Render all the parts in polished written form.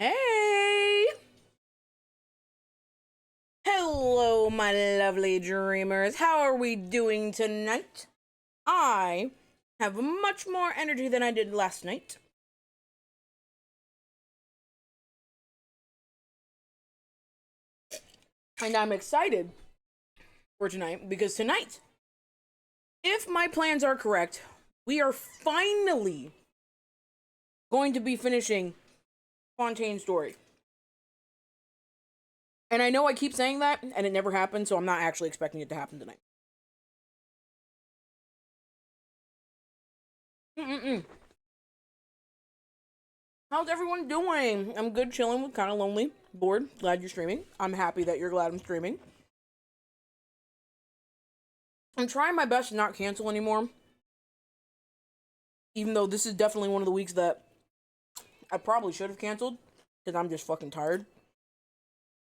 Hey! Hello, my lovely dreamers. How are we doing tonight? I have much more energy than I did last night. And I'm excited for tonight because tonight, if my plans are correct, we are finally going to be finishing Fontaine's story. And I know I keep saying that, and it never happens, so I'm not actually expecting it to happen tonight. How's everyone doing? I'm good, chilling, kind of lonely, bored. Glad you're streaming. I'm happy that you're glad I'm streaming. I'm trying my best to not cancel anymore. Even though this is definitely one of the weeks that I probably should have canceled, because I'm just fucking tired.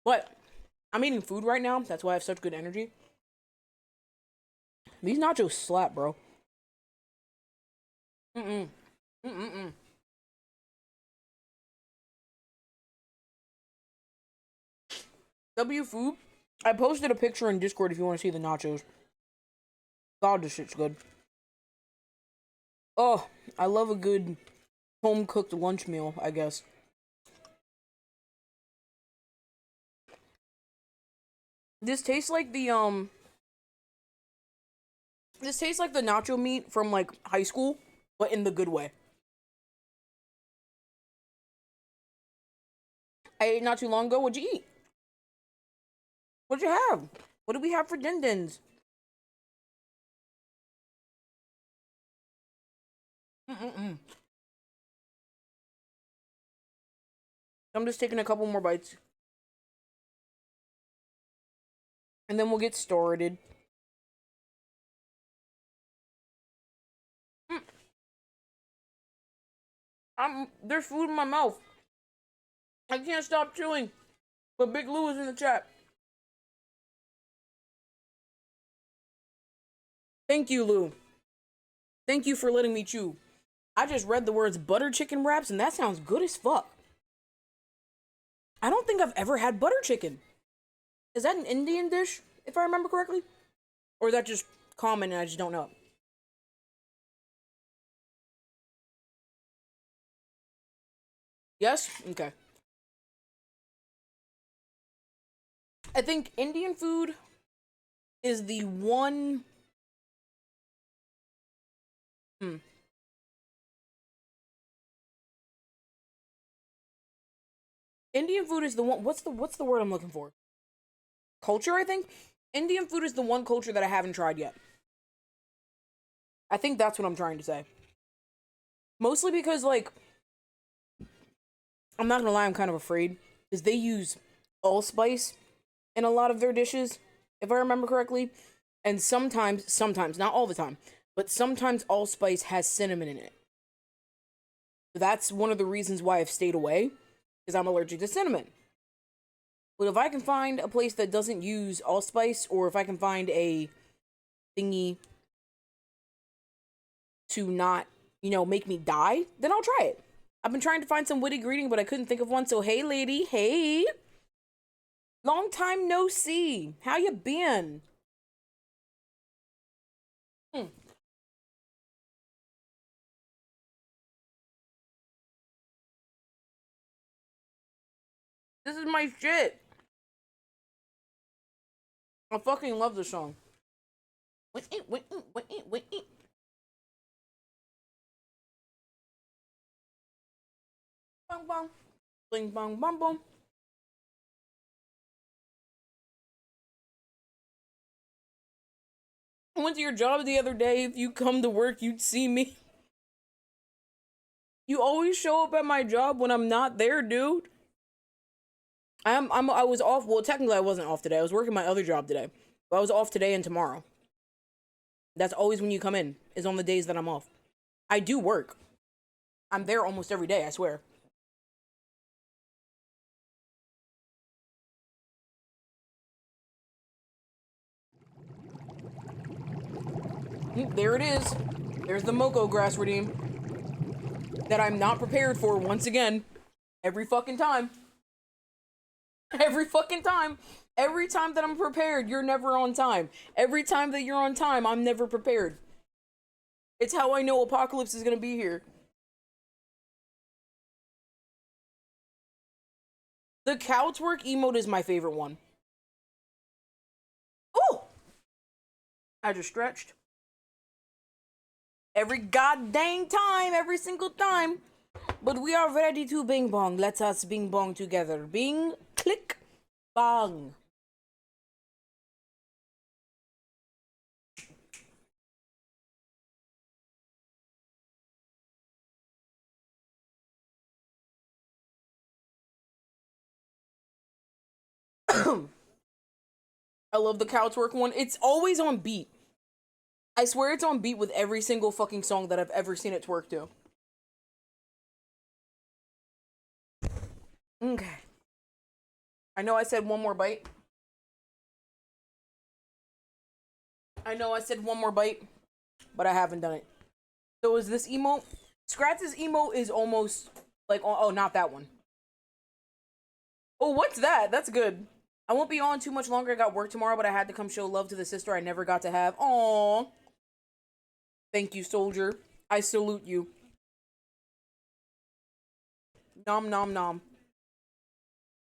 But I'm eating food right now. That's why I have such good energy. These nachos slap, bro. W food. I posted a picture in Discord if you want to see the nachos. God, this shit's good. Oh, I love a good home-cooked lunch meal, I guess. This tastes like the This tastes like the nacho meat from, like, high school, but in the good way. I ate not too long ago. What'd you eat? What'd you have? What did we have for din-dins? I'm just taking a couple more bites. And then we'll get started. There's food in my mouth. I can't stop chewing. But Big Lou is in the chat. Thank you, Lou. Thank you for letting me chew. I just read the words butter chicken wraps, and that sounds good as fuck. I don't think I've ever had butter chicken. Is that an Indian dish, if I remember correctly? Or is that just common and I just don't know? Yes? Okay. I think Indian food is the one... Indian food is the one... What's the word I'm looking for? Culture, I think? Indian food is the one culture that I haven't tried yet. I think that's what I'm trying to say. Mostly because, like... I'm not gonna lie, I'm kind of afraid. Because they use allspice in a lot of their dishes, if I remember correctly. And sometimes, not all the time, but sometimes allspice has cinnamon in it. That's one of the reasons why I've stayed away, because I'm allergic to cinnamon. But if I can find a place that doesn't use allspice, or if I can find a thingy to not, make me die, then I'll try it. I've been trying to find some witty greeting, but I couldn't think of one, so hey, lady, hey! Long time no see. How you been? This is my shit. I fucking love this song. Wait. Bong bong. Bling bong bong bong. I went to your job the other day. If you come to work, you'd see me. You always show up at my job when I'm not there, dude. I was off. Well, technically I wasn't off today. I was working my other job today. But I was off today and tomorrow. That's always when you come in, is on the days that I'm off. I do work. I'm there almost every day, I swear. There it is. There's the Moko grass redeem. That I'm not prepared for once again. Every fucking time. Every fucking time. Every time that I'm prepared, you're never on time. Every time that you're on time, I'm never prepared. It's how I know apocalypse is gonna be here. The cow twerk emote is my favorite one. Oh! I just stretched. Every goddamn time, every single time. But we are ready to bing bong. Let us bing bong together. Bing, click, bong. I love the cow twerk one. It's always on beat. I swear it's on beat with every single fucking song that I've ever seen it twerk to. Okay. I know I said one more bite. I know I said one more bite, but I haven't done it. So is this emote? Scratz's emote is almost like, oh, not that one. Oh, what's that? That's good. I won't be on too much longer. I got work tomorrow, but I had to come show love to the sister I never got to have. Aww. Thank you, soldier. I salute you. Nom nom nom.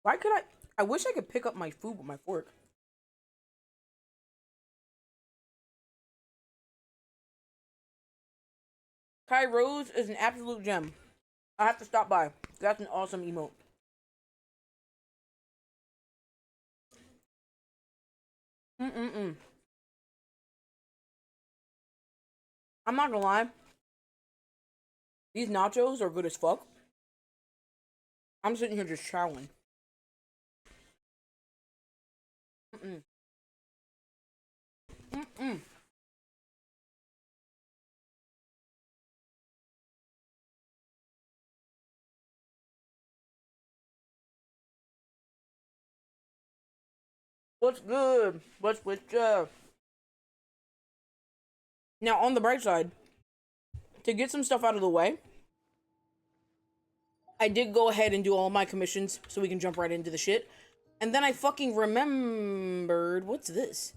Why could I wish I could pick up my food with my fork. Kai Rose is an absolute gem. I have to stop by. That's an awesome emote. I'm not gonna lie. These nachos are good as fuck. I'm sitting here just chowing. What's good? What's with you? Now, on the bright side, to get some stuff out of the way, I did go ahead and do all my commissions so we can jump right into the shit. And then I fucking remembered, what's this?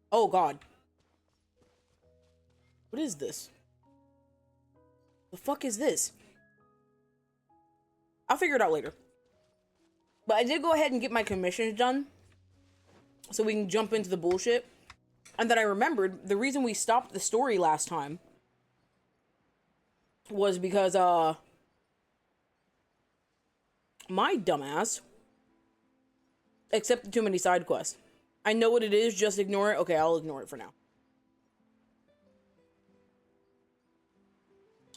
Oh god. What is this? The fuck is this? I'll figure it out later. But I did go ahead and get my commissions done so we can jump into the bullshit. And then I remembered the reason we stopped the story last time was because, my dumbass accepted too many side quests. I know what it is, just ignore it. Okay, I'll ignore it for now.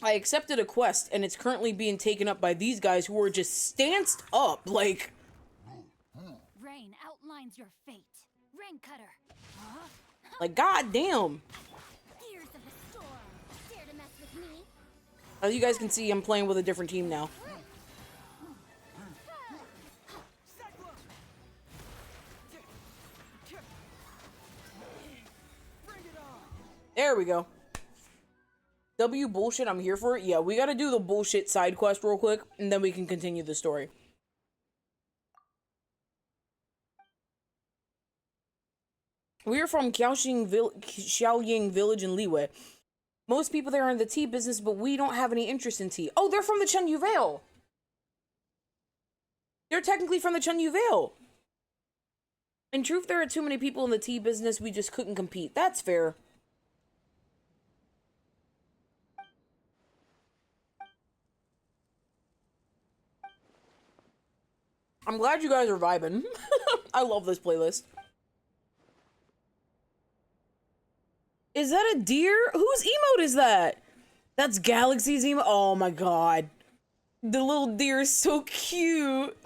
I accepted a quest, and it's currently being taken up by these guys who are just stanced up, like... Rain outlines your fate. Rain cutter. Huh? Like, goddamn. Gears of the storm. Dare to mess with me? As you guys can see, I'm playing with a different team now. There we go. W bullshit, I'm here for it. Yeah, we gotta do the bullshit side quest real quick, and then we can continue the story. We are from Xiaoying Village in Liwei. Most people there are in the tea business, but we don't have any interest in tea. Oh, they're from the Chenyu Vale. They're technically from the Chenyu Vale. In truth, there are too many people in the tea business, we just couldn't compete. That's fair. I'm glad you guys are vibing. I love this playlist. Is that a deer? Whose emote is that? That's Galaxy's emote. Oh my god. The little deer is so cute.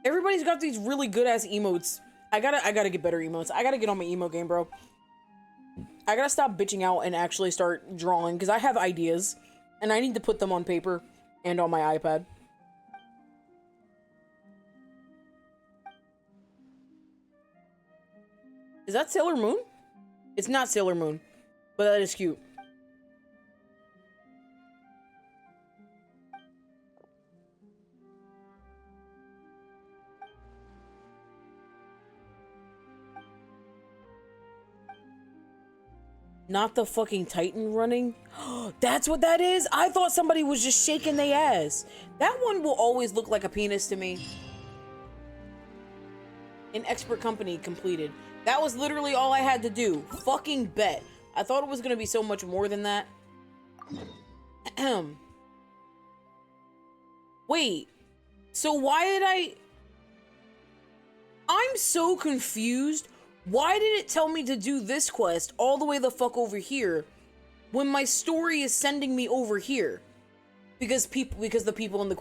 Everybody's got these really good ass emotes. I gotta get better emotes. I gotta get on my emo game, bro. I gotta stop bitching out and actually start drawing, because I have ideas and I need to put them on paper and on my iPad. Is that Sailor Moon? It's not Sailor Moon, but that is cute. Not the fucking Titan running. That's what that is? I thought somebody was just shaking their ass. That one will always look like a penis to me. In expert company completed. That was literally all I had to do. Fucking bet. I thought it was gonna be so much more than that. Wait. So why did I'm so confused. Why did it tell me to do this quest all the way the fuck over here when my story is sending me over here? Because the people in the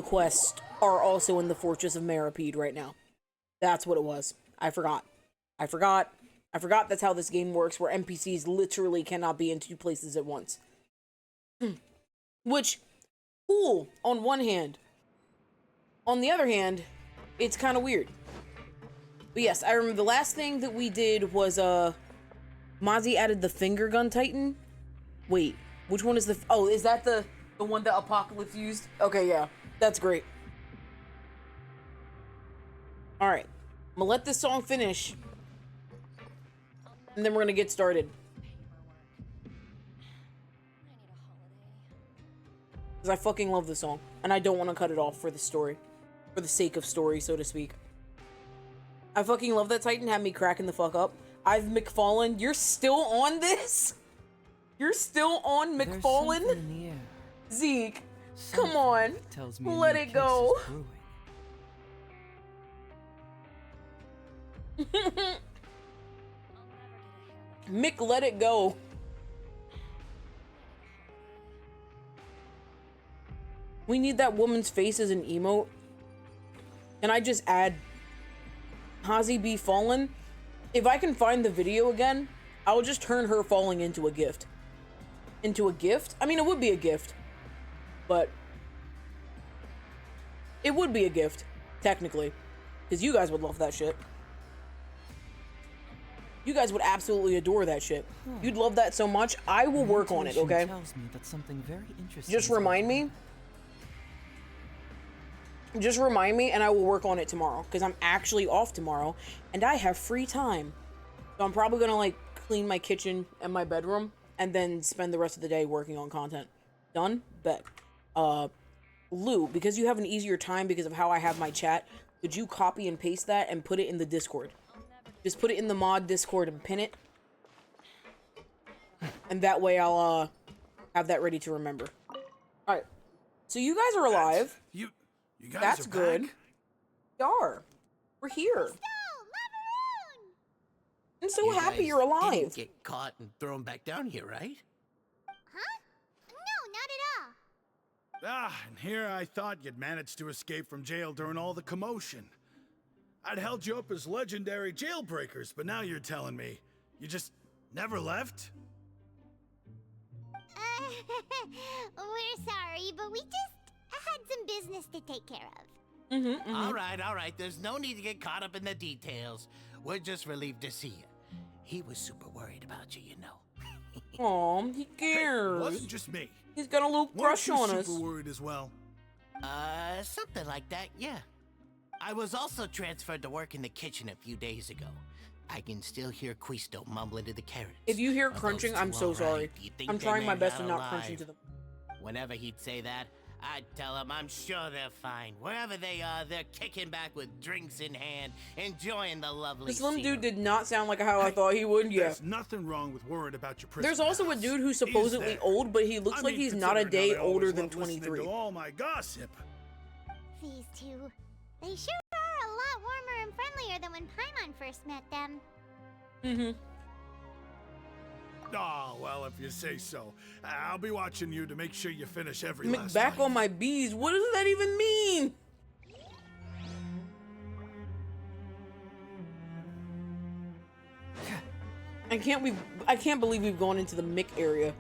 quest are also in the Fortress of Maripede right now. That's what it was. I forgot that's how this game works, where NPCs literally cannot be in two places at once. Which, cool on one hand. On the other hand, it's kind of weird. But yes, I remember the last thing that we did was, Mozzie added the finger gun Titan. Wait, which one is the... Oh, is that the one that Apocalypse used? Okay, yeah. That's great. Alright. I'm gonna let this song finish. And then we're gonna get started. Because I fucking love this song. And I don't want to cut it off for the story. For the sake of story, so to speak. I fucking love that Titan had me cracking the fuck up. I've McFallen. You're still on this? You're still on McFallen? Zeke, come on. Let it go. Mick, let it go. We need that woman's face as an emote. Can I just add Hazi B fallen? If I can find the video again, I'll just turn her falling into a gift. Into a gift? I mean, it would be a gift. But it would be a gift, technically. Because you guys would love that shit. You guys would absolutely adore that shit. You'd love that so much. I will work on it, okay? Tells me that something very interesting just remind me. Just remind me and I will work on it tomorrow. Because I'm actually off tomorrow. And I have free time. So I'm probably going to like clean my kitchen and my bedroom. And then spend the rest of the day working on content. Done? Bet. Lou, because you have an easier time because of how I have my chat, could you copy and paste that and put it in the Discord? Just put it in the mod Discord and pin it. And that way I'll have that ready to remember. Alright. So you guys are alive. You guys That's are good. back? We are. We're here. I'm so happy you're alive. Didn't get caught and thrown back down here, right? Huh? No, not at all. Ah, and here I thought you'd managed to escape from jail during all the commotion. I'd held you up as legendary jailbreakers, but now you're telling me you just never left? We're sorry, but we just had some business to take care of. All right. There's no need to get caught up in the details. We're just relieved to see you. He was super worried about you, you know. Aw, he cares. It wasn't just me. He's got a little crush on us. Super worried as well. Something like that, yeah. I was also transferred to work in the kitchen a few days ago. I can still hear Quisto mumbling to the carrots. If you hear Are those crunching, I'm two so all sorry. right? Do you think I'm they trying my made best out to not crunch alive? into them. Whenever he'd say that, I'd tell him I'm sure they're fine. Wherever they are, they're kicking back with drinks in hand, enjoying the lovely The slim scenery. dude did not sound like how I thought he would, yeah. There's nothing wrong with worrying about your prison. There's also a house. dude who's Is supposedly there? old, but he looks I like mean, he's not a considering day how they always older than love listening 23. to all my gossip. These two, they sure are a lot warmer and friendlier than when Paimon first met them. Oh, well, if you say so. I'll be watching you to make sure you finish every last Back line. on my bees. What does that even mean? I can't believe we've gone into the Mick area.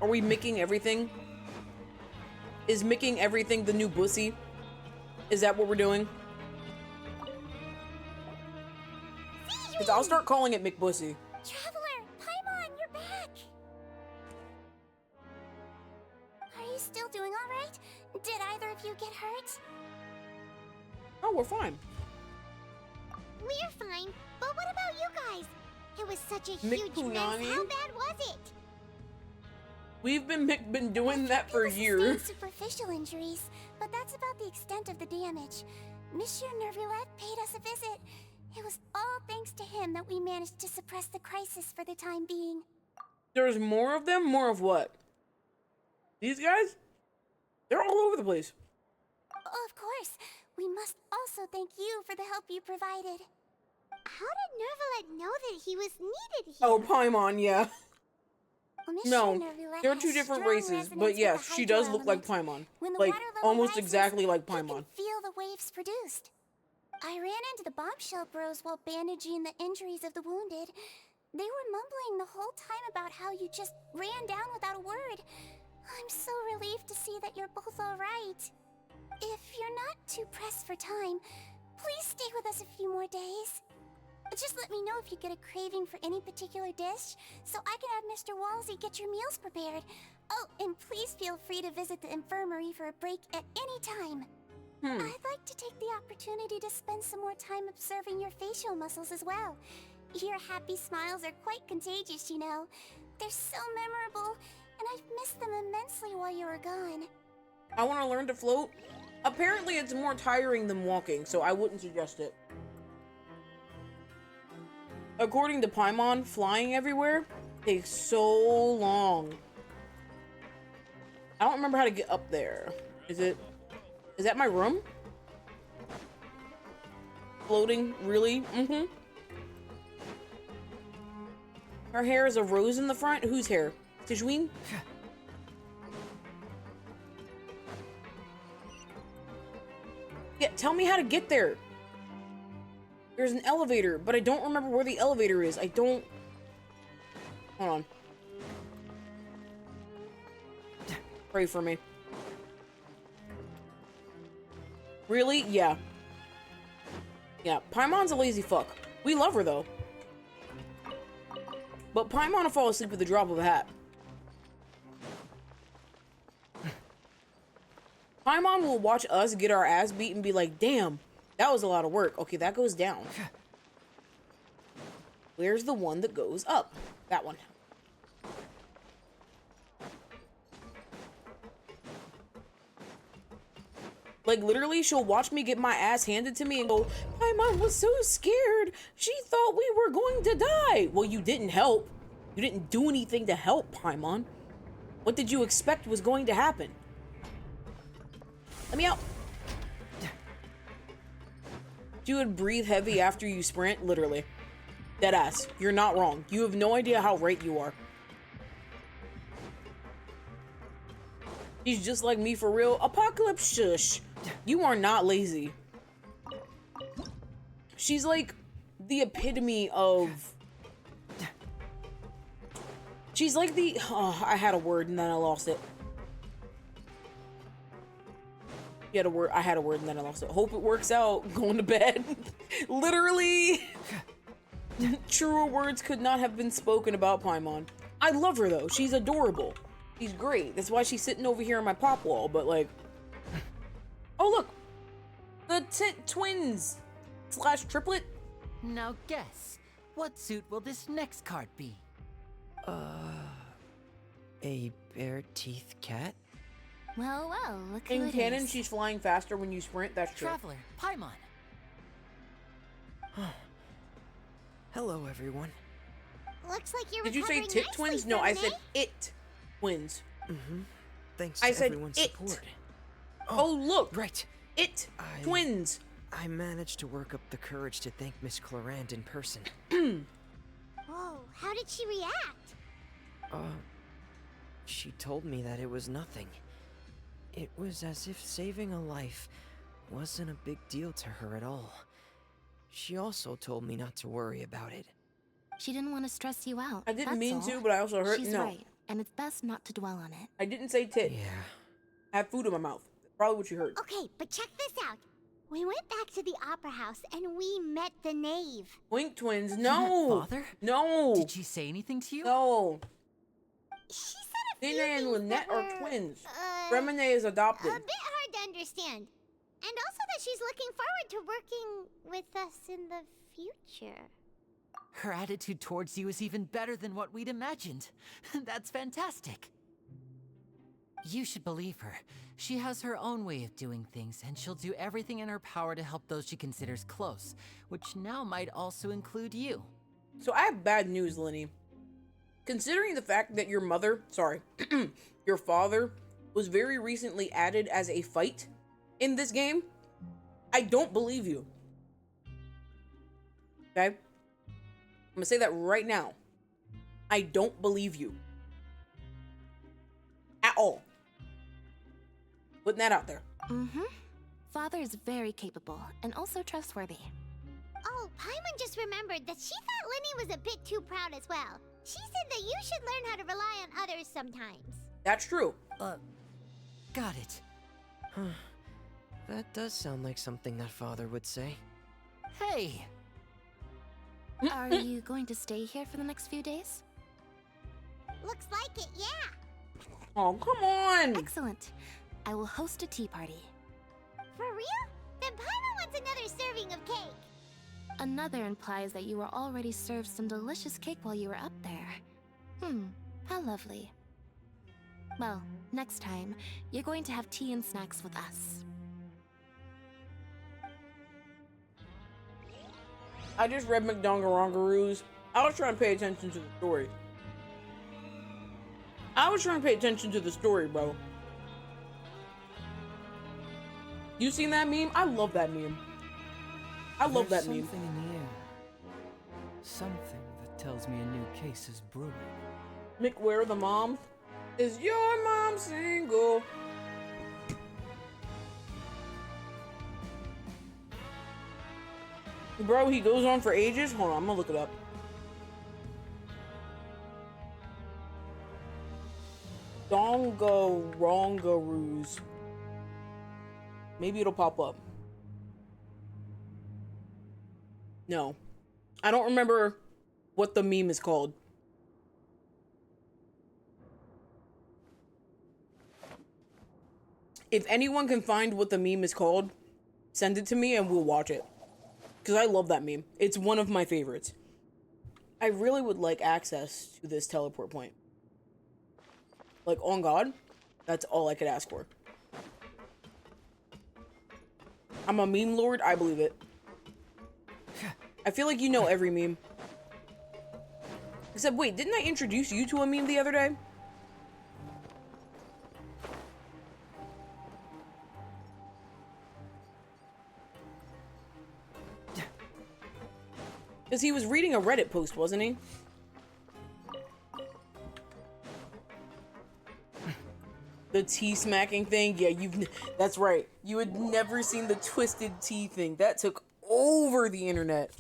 Are we micking everything? Is micking everything the new bussy? Is that what we're doing? Because I'll start calling it McBussy. Traveler, Paimon, you're back! Are you still doing all right? Did either of you get hurt? Oh, we're fine. We're fine, but what about you guys? It was such a Mick huge mess. Punani? How bad was it? We've been doing that for years. Superficial injuries, but that's about the extent of the damage. Monsieur Nervillette paid us a visit. It was all thanks to him that we managed to suppress the crisis for the time being. There's more of them? More of what? These guys? They're all over the place. Oh, of course. We must also thank you for the help you provided. How did Nervillette know that he was needed here? Oh, Paimon, yeah. Well, Monsieur No, Nervillette they're has two different strong races, resonance but with yes, the she hydro does look like element. Paimon. When the Like, water level almost rises, exactly like you can Paimon. feel the waves produced. I ran into the bombshell bros while bandaging the injuries of the wounded. They were mumbling the whole time about how you just ran down without a word. I'm so relieved to see that you're both all right. If you're not too pressed for time, please stay with us a few more days. Just let me know if you get a craving for any particular dish, so I can have Mr. Walsey get your meals prepared. Oh, and please feel free to visit the infirmary for a break at any time. I'd like to take the opportunity to spend some more time observing your facial muscles as well. Your happy smiles are quite contagious, you know. They're so memorable, and I've missed them immensely while you were gone. I want to learn to float. Apparently, it's more tiring than walking, so I wouldn't suggest it. According to Paimon, flying everywhere takes so long. I don't remember how to get up there. Is that my room? Floating? Really? Mm-hmm. Her hair is a rose in the front. Whose hair? Tijween? Yeah, tell me how to get there. There's an elevator, but I don't remember where the elevator is. I don't... Hold on. Pray for me. Really? Yeah. Yeah, Paimon's a lazy fuck. We love her, though. But Paimon will fall asleep with the drop of a hat. Paimon will watch us get our ass beat and be like, damn, that was a lot of work. Okay, that goes down. Where's the one that goes up? That one. Like, literally, she'll watch me get my ass handed to me and go, Paimon was so scared. She thought we were going to die. Well, you didn't help. You didn't do anything to help, Paimon. What did you expect was going to happen? Let me out. You would breathe heavy after you sprint, literally. Deadass. You're not wrong. You have no idea how right you are. She's just like me for real. Apocalypse shush. You are not lazy. She's like the epitome of... She's like the... Oh, I had a word and then I lost it. You had a word. I had a word and then I lost it. Hope it works out. Going to bed. Literally. Truer words could not have been spoken about Paimon. I love her though. She's adorable. She's great. That's why she's sitting over here on my pop wall. But like, oh look, the twins / triplet. Now guess, what suit will this next card be? A bare-teeth cat? Well, look who In it canon, is. she's flying faster when you sprint. That's true. Traveler, Paimon. Hello, everyone. Looks like you're Did you say recovering tit nicely, twins? No, I said Serene. it twins. Thanks I to said everyone's it. support. Oh look, Right. it I- twins. I managed to work up the courage to thank Miss Clarant in person. Whoa, how did she react? She told me that it was nothing. It was as if saving a life wasn't a big deal to her at all. She also told me not to worry about it. She didn't want to stress you out. I didn't that's mean all. to, but I also heard She's no. right, and it's best not to dwell on it. I didn't say tit. Yeah. I have food in my mouth. Probably what you heard. Okay, but check this out. We went back to the opera house and we met the knave. Wink twins. No. Father? No. Did she say anything to you? No. She said a few Dina and things Lynette that are were, twins. Remine is a adopted. bit hard to understand. And also that she's looking forward to working with us in the future. Her attitude towards you is even better than what we'd imagined. That's fantastic. You should believe her. She has her own way of doing things, and she'll do everything in her power to help those she considers close, which now might also include you. So I have bad news, Lenny. Considering the fact that your your father was very recently added as a fight in this game, I don't believe you. Okay? I'm gonna say that right now. I don't believe you. At all. Putting that out there. Mm-hmm. Father is very capable and also trustworthy. Oh, Paimon just remembered that she thought Lenny was a bit too proud as well. She said that you should learn how to rely on others sometimes. That's true. Got it. That does sound like something that father would say. Hey! Are you going to stay here for the next few days? Looks like it, yeah. Oh, come on. Excellent. I will host a tea party. For real? Then Paimon wants another serving of cake. Another implies that you were already served some delicious cake while you were up there. How lovely. Well, next time, you're going to have tea and snacks with us. I just read McDongarongaroos. I was trying to pay attention to the story. Bro. You seen that meme? I love that meme. There's something in the air. Something that tells me a new case is brewing. McWare the mom? Is your mom single? Bro, he goes on for ages? Hold on, I'm gonna look it up. Dongarongaroos. Maybe it'll pop up. No. I don't remember what the meme is called. If anyone can find what the meme is called, send it to me and we'll watch it. Because I love that meme. It's one of my favorites. I really would like access to this teleport point. Like, on God, that's all I could ask for. I'm a meme lord, I believe it. I feel like you know every meme. Except, wait, didn't I introduce you to a meme the other day? Because he was reading a Reddit post, wasn't he? The tea smacking thing? Yeah, that's right. You had never seen the twisted tea thing. That took over the internet.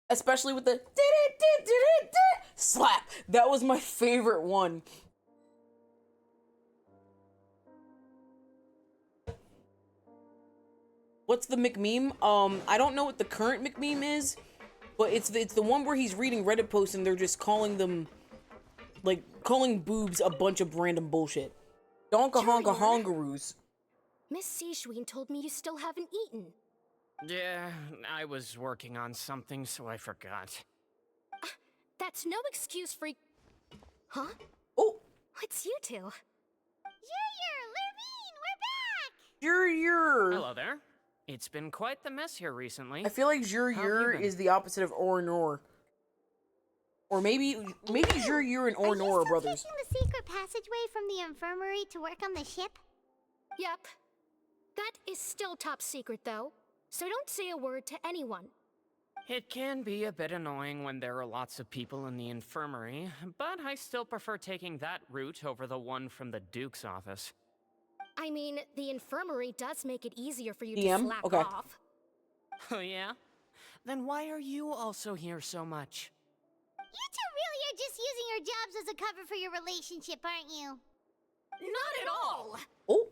Especially with the slap. That was my favorite one. What's the McMeme? I don't know what the current McMeme is, but it's the one where he's reading Reddit posts and they're just calling them, like, calling boobs a bunch of random bullshit. Donka honka hongaroos. Miss Seishween told me you still haven't eaten. Yeah, I was working on something, so I forgot. That's no excuse for... Huh? Oh! It's you two. Yur. Hello there. It's been quite the mess here recently. I feel like Jur is the opposite of Or. Or maybe Jur and Or are brothers. Taking the secret passageway from the infirmary to work on the ship? Yep. That is still top secret, though. So don't say a word to anyone. It can be a bit annoying when there are lots of people in the infirmary, but I still prefer taking that route over the one from the Duke's office. I mean, the infirmary does make it easier for you DM? to slack Okay. off. Oh yeah? Then why are you also here so much? You two really are just using your jobs as a cover for your relationship, aren't you? Not at all! Oh!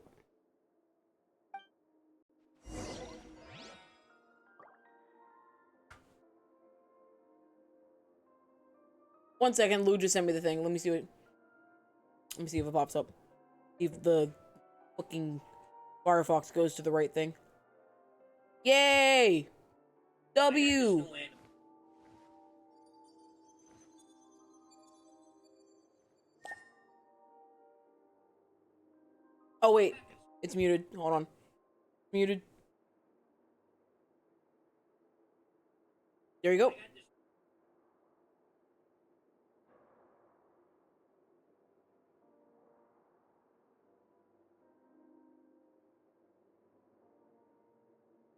One second, Lou just sent me the thing. Let me see if it pops up. See if the fucking Firefox goes to the right thing. Yay! W! Oh wait, it's muted. Hold on. Muted. There you go.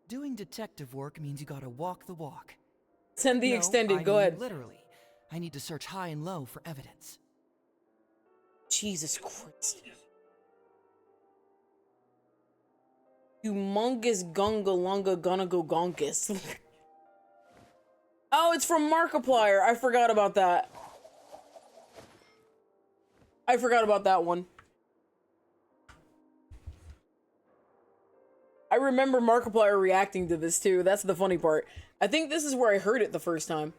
Doing detective work means you gotta walk the walk. Send the No, extended, I go mean ahead. Literally. I need to search high and low for evidence. Jesus Christ. Humongous gunga lunga gonna go gonkus. Oh, it's from Markiplier. I forgot about that. I forgot about that one. I remember Markiplier reacting to this too. That's the funny part. I think this is where I heard it the first time.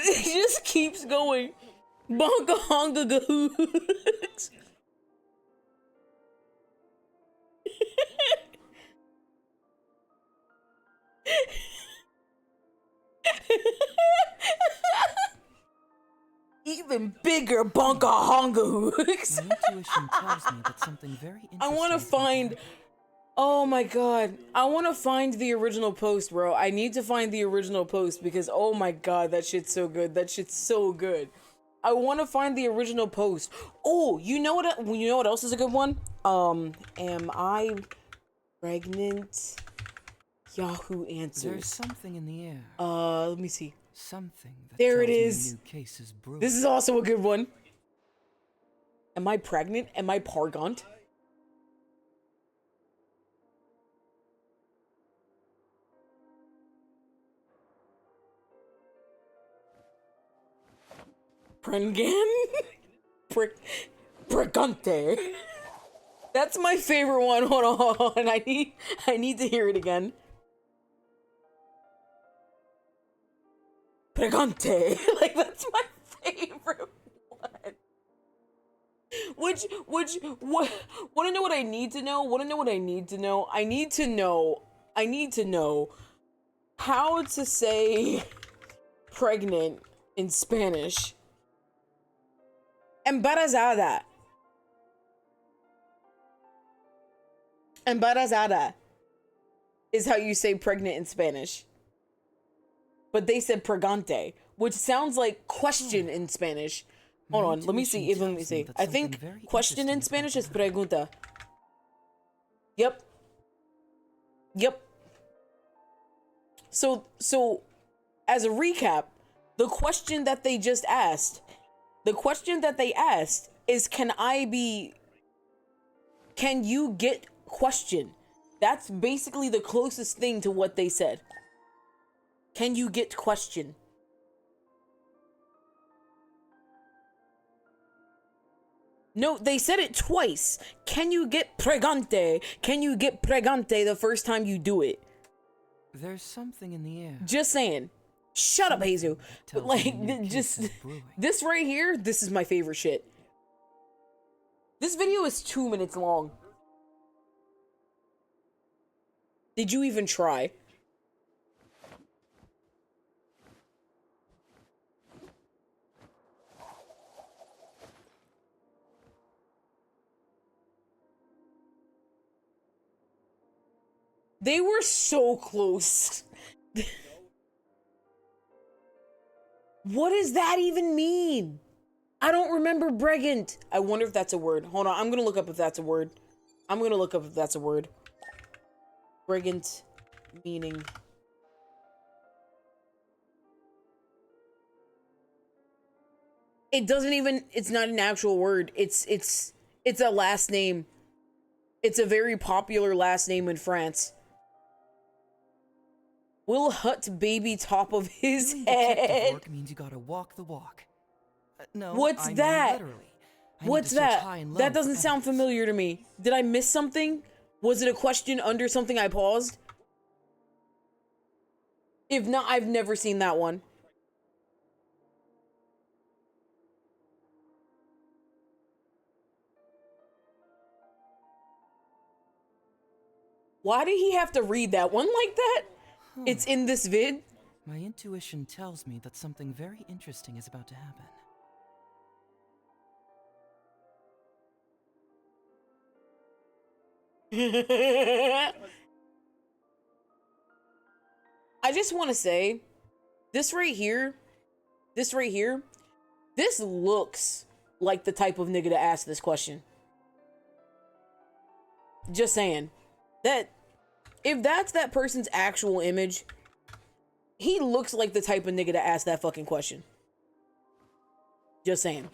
It just keeps going. Bonka honga gahoots. Even bigger bonka honga hooks. My intuition tells me that something very interesting. I want to find. Oh my god. I want to find the original post, bro. I need to find the original post because oh my god, that shit's so good. That shit's so good. I want to find the original post. Oh, you know what? You know what else is a good one? Am I pregnant? Yahoo Answers. There's something in the air. Let me see. Something that There it tells me a is. new case is brewing. This is also a good one. Am I pregnant? Am I pargant? Prengan? Pregante. That's my favorite one. Hold on. I need to hear it again. Pregante. Like that's my favorite one. What wanna know what I need to know? Wanna know what I need to know? I need to know how to say pregnant in Spanish. Embarazada. Embarazada is how you say pregnant in Spanish. But they said pregante, which sounds like question in Spanish. Hold on, let me see. Let me see. I think question in Spanish is pregunta. Yep. So as a recap, the question that they just asked, is can you get question? That's basically the closest thing to what they said. Can you get question? No, they said it twice. Can you get pregante? Can you get pregante the first time you do it? There's something in the air. Just saying. Shut up, Jesus. But like, just this right here, this is my favorite shit. This video is 2 minutes long. Did you even try? They were so close. What does that even mean? I don't remember Bregant. I wonder if that's a word. Hold on, I'm gonna look up if that's a word. Bregant meaning. It doesn't even, it's not an actual word. It's a last name. It's a very popular last name in France. Will Hut baby top of his Doing detective head. work means you gotta walk the walk. No, What's I mean that? literally. I need What's to search that? high and low That for doesn't sound evidence. familiar to me. Did I miss something? Was it a question under something I paused? If not, I've never seen that one. Why did he have to read that one like that? It's in this vid. My intuition tells me that something very interesting is about to happen. I just want to say, this right here, this looks like the type of nigga to ask this question. Just saying. That, if that's that person's actual image, he looks like the type of nigga to ask that fucking question. Just saying.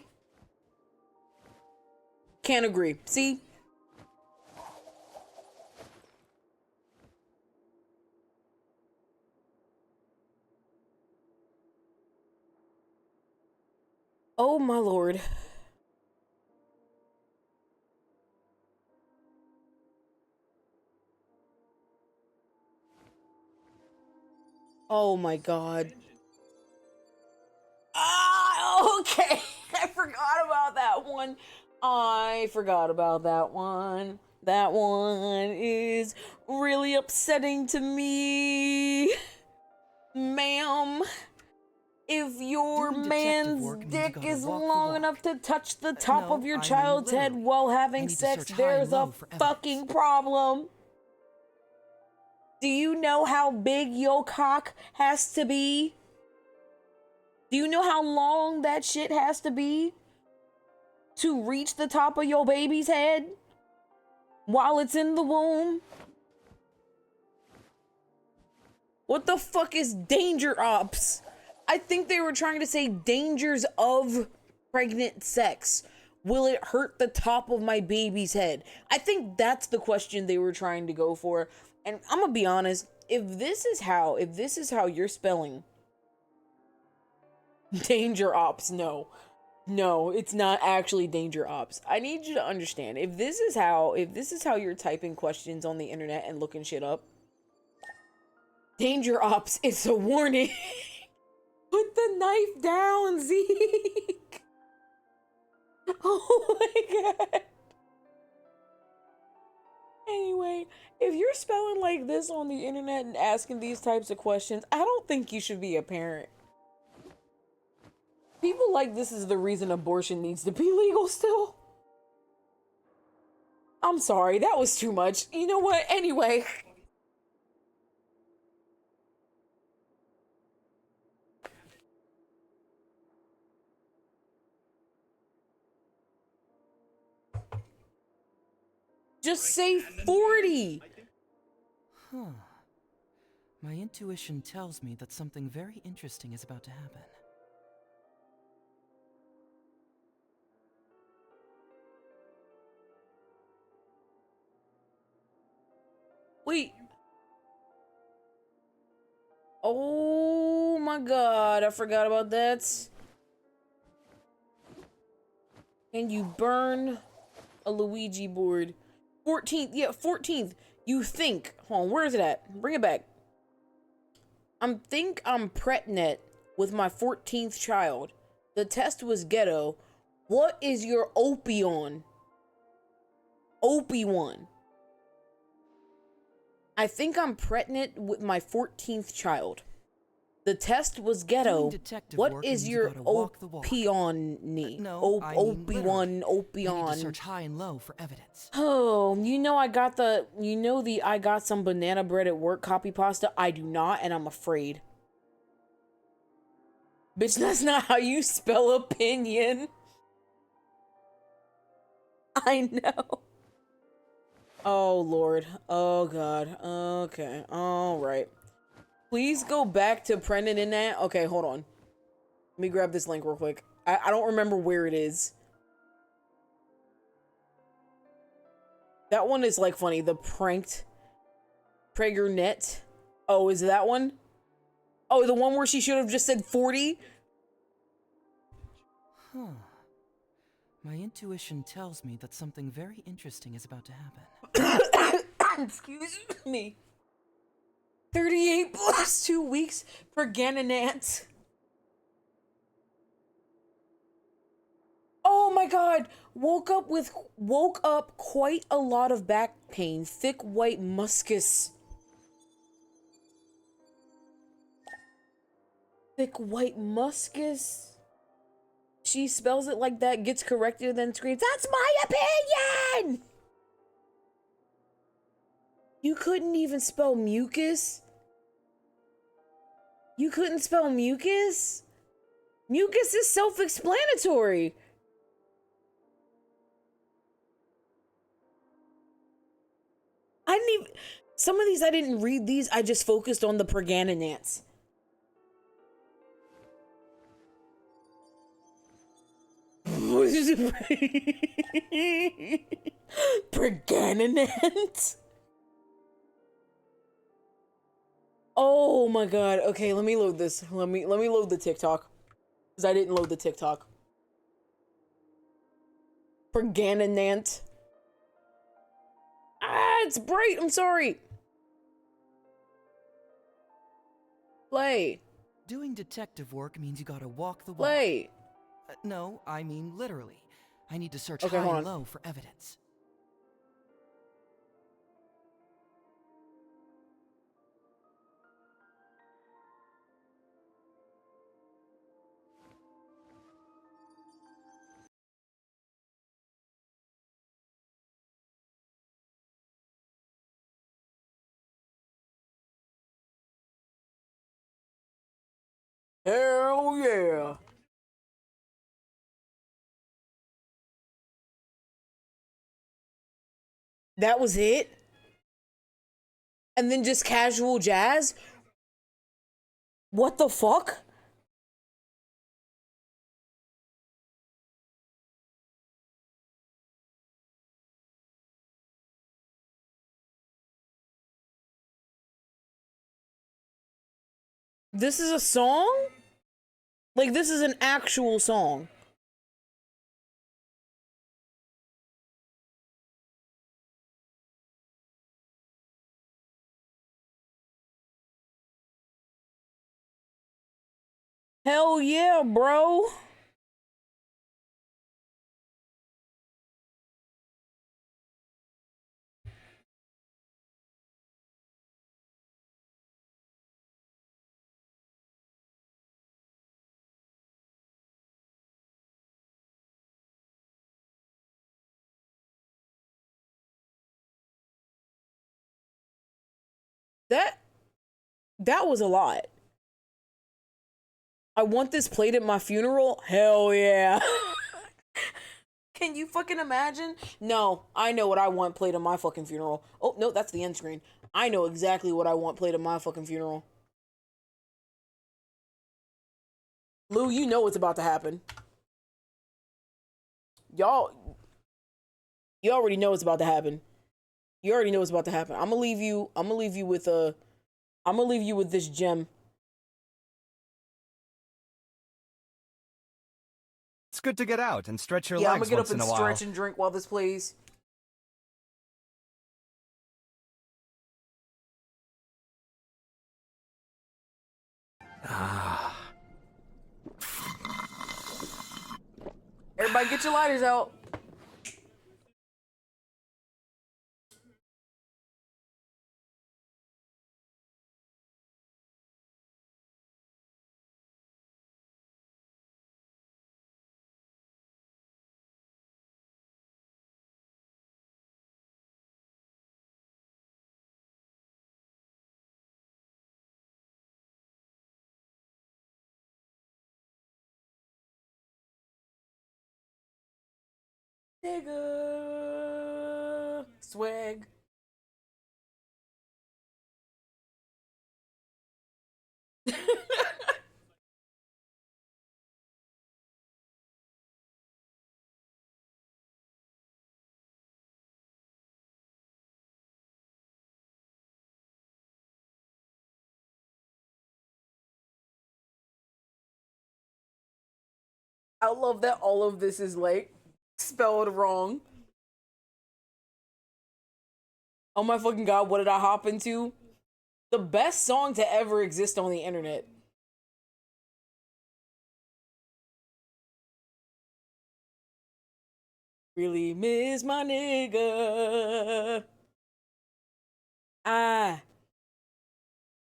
Can't agree. See? Oh my lord. Oh my god. Ah, okay. I forgot about that one. I forgot about that one. That one is really upsetting to me. Ma'am, if your Doing detective man's work means you dick gotta is walk the long walk. enough to touch the top No, of your I mean child's head literally. while I having need to sex, search high and there's a low for evidence. fucking problem. Do you know how big your cock has to be? Do you know how long that shit has to be to reach the top of your baby's head while it's in the womb? What the fuck is danger ops? I think they were trying to say dangers of pregnant sex. Will it hurt the top of my baby's head? I think that's the question they were trying to go for. And I'm gonna be honest, if this is how you're spelling danger ops, no, it's not actually danger ops. I need you to understand, if this is how you're typing questions on the internet and looking shit up, danger ops, it's a warning. Put the knife down, Zeke. Oh my god. Anyway, if you're spelling like this on the internet and asking these types of questions, I don't think you should be a parent. People like this is the reason abortion needs to be legal still. I'm sorry, that was too much. You know what? Anyway. Just say 40. Huh. My intuition tells me that something very interesting is about to happen. Wait. Oh my god, I forgot about that. Can you burn a Luigi board? 14th, yeah, 14th. You think. Hold on, where is it at? Bring it back. I'm pregnant with my 14th child. The test was ghetto. What is your Opion? Opi-1. I think I'm pregnant with my 14th child. The test was ghetto. Doing detective What work is means you your gotta walk the walk. Opion-y? No, I mean Opi-1, literally. I need to Opion. search high and low for evidence. Oh, you know I got some banana bread at work copy pasta? I do not, and I'm afraid. Bitch, that's not how you spell opinion. I know. Oh, Lord. Oh, God. Okay. All right. Please go back to Brendan in that. Okay, hold on. Let me grab this link real quick. I don't remember where it is. That one is like funny. The pranked Prager net. Oh, is that one? Oh, the one where she should have just said 40? Huh. My intuition tells me that something very interesting is about to happen. Excuse me. 38 plus 2 weeks for Ganonant. Oh my god. Woke up quite a lot of back pain. Thick white muscus. Thick white muscus. She spells it like that, gets corrected, then screams, "That's my opinion!" You couldn't even spell mucus? You couldn't spell mucus? Mucus is self-explanatory. I didn't even... Some of these, I didn't read these. I just focused on the Perganonants. Perganonant? Oh my god. Okay, let me load this. Let me load the TikTok. Because I didn't load the TikTok. Perganonant. Ah, it's bright. I'm sorry. Play. Doing detective work means you gotta walk the walk. Play. No, I mean literally. I need to search Okay, high hold and on. low for evidence. Hell yeah. That was it? And then just casual jazz? What the fuck? This is a song? Like, this is an actual song. Hell yeah, bro. That was a lot. I want this played at my funeral? Hell yeah. Can you fucking imagine? No, I know what I want played at my fucking funeral. Oh, no, that's the end screen. I know exactly what I want played at my fucking funeral. Lou, you know what's about to happen. You already know what's about to happen. You already know what's about to happen. I'm gonna leave you with this gem. It's good to get out and stretch your Yeah, I'm legs gonna get once up in and a while. stretch and drink while this plays. Everybody get your lighters out. Nigga. Swag. I love that all of this is like spelled wrong. Oh my fucking god, what did I hop into? The best song to ever exist on the internet. Really miss my nigga. I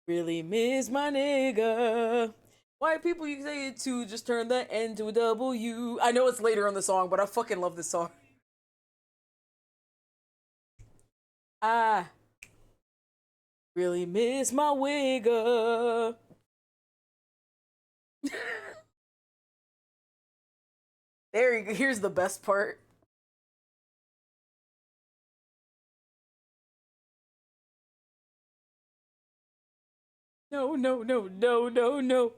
really miss my nigga. White people, you can say it too, just turn the N to a W. I know it's later in the song, but I fucking love this song. I really miss my wigger. There you go. Here's the best part. No, no, no, no, no, no.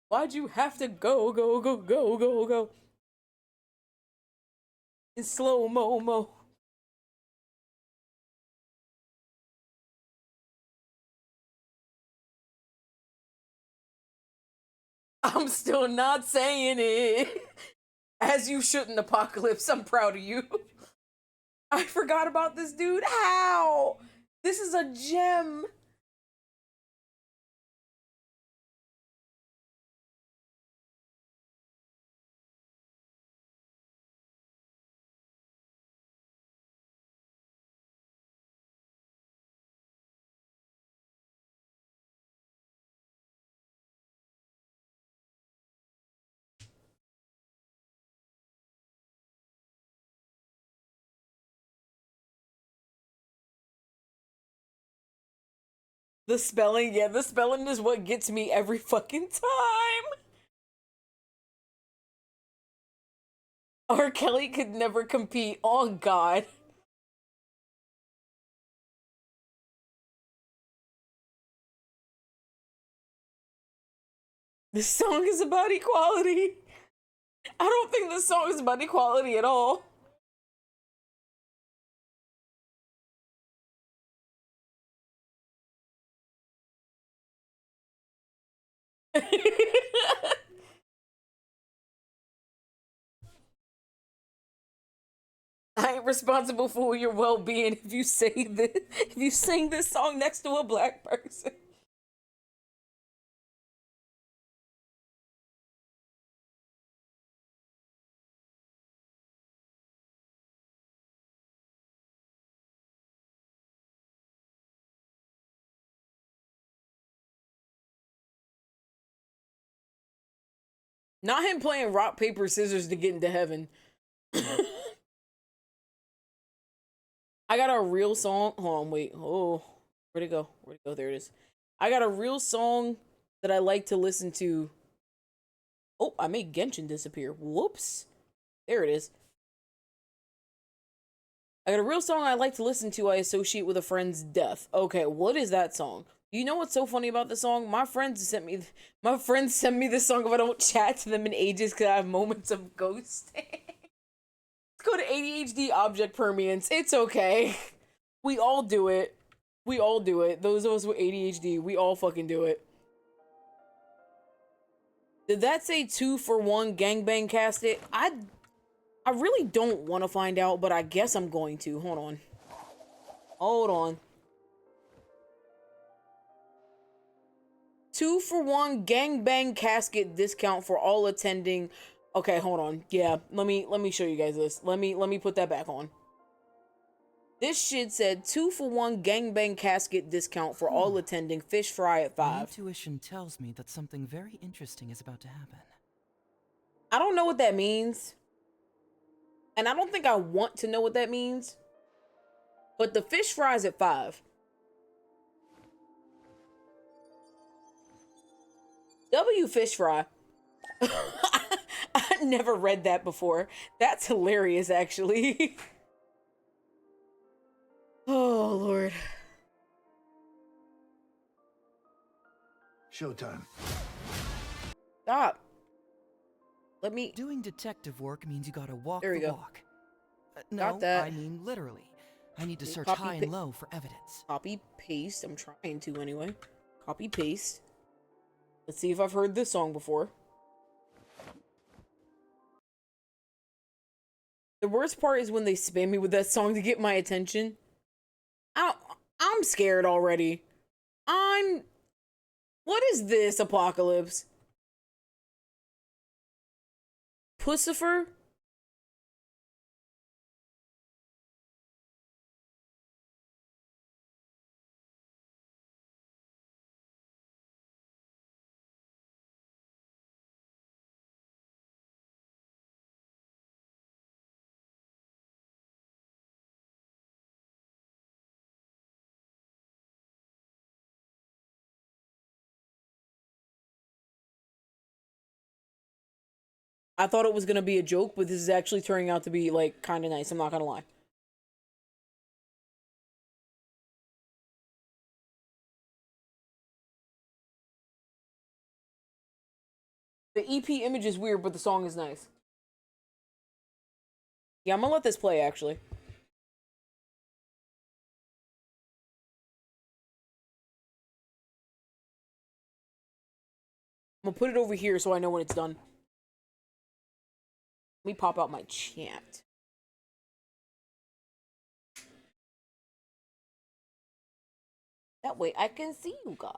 Why'd you have to go, go, go, go, go, go? In slow mo. I'm still not saying it. As you shouldn't, Apocalypse. I'm proud of you. I forgot about this dude. How? This is a gem. The spelling, yeah, the spelling is what gets me every fucking time. R. Kelly could never compete. Oh, God. This song is about equality. I don't think this song is about equality at all. I ain't responsible for your well-being if you sing this song next to a black person. Not him playing rock, paper, scissors to get into heaven. I got a real song. Hold on, wait. Oh, where'd it go? Where'd it go? There it is. I got a real song that I like to listen to. Oh, I made Genshin disappear. Whoops. There it is. I got a real song I like to listen to I associate with a friend's death. Okay, what is that song? You know what's so funny about the song? My friends send me this song if I don't chat to them in ages because I have moments of ghosting. Let's go to ADHD object permanence. It's okay. We all do it. We all do it. Those of us with ADHD, we all fucking do it. Did that say 2-for-1 gangbang casket? I really don't want to find out, but I guess I'm going to. Hold on. Hold on. 2-for-1 gangbang casket discount for all attending. Okay, hold on. Yeah, let me show you guys this. Let me put that back on. This shit said 2-for-1 gangbang casket discount for all attending fish fry at 5. My intuition tells me that something very interesting is about to happen. I don't know what that means. And I don't think I want to know what that means. But the fish fries at 5. W fish fry. I never read that before. That's hilarious, actually. Oh, Lord. Showtime. Stop. Let me... Doing detective work means you gotta walk There we the go. walk. Got No, that. I mean literally. I need to search Copy high and low for evidence. Copy, paste. I'm trying to anyway. Copy, paste. Let's see if I've heard this song before. The worst part is when they spam me with that song to get my attention. I'm scared already. What is this, Apocalypse? Pussifer? I thought it was gonna be a joke, but this is actually turning out to be, like, kind of nice. I'm not gonna lie. The EP image is weird, but the song is nice. Yeah, I'm gonna let this play, actually. I'm gonna put it over here so I know when it's done. Let me pop out my chat. That way I can see you guys.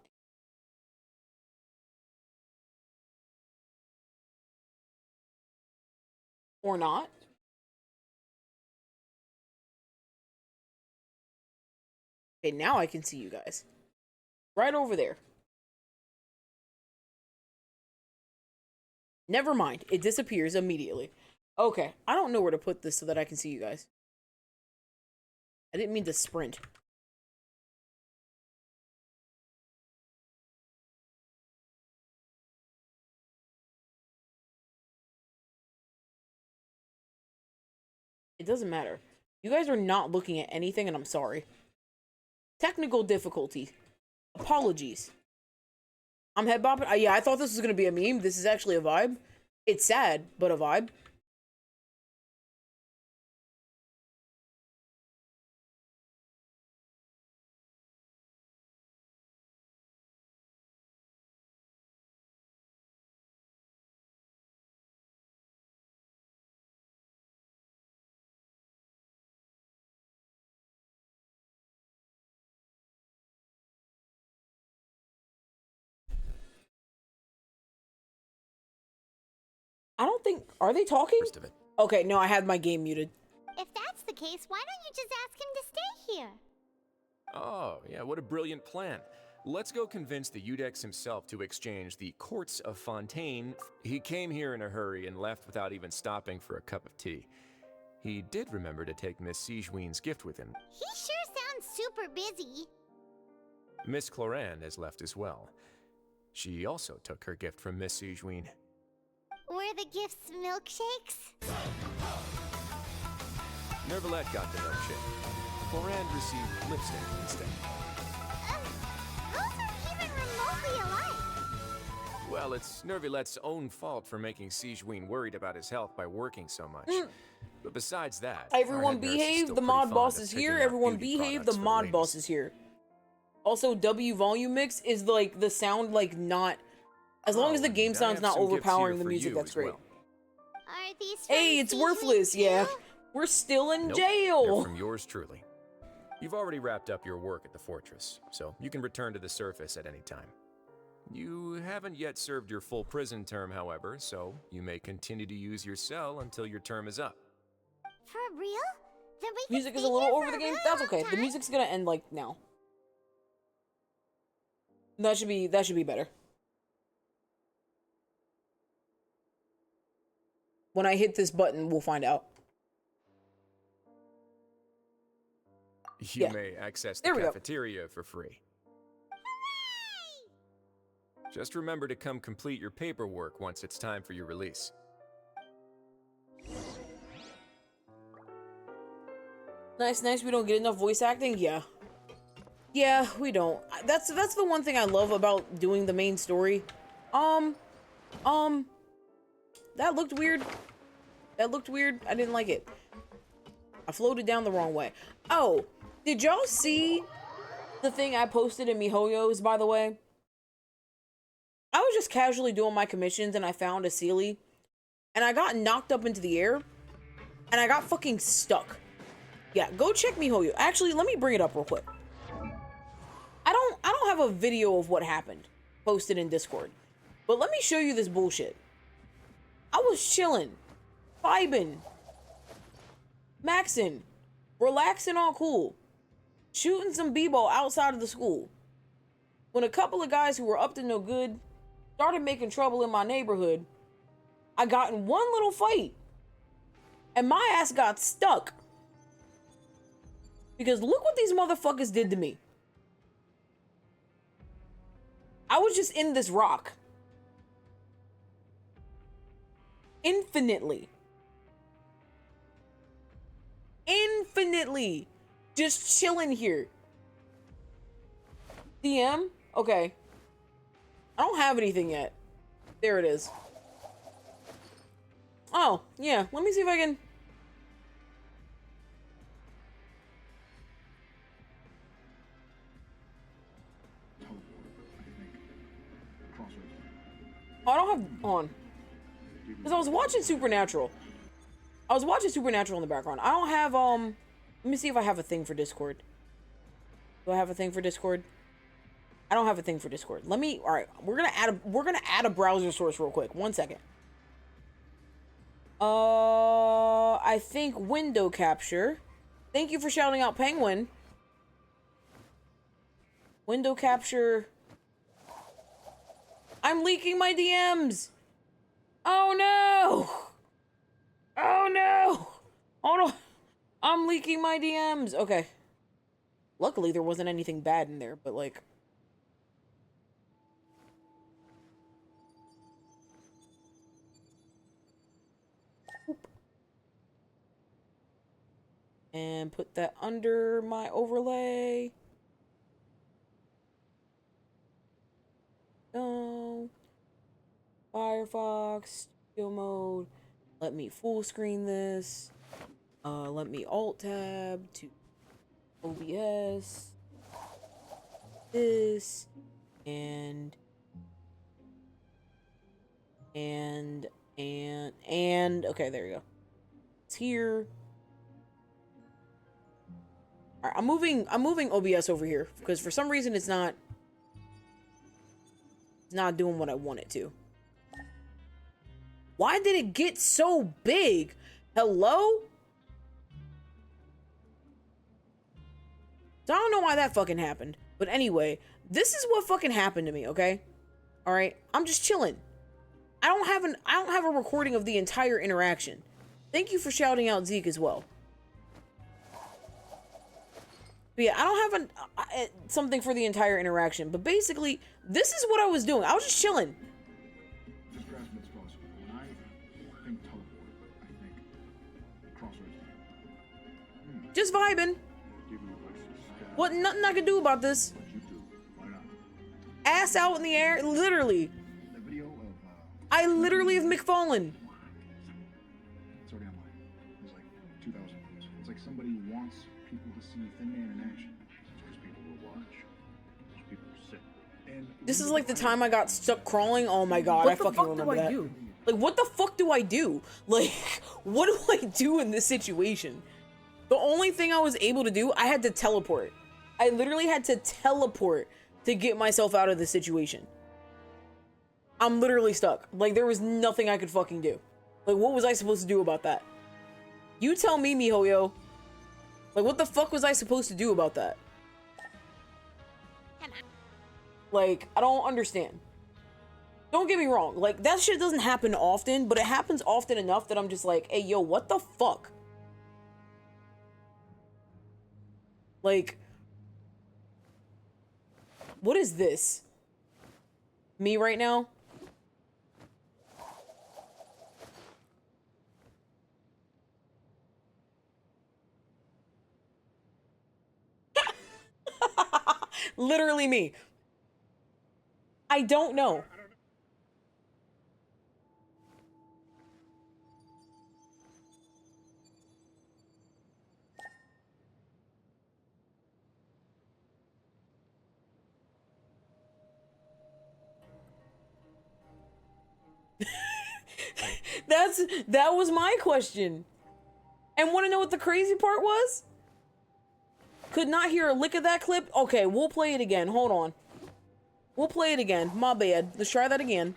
Or not. Okay, now I can see you guys. Right over there. Never mind. It disappears immediately. Okay, I don't know where to put this so that I can see you guys. I didn't mean to sprint. It doesn't matter. You guys are not looking at anything, and I'm sorry. Technical difficulty. Apologies. I'm head bopping. Yeah, I thought this was gonna be a meme. This is actually a vibe. It's sad, but a vibe. I don't think... Are they talking? Okay, no, I had my game muted. If that's the case, why don't you just ask him to stay here? Oh, yeah, what a brilliant plan. Let's go convince the Udex himself to exchange the Courts of Fontaine. He came here in a hurry and left without even stopping for a cup of tea. He did remember to take Miss Sigewin's gift with him. He sure sounds super busy. Miss Cloran has left as well. She also took her gift from Miss Sigewin. Were the gifts milkshakes? Nervalette got the milkshake. Cloran received lipstick instead. Those are even remotely alike. Well, it's Nervalette's own fault for making Sigewin worried about his health by working so much. But besides that, everyone behave. The mod boss is here. Everyone behave. The mod boss is here. Also, W volume mix is like the sound like not. As long as the game sound's not overpowering the music, that's great. Are these hey, it's worthless. Yeah, we're still in jail. They're from yours truly. You've already wrapped up your work at the fortress, so you can return to the surface at any time. You haven't yet served your full prison term, however, so you may continue to use your cell until your term is up. For real? Then we can music is a little over the game. That's okay. The music's gonna end like now. That should be better. When I hit this button, we'll find out. You may access the cafeteria for free. Hooray! Just remember to come complete your paperwork once it's time for your release. Nice. We don't get enough voice acting? Yeah. Yeah, we don't. That's the one thing I love about doing the main story. That looked weird. I didn't like it. I floated down the wrong way. Oh, did y'all see the thing I posted in MiHoYo's, by the way? I was just casually doing my commissions and I found a Sealy. And I got knocked up into the air. and I got fucking stuck. Yeah, go check MiHoYo. Actually, let me bring it up real quick. I don't have a video of what happened posted in Discord, but let me show you this bullshit. I was chilling, vibing, maxing, relaxing, all cool, shooting some b-ball outside of the school, when a couple of guys who were up to no good started making trouble in my neighborhood. I got in one little fight, and my ass got stuck. Because look what these motherfuckers did to me. I was just in this rock. Infinitely. Just chilling here. DM? Okay. I don't have anything yet. There it is. Oh, yeah. Let me see if I can... Oh, I don't have on. Because I was watching Supernatural. I was watching Supernatural in the background. I don't have, let me see if I have a thing for Discord. Do I have a thing for Discord? I don't have a thing for Discord. Let me, alright, we're gonna add a browser source real quick. 1 second. I think window capture. Thank you for shouting out Penguin. Window capture. I'm leaking my DMs. Oh no. Oh no. Oh no. I'm leaking my DMs. Okay. Luckily there wasn't anything bad in there, but like... And put that under my overlay. No. Firefox, studio mode. Let me full screen this. Let me alt tab to OBS. This. And okay, there you go. It's here. Alright, I'm moving OBS over here because for some reason it's not doing what I want it to. Why did it get so big? Hello? So I don't know why that fucking happened. But anyway, this is what fucking happened to me, okay? Alright, I'm just chilling. I don't have a recording of the entire interaction. Thank you for shouting out Zeke as well. But yeah, I don't have something for the entire interaction, but basically, this is what I was doing. I was just chilling. Just vibing. What? Nothing I can do about this. Ass out in the air, literally. I literally have McFallen. It's already online. There's like 2,000 views. It's like somebody wants people to see Thin Man in action. Because people will watch. People will sit. And this is like the time I got stuck crawling. Oh my god, I fucking remember that. Like, what the fuck do I do? Like, what do I do in this situation? The only thing I was able to do, I had to teleport. I literally had to teleport to get myself out of the situation. I'm literally stuck. Like, there was nothing I could fucking do. Like, what was I supposed to do about that? You tell me, MiHoYo. Like, what the fuck was I supposed to do about that? Like, I don't understand. Don't get me wrong. Like, that shit doesn't happen often, but it happens often enough that I'm just like, hey, yo, what the fuck? Like, what is this? Me right now? Literally me. I don't know. That was my question. And want to know what the crazy part was? Could not hear a lick of that clip. Okay, we'll play it again. Hold on. We'll play it again. My bad. Let's try that again.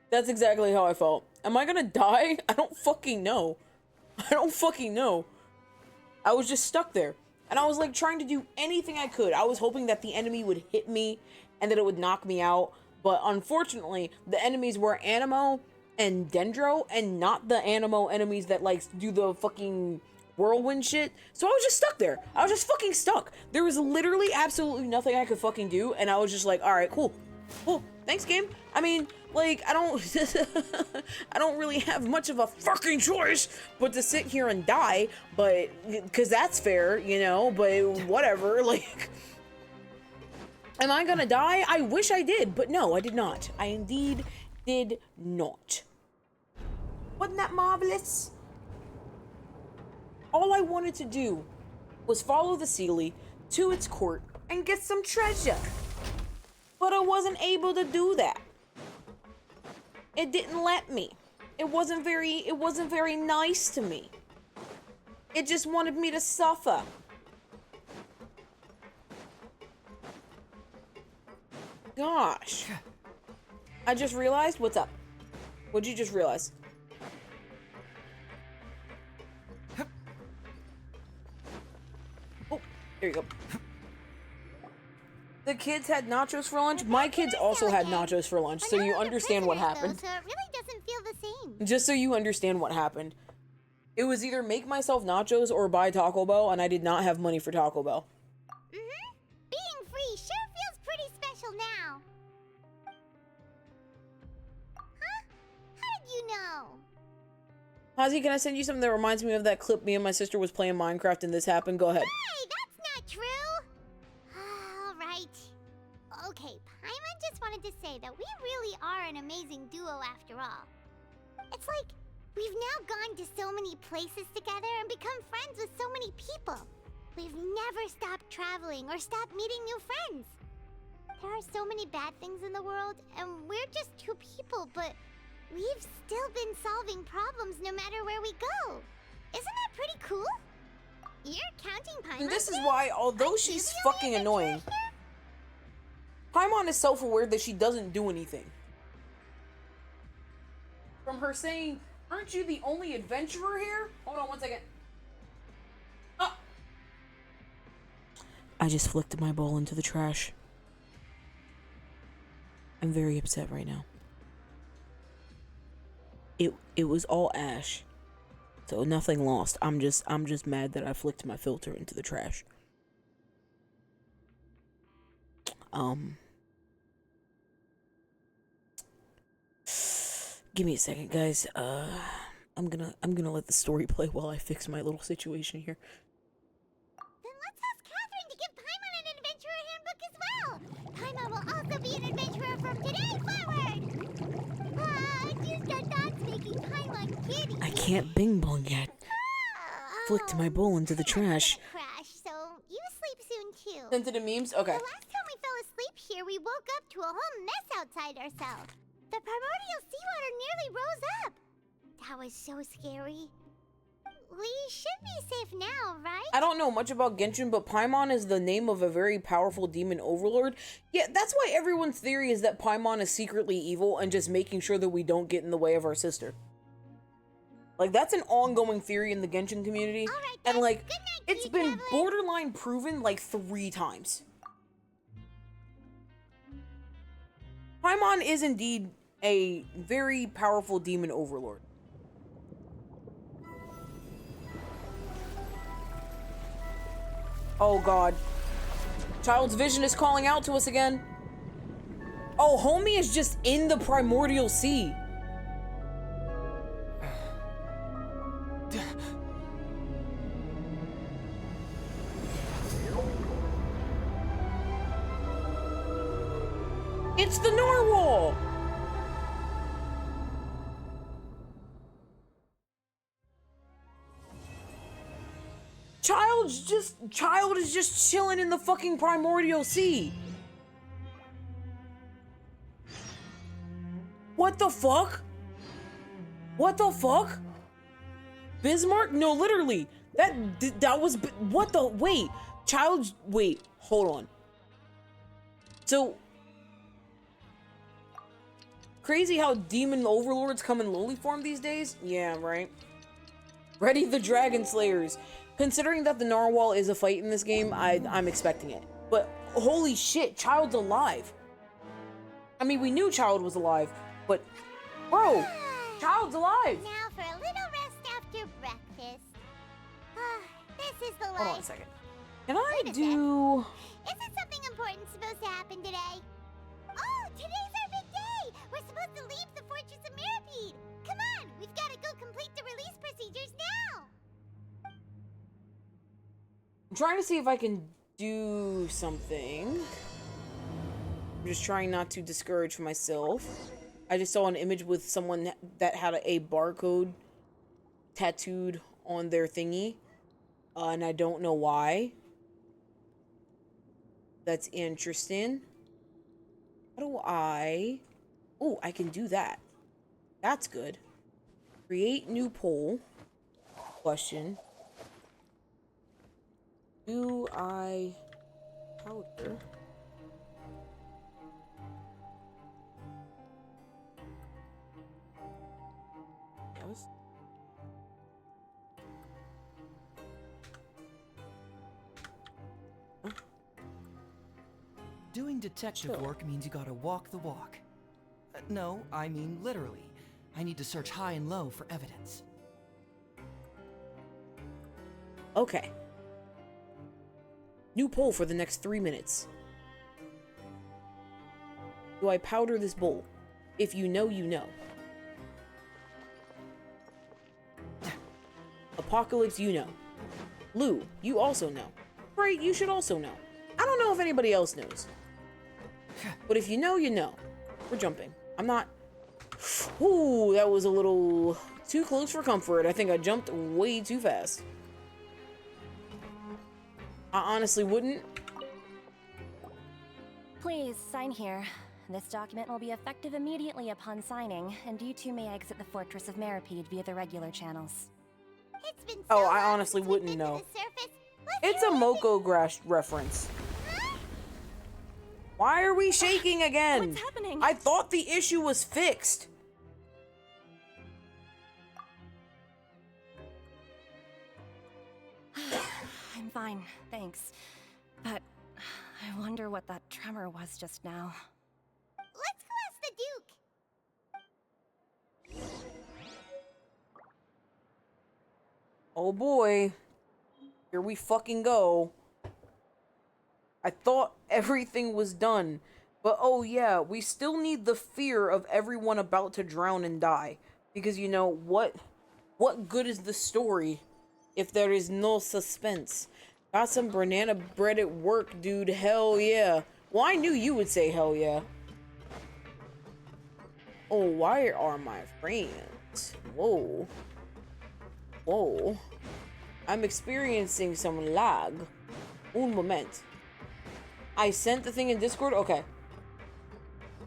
That's exactly how I felt. Am I gonna die? I don't fucking know. I don't fucking know. I was just stuck there. And I was like trying to do anything I could. I was hoping that the enemy would hit me and that it would knock me out. But unfortunately, the enemies were Animo and Dendro and not the Animo enemies that like do the fucking whirlwind shit. So I was just stuck there. I was just fucking stuck. There was literally absolutely nothing I could fucking do. And I was just like, all right, cool. Cool. Thanks, game. I mean, like, I don't really have much of a fucking choice but to sit here and die, but, because that's fair, you know, but whatever, like, am I gonna die? I wish I did, but no, I did not. I indeed did not. Wasn't that marvelous? All I wanted to do was follow the Seelie to its court and get some treasure. But I wasn't able to do that. It didn't let me. It wasn't very nice to me. It just wanted me to suffer. Gosh. I just realized, what's up? What'd you just realize? Oh, there you go. The kids had nachos for lunch. My kids also had nachos for lunch, so you understand what happened. So it really doesn't feel the same. Just so you understand what happened. It was either make myself nachos or buy Taco Bell, and I did not have money for Taco Bell. Mm-hmm. Being free sure feels pretty special now. Huh? How did you know? Hazi, can I send you something that reminds me of that clip me and my sister was playing Minecraft and this happened? Go ahead. Hey, that's not true. Okay, Paimon just wanted to say that we really are an amazing duo after all. It's like, we've now gone to so many places together and become friends with so many people. We've never stopped traveling or stopped meeting new friends. There are so many bad things in the world, and we're just two people, but we've still been solving problems no matter where we go. Isn't that pretty cool? You're counting Paimon? This is why, although she's fucking annoying, Paimon is self-aware that she doesn't do anything. From her saying, aren't you the only adventurer here? Hold on one second. Oh. I just flicked my bowl into the trash. I'm very upset right now. It was all ash. So nothing lost. I'm just mad that I flicked my filter into the trash. Give me a second, guys. I'm gonna let the story play while I fix my little situation here. Then let's ask Catherine to give Paimon an adventurer handbook as well. Paimon will also be an adventurer from today forward. Just got thoughts making Paimon giddy. I can't bing bong yet. Flicked my bowl into the trash. Crash, so you sleep soon too. Sent it to memes? Okay. The last time we fell asleep here, we woke up to a whole mess outside ourselves. The primordial seawater nearly rose up. That was so scary. We should be safe now, right? I don't know much about Genshin, but Paimon is the name of a very powerful demon overlord. Yeah, that's why everyone's theory is that Paimon is secretly evil and just making sure that we don't get in the way of our sister. Like, that's an ongoing theory in the Genshin community. All right, and, like, good night, it's been borderline proven, like, 3 times. Paimon is indeed a very powerful demon overlord. Oh god. Child's vision is calling out to us again. Oh, homie is just in the primordial sea. It's the narwhal! Child is just chilling in the fucking primordial sea. What the fuck? What the fuck? Bismarck? No, literally. That was, what the, wait. Wait, hold on. So, crazy how demon overlords come in lowly form these days? Yeah, right. Ready the Dragon Slayers. Considering that the narwhal is a fight in this game, I'm expecting it. But holy shit, Child's alive. I mean, we knew Child was alive, but bro, Child's alive. Now for a little rest after breakfast. This is the life. Hold on a second. Can I do... Isn't something important supposed to happen today? Oh, today's our big day! We're supposed to leave the Fortress of Mirapede! Come on, we've got to go complete the release procedures now! I'm trying to see if I can do something. I'm just trying not to discourage myself. I just saw an image with someone that had a barcode tattooed on their thingy. And I don't know why. That's interesting. How do I... Oh, I can do that. That's good. Create new poll. Question. Do I powder? Yes. Doing detective work means you gotta walk the walk. No, I mean literally. I need to search high and low for evidence. Okay. New poll for the next 3 minutes. Do I powder this bowl? If you know, you know. Apocalypse, you know. Lou, you also know. Right, you should also know. I don't know if anybody else knows. But if you know, you know. We're jumping. I'm not... Ooh, that was a little too close for comfort. I think I jumped way too fast. I honestly wouldn't. Please, sign here. This document will be effective immediately upon signing, and you two may exit the Fortress of Mirapede via the regular channels. It's been Oh, I honestly wouldn't know. It's a Moko Grash reference. Why are we shaking again? What's happening? I thought the issue was fixed. I'm fine, thanks. But I wonder what that tremor was just now. Let's go ask the Duke. Oh boy. Here we fucking go. I thought everything was done. But oh yeah, we still need the fear of everyone about to drown and die. Because you know, what good is the story if there is no suspense? Got some banana bread at work, dude. Hell yeah. Well, I knew you would say hell yeah. Oh, why are my friends? Whoa. Whoa. I'm experiencing some lag. Un moment. I sent the thing in Discord? Okay.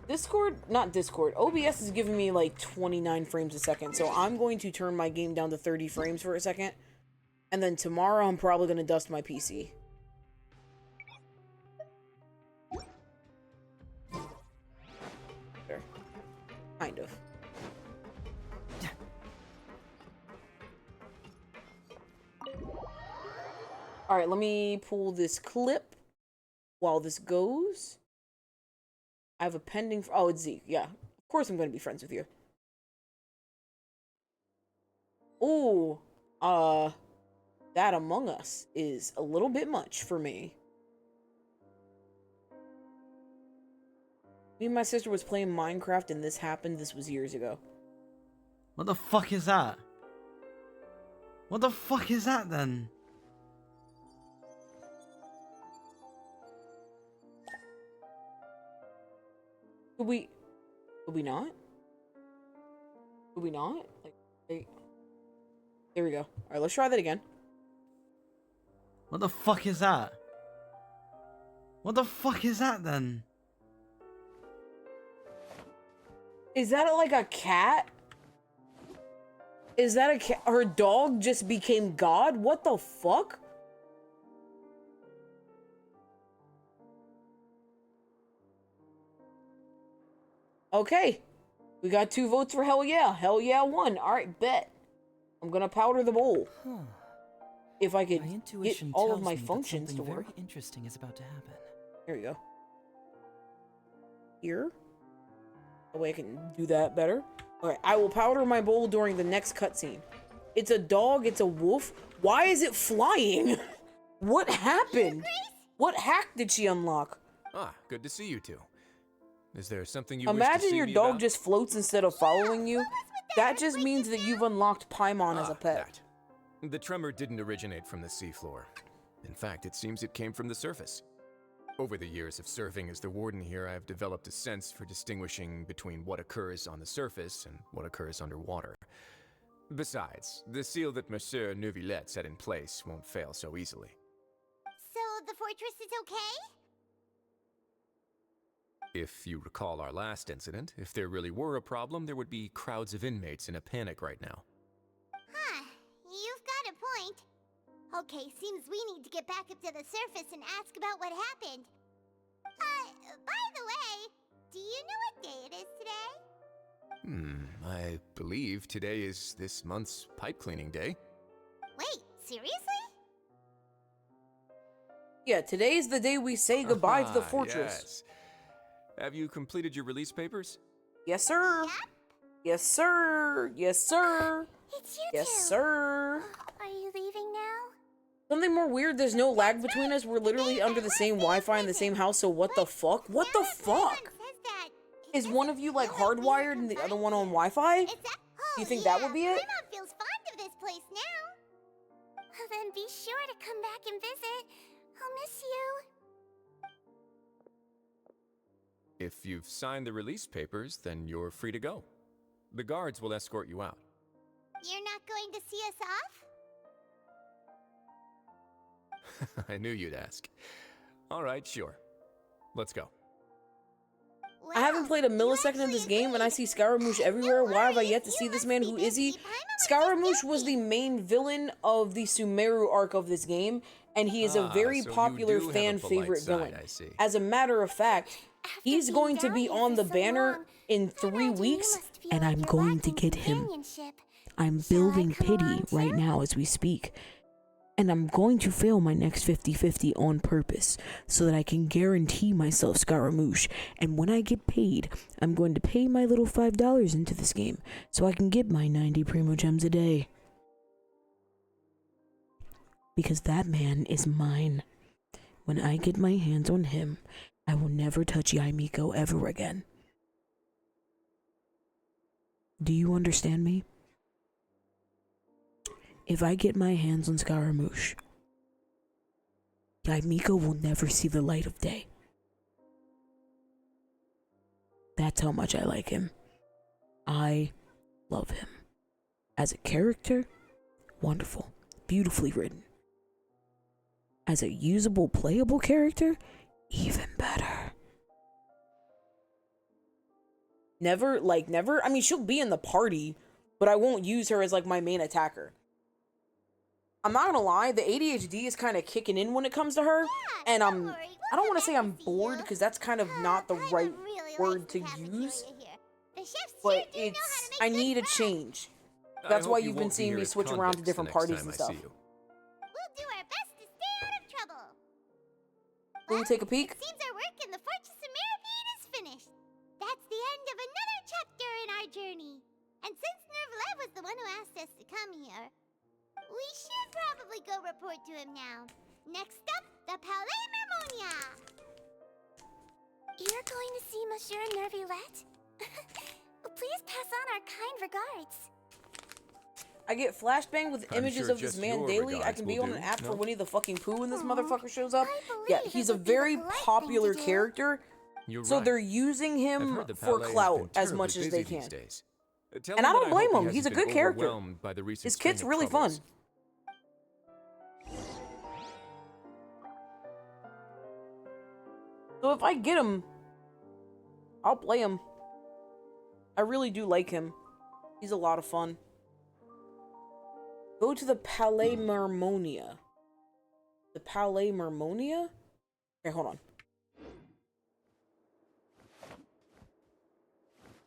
Discord? Not Discord. OBS is giving me like 29 frames a second. So I'm going to turn my game down to 30 frames for a second. And then tomorrow I'm probably going to dust my PC. There. Kind of. Alright, let me pull this clip while this goes. I have a pending... Oh, it's Zeke. Yeah. Of course I'm going to be friends with you. Ooh. That Among Us is a little bit much for me. Me and my sister was playing Minecraft and this happened. This was years ago. What the fuck is that? What the fuck is that then? Could we not? Could we not? Like, wait. There we go. Alright, let's try that again. What the fuck is that? What the fuck is that then? Is that like a cat? Is that a cat? Her dog just became God? What the fuck? Okay. We got 2 votes for hell yeah. Hell yeah won. Alright, bet. I'm gonna powder the bowl. If I could get all of my functions to work. Very interesting is about to happen. Here we go. Here. That way I can do that better. Alright, I will powder my bowl during the next cutscene. It's a dog, it's a wolf. Why is it flying? What happened? What hack did she unlock? Ah, good to see you two. Is there something you wish to Imagine see your me dog about? just floats instead of following you. That just means that you've unlocked Paimon as a pet. The tremor didn't originate from the seafloor. In fact, it seems it came from the surface. Over the years of serving as the warden here, I've developed a sense for distinguishing between what occurs on the surface and what occurs underwater. Besides, the seal that Monsieur Neuvillette set in place won't fail so easily. So the fortress is okay? If you recall our last incident, if there really were a problem, there would be crowds of inmates in a panic right now. Huh, you've got a point. Okay, seems we need to get back up to the surface and ask about what happened. By the way, do you know what day it is today? I believe today is this month's pipe cleaning day. Wait, seriously? Yeah, today's the day we say goodbye to the fortress. Yes. Have you completed your release papers? Yes, sir. Yep. Yes, sir. Yes, sir. It's you Yes, two. sir. Are you leaving now? Something more weird, there's no lag between us. We're literally under the same Wi-Fi in the same house, so what the fuck? What the fuck? Is one of you, like, hardwired and the other one on Wi-Fi? Do you think that would be it? Paimon feels fond of this place now. Then be sure to come back and visit. I'll miss you. If you've signed the release papers, then you're free to go. The guards will escort you out. You're not going to see us off? I knew you'd ask. All right, sure. Let's go. I haven't played a millisecond of this game and I see Scaramouche everywhere. Why have I yet to see this man? Who is he? Scaramouche was the main villain of the Sumeru arc of this game, and he is a very so you popular do have a fan polite favorite side, villain. I see. As a matter of fact, he's going to be on the banner in 3 weeks, and I'm going to get him. I'm building pity right now as we speak. And I'm going to fail my next 50-50 on purpose so that I can guarantee myself Scaramouche. And when I get paid, I'm going to pay my little $5 into this game so I can get my 90 Primo Gems a day. Because that man is mine. When I get my hands on him, I will never touch Yaimiko ever again. Do you understand me? If I get my hands on Scaramouche, Yaimiko will never see the light of day. That's how much I like him. I love him. As a character, wonderful, beautifully written. As a usable, playable character, even better. Never, I mean, she'll be in the party, but I won't use her as, like, my main attacker. I'm not gonna lie, the ADHD is kind of kicking in when it comes to her, and I don't want to say I'm bored, because that's kind of not the right word to use, but I need a change. That's why you've been seeing me switch around to different parties and stuff. We'll do our best to stay out of trouble. Will you take a peek? It seems our work in the Fortress of Meripede is finished. That's the end of another chapter in our journey. And since Neuvillette was the one who asked us to come here, we should probably go report to him now. Next up, the Palais Mermonia. You're going to see Monsieur Neuvillette? Please pass on our kind regards. I get flashbang with I'm images sure of this just man your daily. I regards can be will on do, an app for no? Winnie the fucking Pooh when this motherfucker shows up. I believe Yeah, it he's a would be the very polite thing popular to do. character. You're So right. they're using I've him heard the for Palais has clout been as terribly much as they busy these can. days. Tell And him I that don't hope blame he him. He's a hasn't good been character. overwhelmed by the recent His string kit's of really troubles. fun. So if I get him, I'll play him. I really do like him. He's a lot of fun. Go to the Palais Marmonia. The Palais Marmonia? Okay, hold on.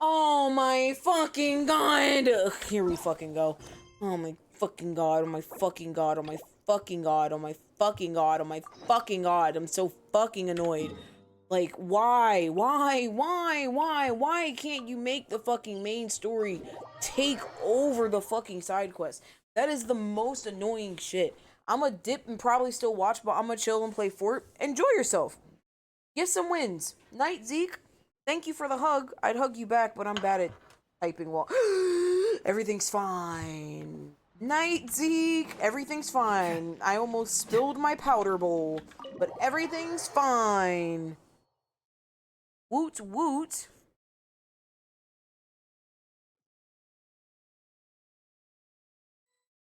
Oh my fucking god! Ugh, here we fucking go. Oh my fucking god, oh my fucking god, oh my fucking god, oh my fucking god, oh my fucking god. I'm so fucking annoyed. Like, why can't you make the fucking main story take over the fucking side quest? That is the most annoying shit. I'ma dip and probably still watch, but I'ma chill and play Fort. Enjoy yourself. Get some wins. Night, Zeke. Thank you for the hug. I'd hug you back, but I'm bad at typing well. Everything's fine. Night, Zeke. Everything's fine. I almost spilled my powder bowl, but everything's fine. Woot woot.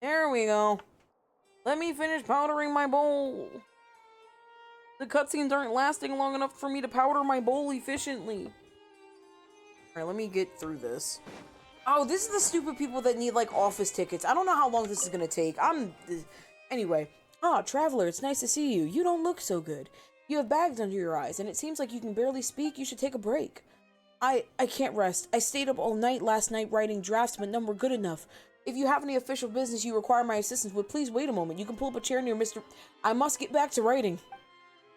There we go. Let me finish powdering my bowl. The cutscenes aren't lasting long enough for me to powder my bowl efficiently. Alright, let me get through this. Oh, this is the stupid people that need, like, office tickets. I don't know how long this is gonna take. Anyway. Ah, traveler, it's nice to see you. You don't look so good. You have bags under your eyes, and it seems like you can barely speak. You should take a break. I can't rest. I stayed up all night last night writing drafts, but none were good enough. If you have any official business you require my assistance with, please wait a moment. You can pull up a chair near Mr. I must get back to writing.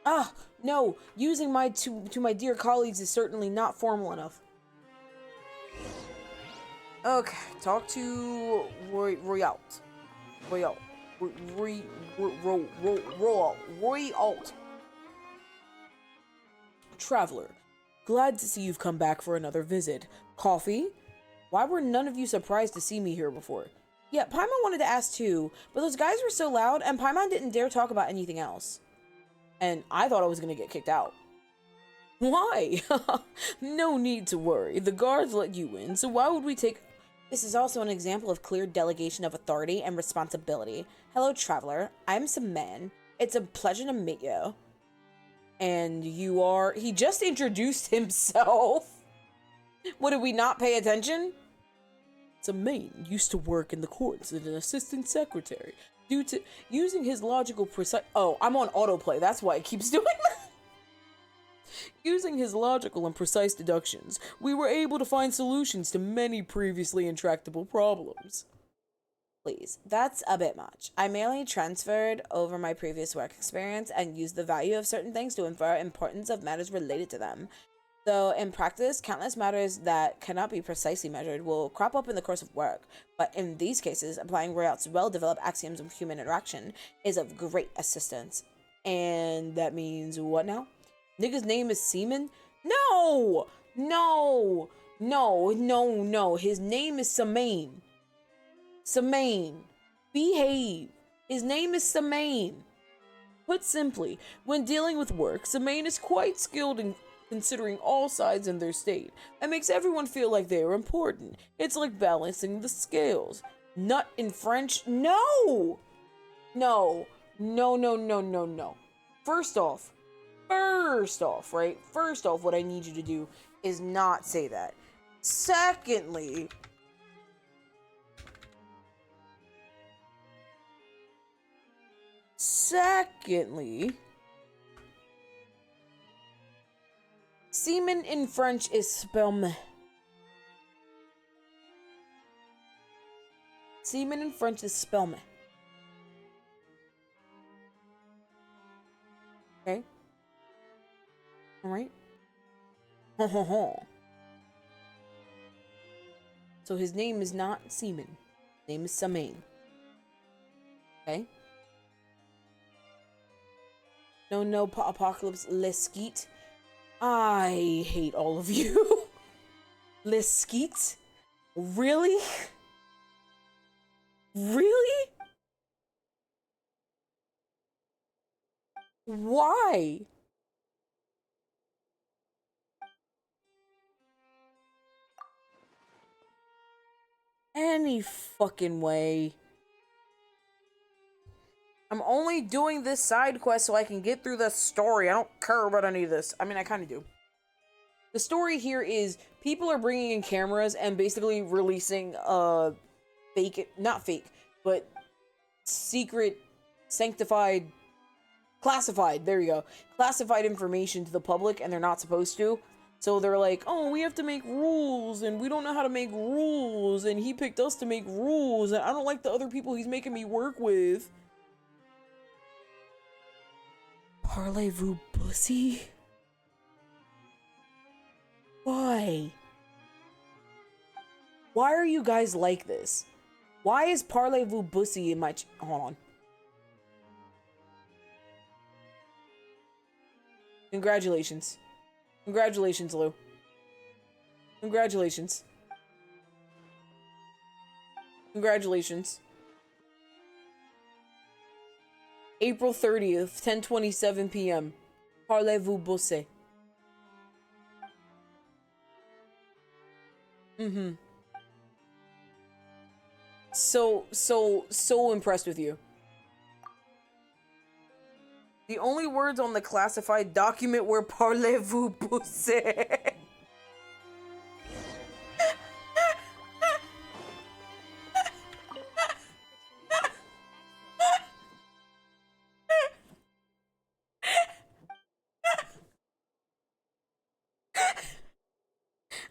Ah, no. Using my to my dear colleagues is certainly not formal enough. Okay, talk to Royalt. Traveler, glad to see you've come back for another visit. Coffee? Why were none of you surprised to see me here before? Yeah, Paimon wanted to ask too, but those guys were so loud, and Paimon didn't dare talk about anything else. And I thought I was gonna get kicked out. Why? No need to worry. The guards let you in, so why would we take... This is also an example of clear delegation of authority and responsibility. Hello, traveler. I'm Saman. It's a pleasure to meet you. And you are... He just introduced himself. What, did we not pay attention? Saman used to work in the courts as an assistant secretary. Due to using his logical precise... Oh, I'm on autoplay. That's why it keeps doing that. Using his logical and precise deductions, we were able to find solutions to many previously intractable problems. Please, that's a bit much. I merely transferred over my previous work experience and used the value of certain things to infer importance of matters related to them. Though in practice, countless matters that cannot be precisely measured will crop up in the course of work, but in these cases, applying Royalt's well-developed axioms of human interaction is of great assistance. And that means what now? Nigga's name is Seaman? No! No! No, no, no. His name is Samain. Samain. Behave. His name is Samain. Put simply, when dealing with work, Samain is quite skilled in considering all sides in their state, and makes everyone feel like they are important. It's like balancing the scales. Nut in French? No! No. No, no, no, no, no. First off, right? First off, what I need you to do is not say that. Secondly, semen in French is sperme. Semen in French is sperme. Okay? Alright? Ho ho ho. So his name is not Seaman. His name is Samain. Okay? No, Apocalypse Leskeet. I hate all of you. Leskeet? Really? Really? Why? any fucking way. I'm only doing this side quest so I can get through the story. I don't care about any of this. I mean, I kind of do. The story here is people are bringing in cameras and basically releasing fake, not fake, but secret, sanctified, classified, there you go, classified information to the public, and they're not supposed to. So they're like, oh, we have to make rules, and we don't know how to make rules, and he picked us to make rules, and I don't like the other people he's making me work with. Parlez-vous, pussy? Why? Why are you guys like this? Why is Parlez-vous bussy in my hold on. Congratulations. Congratulations, Lou. Congratulations. Congratulations. April 30th, 10:27 p.m. Parlez-vous bussy? So impressed with you. The only words on the classified document were parlez-vous bussy.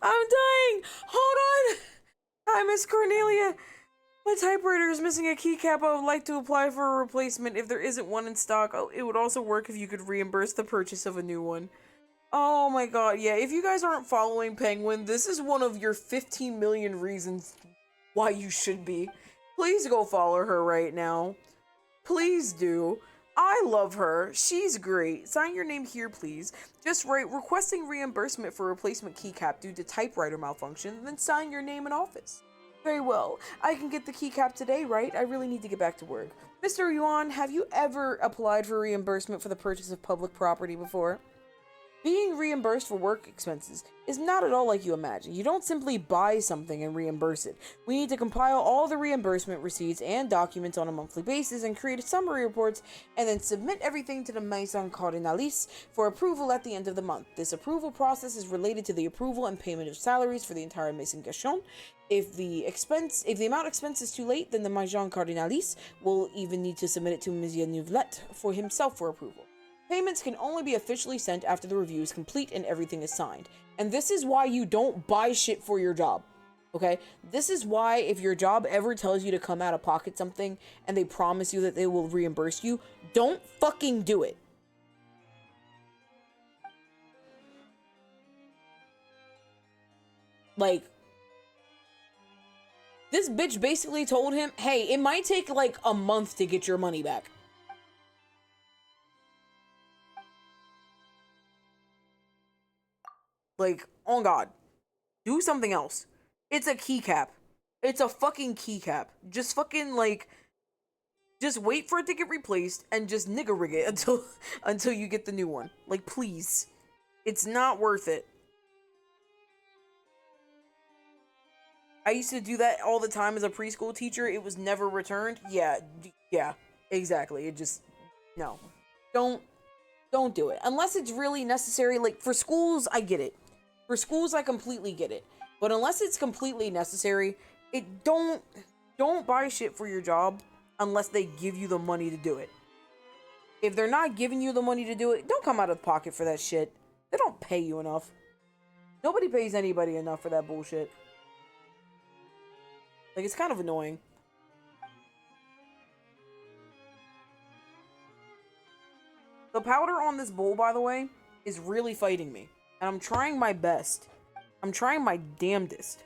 I'm dying! Hold on! Hi, Miss Cornelia. My typewriter is missing a keycap. I would like to apply for a replacement if there isn't one in stock. Oh, it would also work if you could reimburse the purchase of a new one. Oh my god, yeah, if you guys aren't following Penguin, this is one of your 15 million reasons why you should be. Please go follow her right now. Please do. I love her. She's great. Sign your name here, please. Just write requesting reimbursement for replacement keycap due to typewriter malfunction, then sign your name and office. Very well. I can get the keycap today, right? I really need to get back to work. Mr. Yuan, have you ever applied for reimbursement for the purchase of public property before? Being reimbursed for work expenses is not at all like you imagine. You don't simply buy something and reimburse it. We need to compile all the reimbursement receipts and documents on a monthly basis and create summary reports and then submit everything to the Maison Cardinalis for approval at the end of the month. This approval process is related to the approval and payment of salaries for the entire Maison Genshin. If the amount expense is too late, then the Maison Cardinalis will even need to submit it to Monsieur Neuvlet for himself for approval. Payments can only be officially sent after the review is complete and everything is signed. And this is why you don't buy shit for your job. Okay? This is why if your job ever tells you to come out of pocket something and they promise you that they will reimburse you, don't fucking do it. Like, this bitch basically told him, hey, it might take like a month to get your money back. Like, oh god. Do something else. It's a keycap. It's a fucking keycap. Just fucking, like, just wait for it to get replaced and just nigga rig it until you get the new one. Like, please. It's not worth it. I used to do that all the time as a preschool teacher. It was never returned. Yeah, exactly. It just, no. Don't do it. Unless it's really necessary. Like, for schools, I get it. For schools, I completely get it. But unless it's completely necessary, don't buy shit for your job unless they give you the money to do it. If they're not giving you the money to do it, don't come out of pocket for that shit. They don't pay you enough. Nobody pays anybody enough for that bullshit. Like, it's kind of annoying. The powder on this bowl, by the way, is really fighting me. And I'm trying my best. I'm trying my damnedest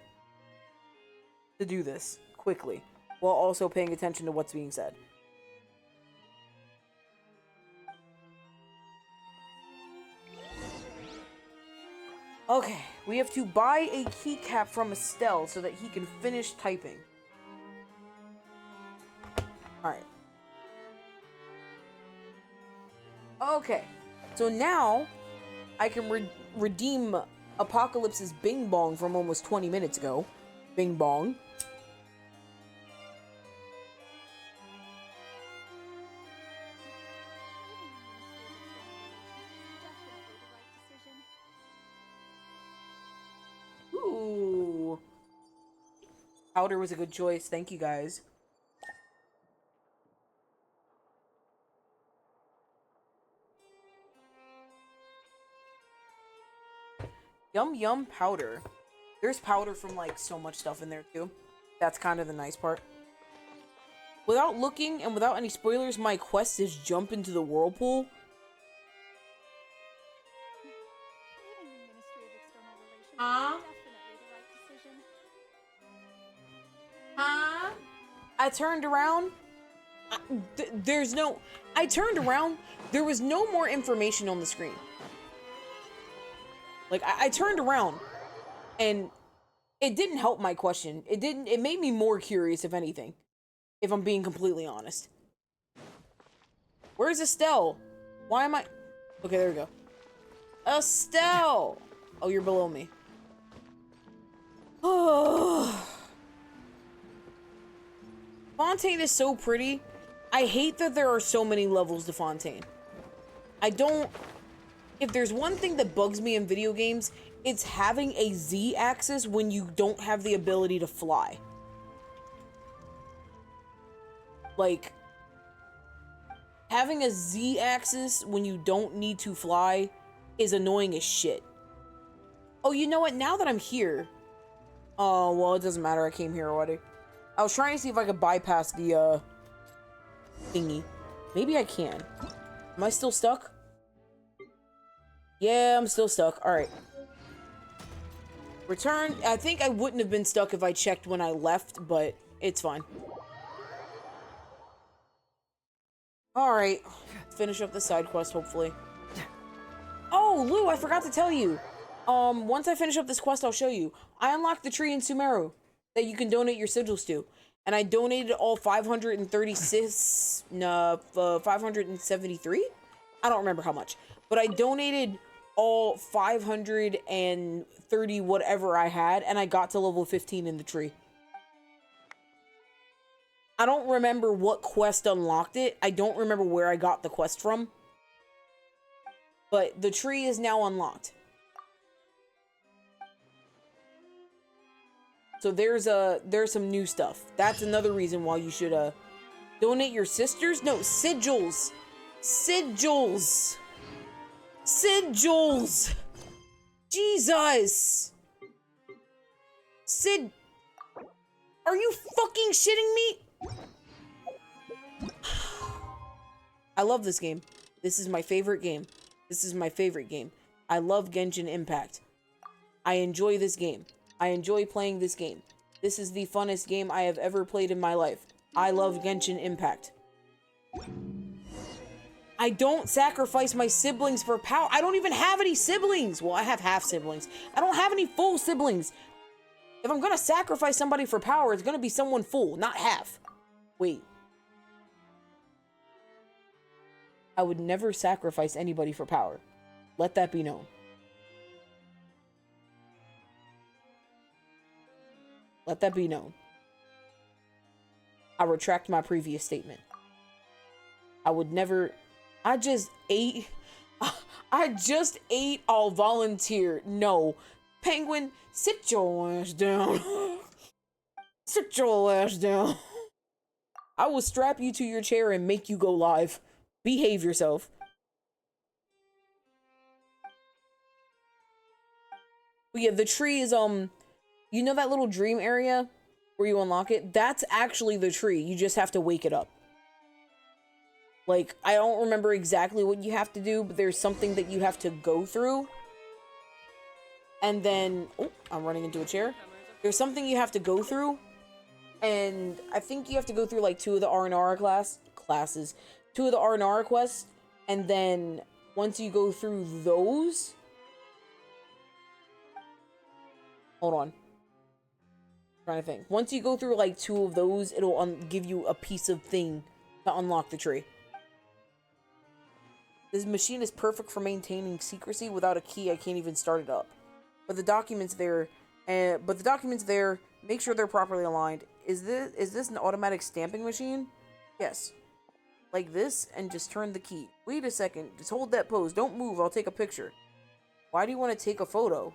to do this quickly, while also paying attention to what's being said. Okay, we have to buy a keycap from Estelle so that he can finish typing. Alright. Okay, so now I can redeem Apocalypse's Bing Bong from almost 20 minutes ago. Bing Bong. Powder was a good choice. Thank you, guys. Yum Yum Powder. There's powder from, like, so much stuff in there, too. That's kind of the nice part. Without looking and without any spoilers, my quest is jump into the whirlpool. Huh? Huh? I turned around. There's no... I turned around. There was no more information on the screen. Like, I turned around. And it didn't help my question. It made me more curious, if anything. If I'm being completely honest. Where's Estelle? Why am I... Okay, there we go. Estelle! Oh, you're below me. Oh. Fontaine is so pretty. I hate that there are so many levels to Fontaine. I don't... If there's one thing that bugs me in video games, it's having a Z-axis when you don't have the ability to fly. Like, having a Z-axis when you don't need to fly is annoying as shit. Oh, you know what? Now that I'm here... Oh, well, it doesn't matter. I came here already. I was trying to see if I could bypass the, thingy. Maybe I can. Am I still stuck? Yeah, I'm still stuck. Alright. Return. I think I wouldn't have been stuck if I checked when I left, but it's fine. Alright. Finish up the side quest, hopefully. Oh, Lou, I forgot to tell you. Once I finish up this quest, I'll show you. I unlocked the tree in Sumeru that you can donate your sigils to. And I donated all 536... No, 573? I don't remember how much. But I donated all 530 whatever I had, and I got to level 15 in the tree. I don't remember what quest unlocked it. I don't remember where I got the quest from. But the tree is now unlocked. So there's some new stuff. That's another reason why you should donate your sisters? No, sigils. Sigils. Sigils. Jesus. Sid. Are you fucking shitting me? I love this game. This is my favorite game. This is my favorite game. I love Genshin Impact. I enjoy this game. I enjoy playing this game. This is the funnest game I have ever played in my life. I love Genshin Impact. I don't sacrifice my siblings for power. I don't even have any siblings. Well, I have half siblings. I don't have any full siblings. If I'm gonna sacrifice somebody for power, it's gonna be someone full, not half. Wait. I would never sacrifice anybody for power. Let that be known. Let that be known. I retract my previous statement. I would never... I just ate... I'll volunteer. No. Penguin, sit your ass down. Sit your ass down. I will strap you to your chair and make you go live. Behave yourself. But yeah, the tree is, you know that little dream area where you unlock it? That's actually the tree. You just have to wake it up. Like, I don't remember exactly what you have to do, but there's something that you have to go through. And then... Oh, I'm running into a chair. There's something you have to go through. And I think you have to go through, like, 2 of the Aranara classes. 2 of the Aranara quests. And then, once you go through those... Hold on. I'm trying to think. Once you go through, like, 2 of those, it'll give you a piece of thing to unlock the tree. This machine is perfect for maintaining secrecy. Without a key, I can't even start it up. But the documents there, make sure they're properly aligned. Is this an automatic stamping machine? Yes. Like this, and just turn the key. Wait a second. Just hold that pose. Don't move. I'll take a picture. Why do you want to take a photo?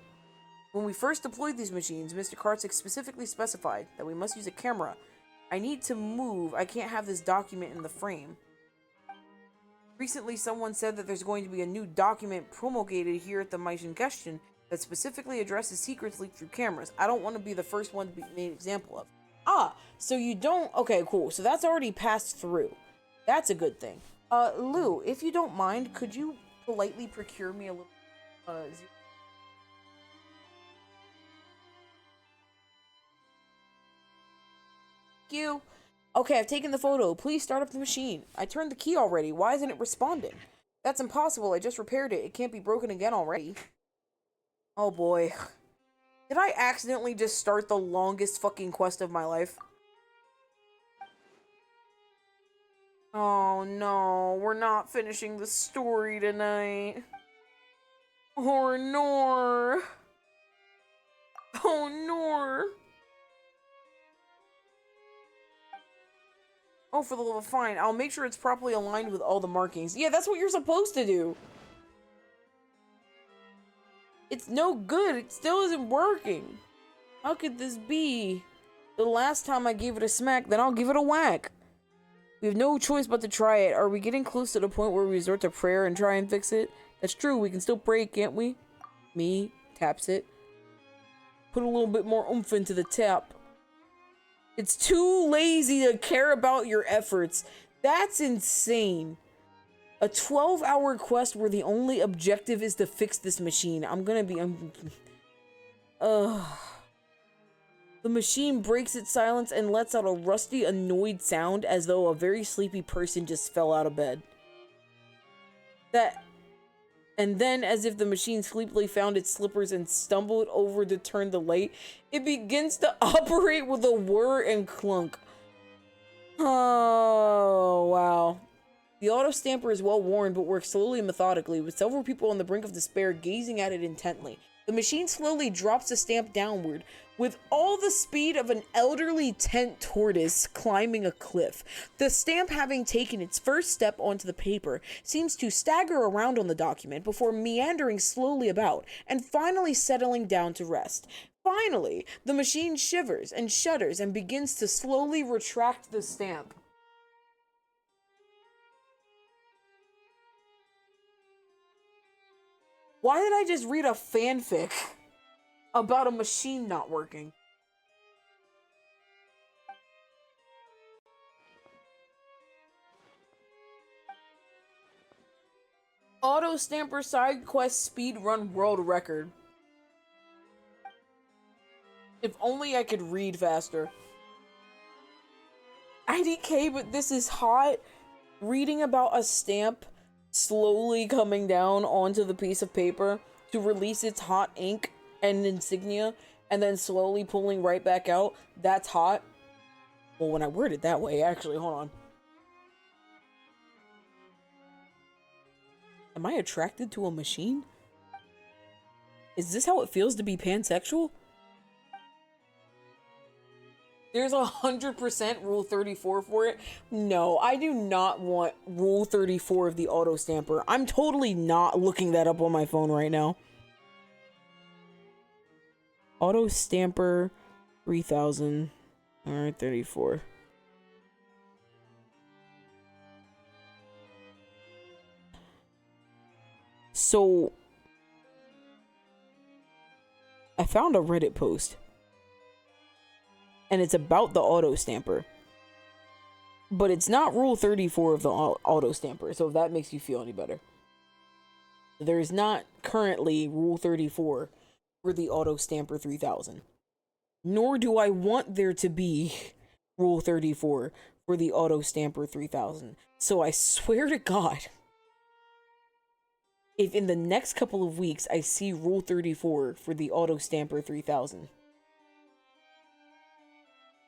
When we first deployed these machines, Mr. Kartsik specifically specified that we must use a camera. I need to move. I can't have this document in the frame. Recently, someone said that there's going to be a new document promulgated here at the Zippity Genshin that specifically addresses secrets leaked through cameras. I don't want to be the first one to be made an example of. Ah, so you don't... Okay, cool. So that's already passed through. That's a good thing. Lou, if you don't mind, could you politely procure me a little... Thank you. Okay, I've taken the photo. Please start up the machine. I turned the key already. Why isn't it responding? That's impossible. I just repaired it. It can't be broken again already. Oh boy. Did I accidentally just start the longest fucking quest of my life? Oh no, we're not finishing the story tonight. Oh no. Oh no. Oh, for the love of fine. I'll make sure it's properly aligned with all the markings. Yeah, that's what you're supposed to do. It's no good. It still isn't working. How could this be? The last time I gave it a smack, then I'll give it a whack. We have no choice but to try it. Are we getting close to the point where we resort to prayer and try and fix it? That's true. We can still pray, can't we? Me taps it. Put a little bit more oomph into the tap. It's too lazy to care about your efforts. That's insane. A 12-hour quest where the only objective is to fix this machine. The machine breaks its silence and lets out a rusty, annoyed sound as though a very sleepy person just fell out of bed. And then, as if the machine sleepily found its slippers and stumbled over to turn the light, it begins to operate with a whir and clunk. Oh, wow. The auto stamper is well worn, but works slowly and methodically, with several people on the brink of despair gazing at it intently. The machine slowly drops the stamp downward, with all the speed of an elderly tent tortoise climbing a cliff. The stamp, having taken its first step onto the paper, seems to stagger around on the document before meandering slowly about and finally settling down to rest. Finally, the machine shivers and shudders and begins to slowly retract the stamp. Why did I just read a fanfic about a machine not working? Auto Stamper Side Quest Speedrun World Record. If only I could read faster. IDK, but this is hot. Reading about a stamp slowly coming down onto the piece of paper to release its hot ink and insignia, and then slowly pulling right back out. That's hot. Well, when I word it that way, actually, hold on. Am I attracted to a machine? Is this how it feels to be pansexual? There's 100% Rule 34 for it. No, I do not want Rule 34 of the auto stamper. I'm totally not looking that up on my phone right now. Auto stamper 3000. Alright, 34. So, I found a Reddit post. And it's about the auto stamper. But it's not Rule 34 of the auto stamper, so if that makes you feel any better. There is not currently Rule 34 for the auto stamper 3000. Nor do I want there to be Rule 34 for the auto stamper 3000. So I swear to God, if in the next couple of weeks I see Rule 34 for the auto stamper 3000,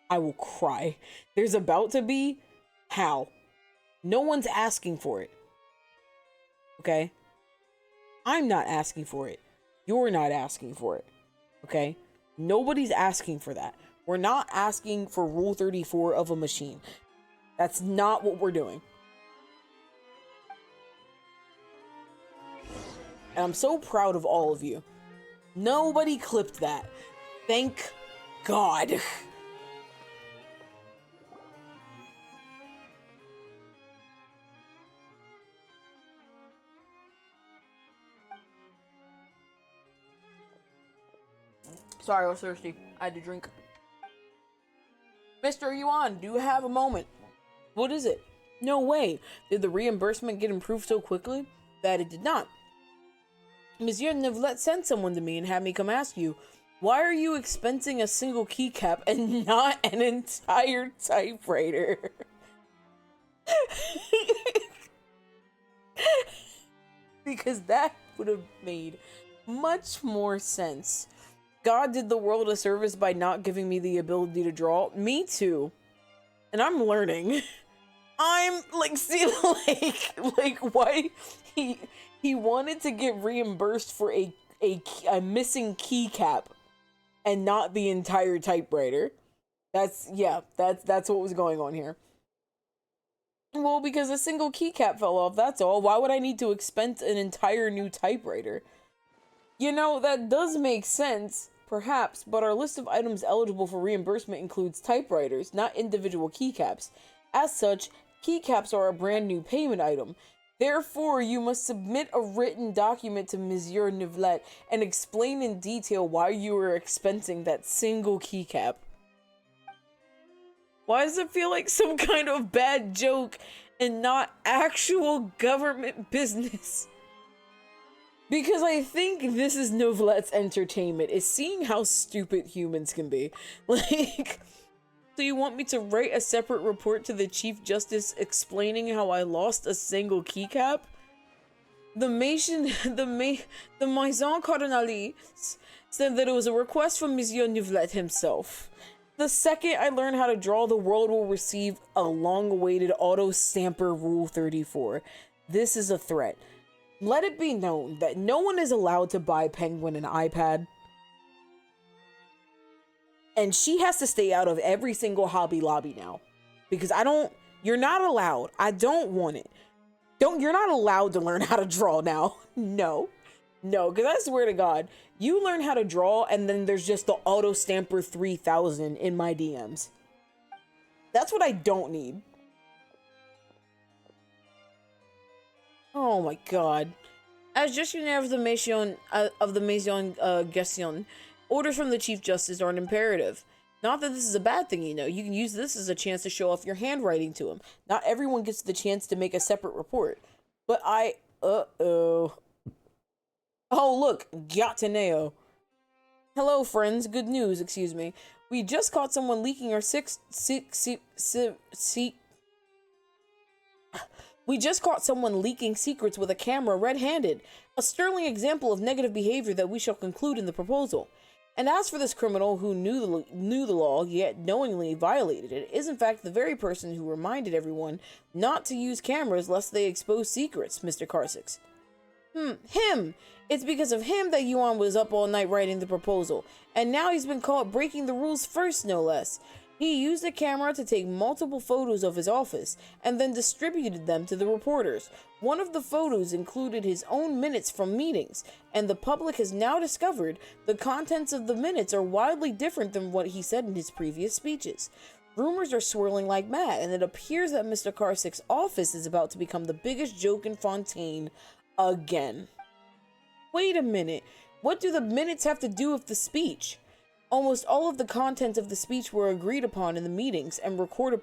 I will cry. There's about to be. How? No one's asking for it. Okay? I'm not asking for it. You're not asking for it. Okay? Nobody's asking for that. We're not asking for Rule 34 of a machine. That's not what we're doing. And I'm so proud of all of you Nobody clipped that. Thank God. Sorry, I was thirsty. I had to drink. Mr. Yuan, do you have a moment? What is it? No way. Did the reimbursement get improved so quickly? That it did not. Monsieur Neuvillette sent someone to me and had me come ask you, why are you expensing a single keycap and not an entire typewriter? Because that would have made much more sense. God did the world a service by not giving me the ability to draw. Me too. And I'm learning. I'm like, see, like why he wanted to get reimbursed for a missing keycap and not the entire typewriter. That's what was going on here. Well, because a single keycap fell off, that's all. Why would I need to expense an entire new typewriter? You know, that does make sense. Perhaps, but our list of items eligible for reimbursement includes typewriters, not individual keycaps. As such, keycaps are a brand new payment item. Therefore, you must submit a written document to Monsieur Neuvillette and explain in detail why you are expensing that single keycap. Why does it feel like some kind of bad joke and not actual government business? Because I think this is Neuvillette's entertainment, is seeing how stupid humans can be. Like, so you want me to write a separate report to the Chief Justice explaining how I lost a single keycap? The Maison Cardinalise said that it was a request from Monsieur Neuvillette himself. The second I learn how to draw, the world will receive a long-awaited auto-stamper Rule 34. This is a threat. Let it be known that no one is allowed to buy Penguin an iPad. And she has to stay out of every single Hobby Lobby now. Because you're not allowed. I don't want it. You're not allowed to learn how to draw now. No, because I swear to God, you learn how to draw and then there's just the Auto Stamper 3000 in my DMs. That's what I don't need. Oh my God. As gestionnaire of the Maison Gestion, orders from the Chief Justice are an imperative. Not that this is a bad thing, you know. You can use this as a chance to show off your handwriting to him. Not everyone gets the chance to make a separate report. But oh look, Gataneo. Hello friends, good news, excuse me. We just caught someone leaking our We just caught someone leaking secrets with a camera red-handed, a sterling example of negative behavior that we shall conclude in the proposal. And as for this criminal who knew the law, yet knowingly violated it, is in fact the very person who reminded everyone not to use cameras lest they expose secrets, Mr. Karsix. Him! It's because of him that Yuan was up all night writing the proposal, and now he's been caught breaking the rules first, no less. He used a camera to take multiple photos of his office, and then distributed them to the reporters. One of the photos included his own minutes from meetings, and the public has now discovered the contents of the minutes are wildly different than what he said in his previous speeches. Rumors are swirling like mad, and it appears that Mr. Karsic's office is about to become the biggest joke in Fontaine again. Wait a minute, what do the minutes have to do with the speech? Almost all of the content of the speech were agreed upon in the meetings and recorded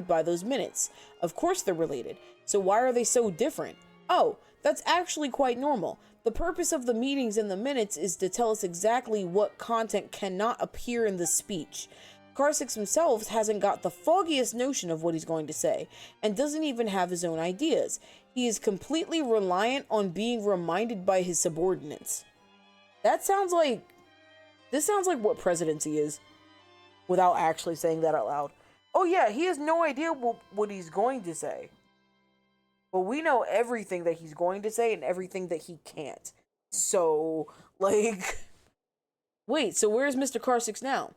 by those minutes. Of course they're related. So why are they so different? Oh, that's actually quite normal. The purpose of the meetings and the minutes is to tell us exactly what content cannot appear in the speech. Karsix himself hasn't got the foggiest notion of what he's going to say, and doesn't even have his own ideas. He is completely reliant on being reminded by his subordinates. This sounds like what presidency is, without actually saying that out loud. Oh yeah, he has no idea what he's going to say. But we know everything that he's going to say and everything that he can't. So, like... Wait, so where's Mr. Karsix now?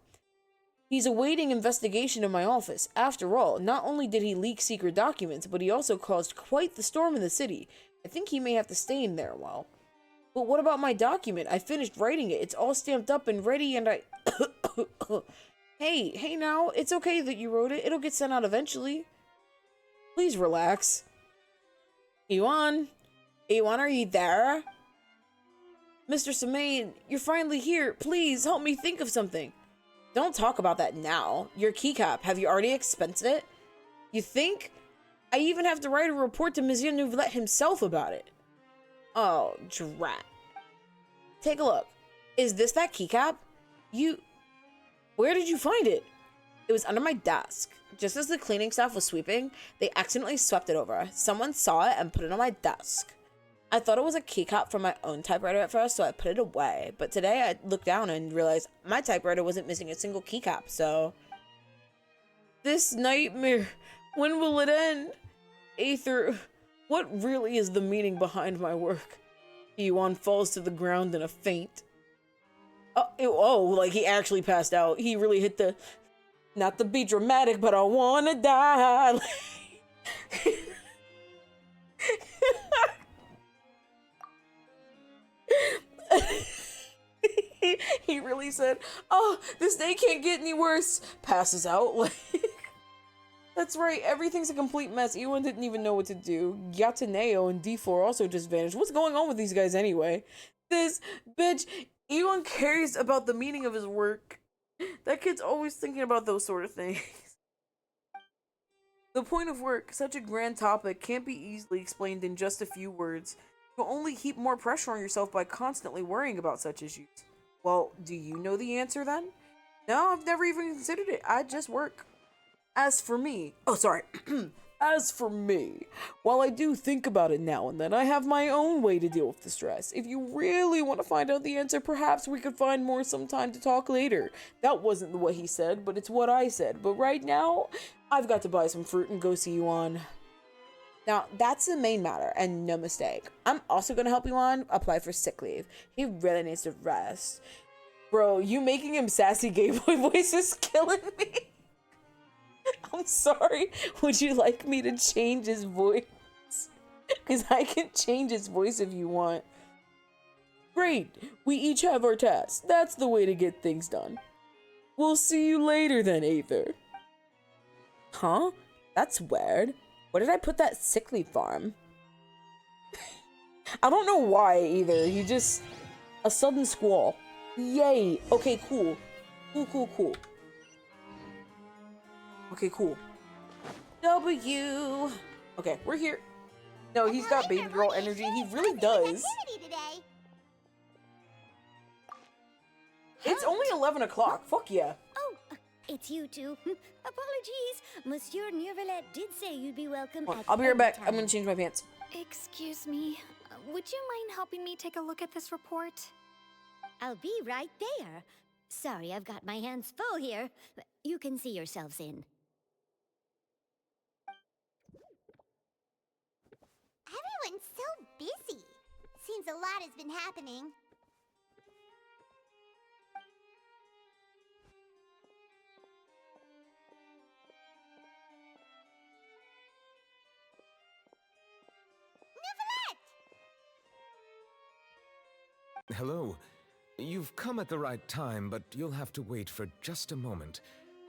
He's awaiting investigation in my office. After all, not only did he leak secret documents, but he also caused quite the storm in the city. I think he may have to stay in there a while. But what about my document? I finished writing it. It's all stamped up and ready and I... Hey now, it's okay that you wrote it. It'll get sent out eventually. Please relax. Iwan? Iwan, are you there? Mr. Samain, you're finally here. Please, help me think of something. Don't talk about that now. Your keycap, have you already expensed it? You think? I even have to write a report to Monsieur Neuvillette himself about it. Oh, drat. Take a look. Is this that keycap? Where did you find it? It was under my desk. Just as the cleaning staff was sweeping, they accidentally swept it over. Someone saw it and put it on my desk. I thought it was a keycap from my own typewriter at first, so I put it away. But today I looked down and realized my typewriter wasn't missing a single keycap, so... This nightmare, when will it end? Aether, what really is the meaning behind my work? Iwan falls to the ground in a faint. Like he actually passed out. He really hit the... Not to be dramatic, but I wanna die. He really said, oh, this day can't get any worse. Passes out. Like, that's right, everything's a complete mess. Ewan didn't even know what to do. Yataneo and D4 also just vanished. What's going on with these guys anyway? This bitch, Ewan cares about the meaning of his work. That kid's always thinking about those sort of things. The point of work, such a grand topic, can't be easily explained in just a few words. You'll only heap more pressure on yourself by constantly worrying about such issues. Well, do you know the answer then? No, I've never even considered it. I just work. As for me, as for me, while I do think about it now and then, I have my own way to deal with the stress. If you really want to find out the answer, perhaps we could find more some time to talk later. That wasn't what he said, but it's what I said. But right now, I've got to buy some fruit and go see Yuan. Now, that's the main matter, and no mistake. I'm also going to help Yuan apply for sick leave. He really needs to rest. Bro, you making him sassy gay boy voice is killing me. I'm sorry. Would you like me to change his voice? Because I can change his voice if you want. Great. We each have our tasks. That's the way to get things done. We'll see you later then, Aether. Huh? That's weird. Where did I put that sick leave farm? I don't know why either. He just... A sudden squall. Yay. Okay, cool. Cool. Okay, cool. W. Okay, we're here. No, he's got baby girl energy. He really does. It's only 11 o'clock. Fuck yeah. Oh, it's you two. Apologies. Monsieur Neuvillette did say you'd be welcome. I'll be right back. I'm gonna change my pants. Excuse me. Would you mind helping me take a look at this report? I'll be right there. Sorry, I've got my hands full here. You can see yourselves in. Everyone's so busy. Seems a lot has been happening. Hello. You've come at the right time, but you'll have to wait for just a moment,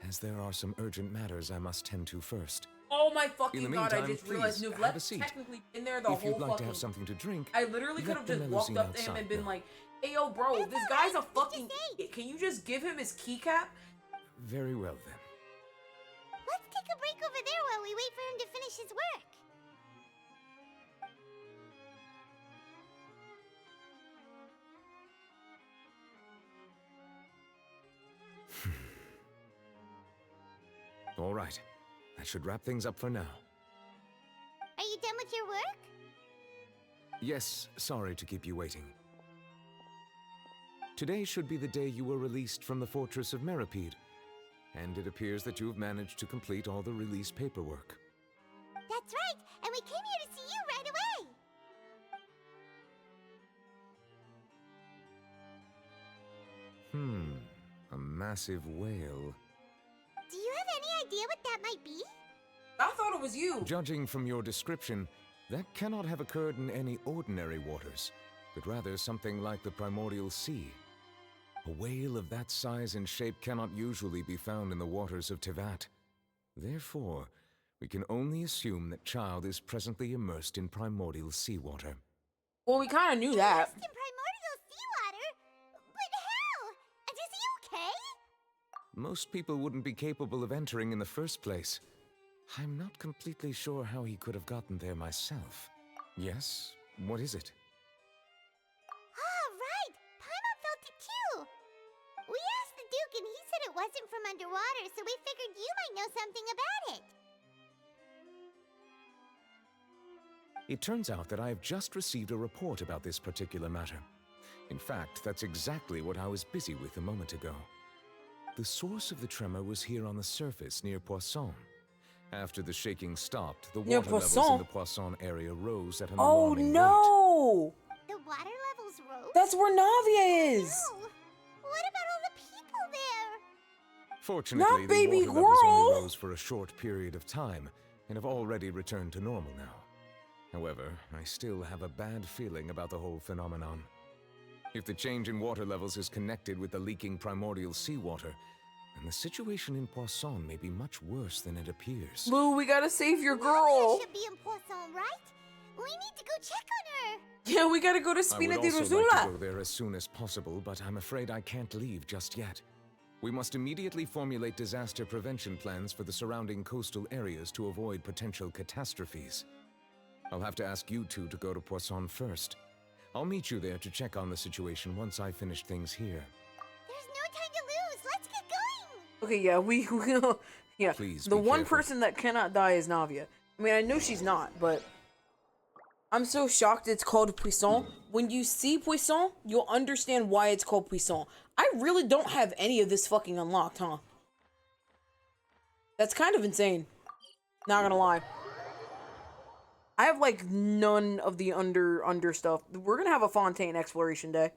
as there are some urgent matters I must tend to first. Oh my fucking In the god, meantime, I just please, realized have a Neuvillette's seat. technically in there the If whole you'd like fucking... to have something to drink, I literally could have let the just walked limousine up to him and outside been know. like, hey yo bro, this guy's a fucking idiot. Can you just give him his keycap? Very well then. Let's take a break over there while we wait for him to finish his work. All right. That should wrap things up for now. Are you done with your work? Yes, sorry to keep you waiting. Today should be the day you were released from the Fortress of Meripede, and it appears that you have managed to complete all the release paperwork. That's right, and we came here to see you right away. A massive whale. Do you have any idea what that might be? I thought it was you. Judging from your description, that cannot have occurred in any ordinary waters. but rather something like the primordial sea. A whale of that size and shape cannot usually be found in the waters of Tevat. Therefore, we can only assume that Child is presently immersed in primordial seawater. Well, we kind of knew that. In primordial seawater? But how? And is he okay? Most people wouldn't be capable of entering in the first place. I'm not completely sure how he could have gotten there myself. Yes? What is it? Ah, right! Paimon felt it too! We asked the Duke and he said it wasn't from underwater, so we figured you might know something about it. It turns out that I have just received a report about this particular matter. In fact, that's exactly what I was busy with a moment ago. The source of the tremor was here on the surface near Poisson. After the shaking stopped, the water levels in the Poisson area rose at an alarming rate. Oh no! The water levels rose? That's where Navia is! No! What about all the people there? Fortunately, Not baby the water levels girl. only rose for a short period of time and have already returned to normal now. However, I still have a bad feeling about the whole phenomenon. If the change in water levels is connected with the leaking primordial seawater, then the situation in Poisson may be much worse than it appears. Lou, we gotta save your girl! Navia should be in Poisson, right? We need to go check on her! Yeah, we gotta go to I Spina would di also like to Rosula! go there as soon as possible, but I'm afraid I can't leave just yet. We must immediately formulate disaster prevention plans for the surrounding coastal areas to avoid potential catastrophes. I'll have to ask you two to go to Poisson first. I'll meet you there to check on the situation once I finish things here. There's no time to lose! Let's get going! Okay, yeah, we will. Yeah, Please the be one careful. person that cannot die is Navia. I mean, I know she's not, but I'm so shocked it's called Poisson. When you see Poisson, you'll understand why it's called Poisson. I really don't have any of this fucking unlocked, huh? That's kind of insane. Not gonna lie. I have like none of the under stuff. We're gonna have a Fontaine exploration day.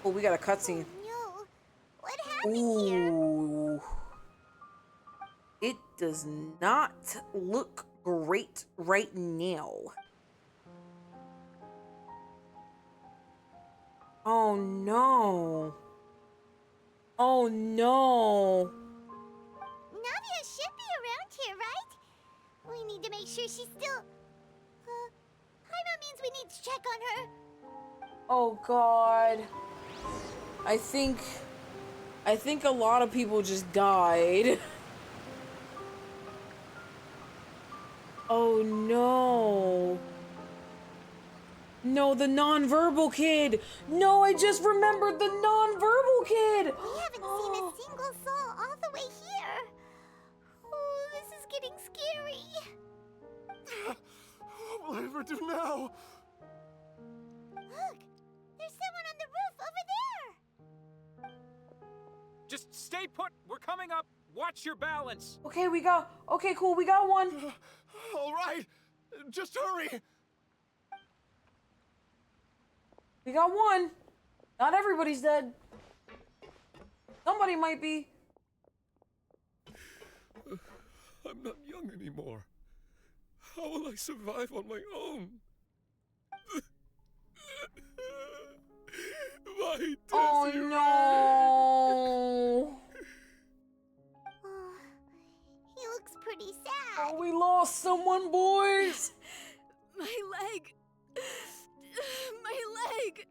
Oh, we got a cutscene. No. What happened here? Ooh. It does not look great right now. Oh no. Oh no. Navia should be around here, right? We need to make sure she's still... Paimon means we need to check on her. Oh god. I think a lot of people just died. Oh no. No, the non-verbal kid. No, I just remembered the non-verbal kid. We haven't seen a single soul all the way here. Oh, this is getting scary. What will I ever do now? Look, there's someone on the roof over there. Just stay put. We're coming up. Watch your balance. Okay, cool, we got one. All right, just hurry. We got one. Not everybody's dead. Somebody might be. I'm not young anymore. How will I survive on my own? My Desiree! Oh no. Oh, he looks pretty sad. Oh, we lost someone, boys. My leg. My leg.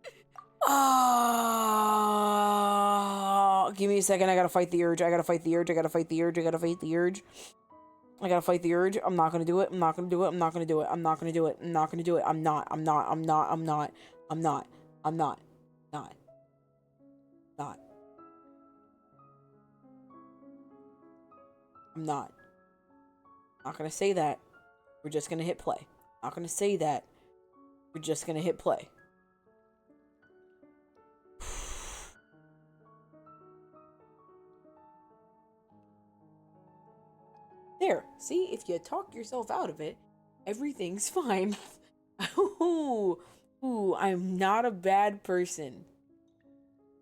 Give me a second. I gotta fight the urge. I gotta fight the urge. I gotta fight the urge. I gotta fight the urge. I gotta fight the urge. I'm not gonna do it. I'm not gonna do it. I'm not gonna do it. I'm not gonna do it. I'm not gonna do it. I'm not. I'm not. I'm not. I'm not. I'm not. I'm not. Not. Not. I'm not. Not gonna say that. We're just gonna hit play. Not gonna say that. We're just gonna hit play. There. See, if you talk yourself out of it, everything's fine. Ooh, I'm not a bad person.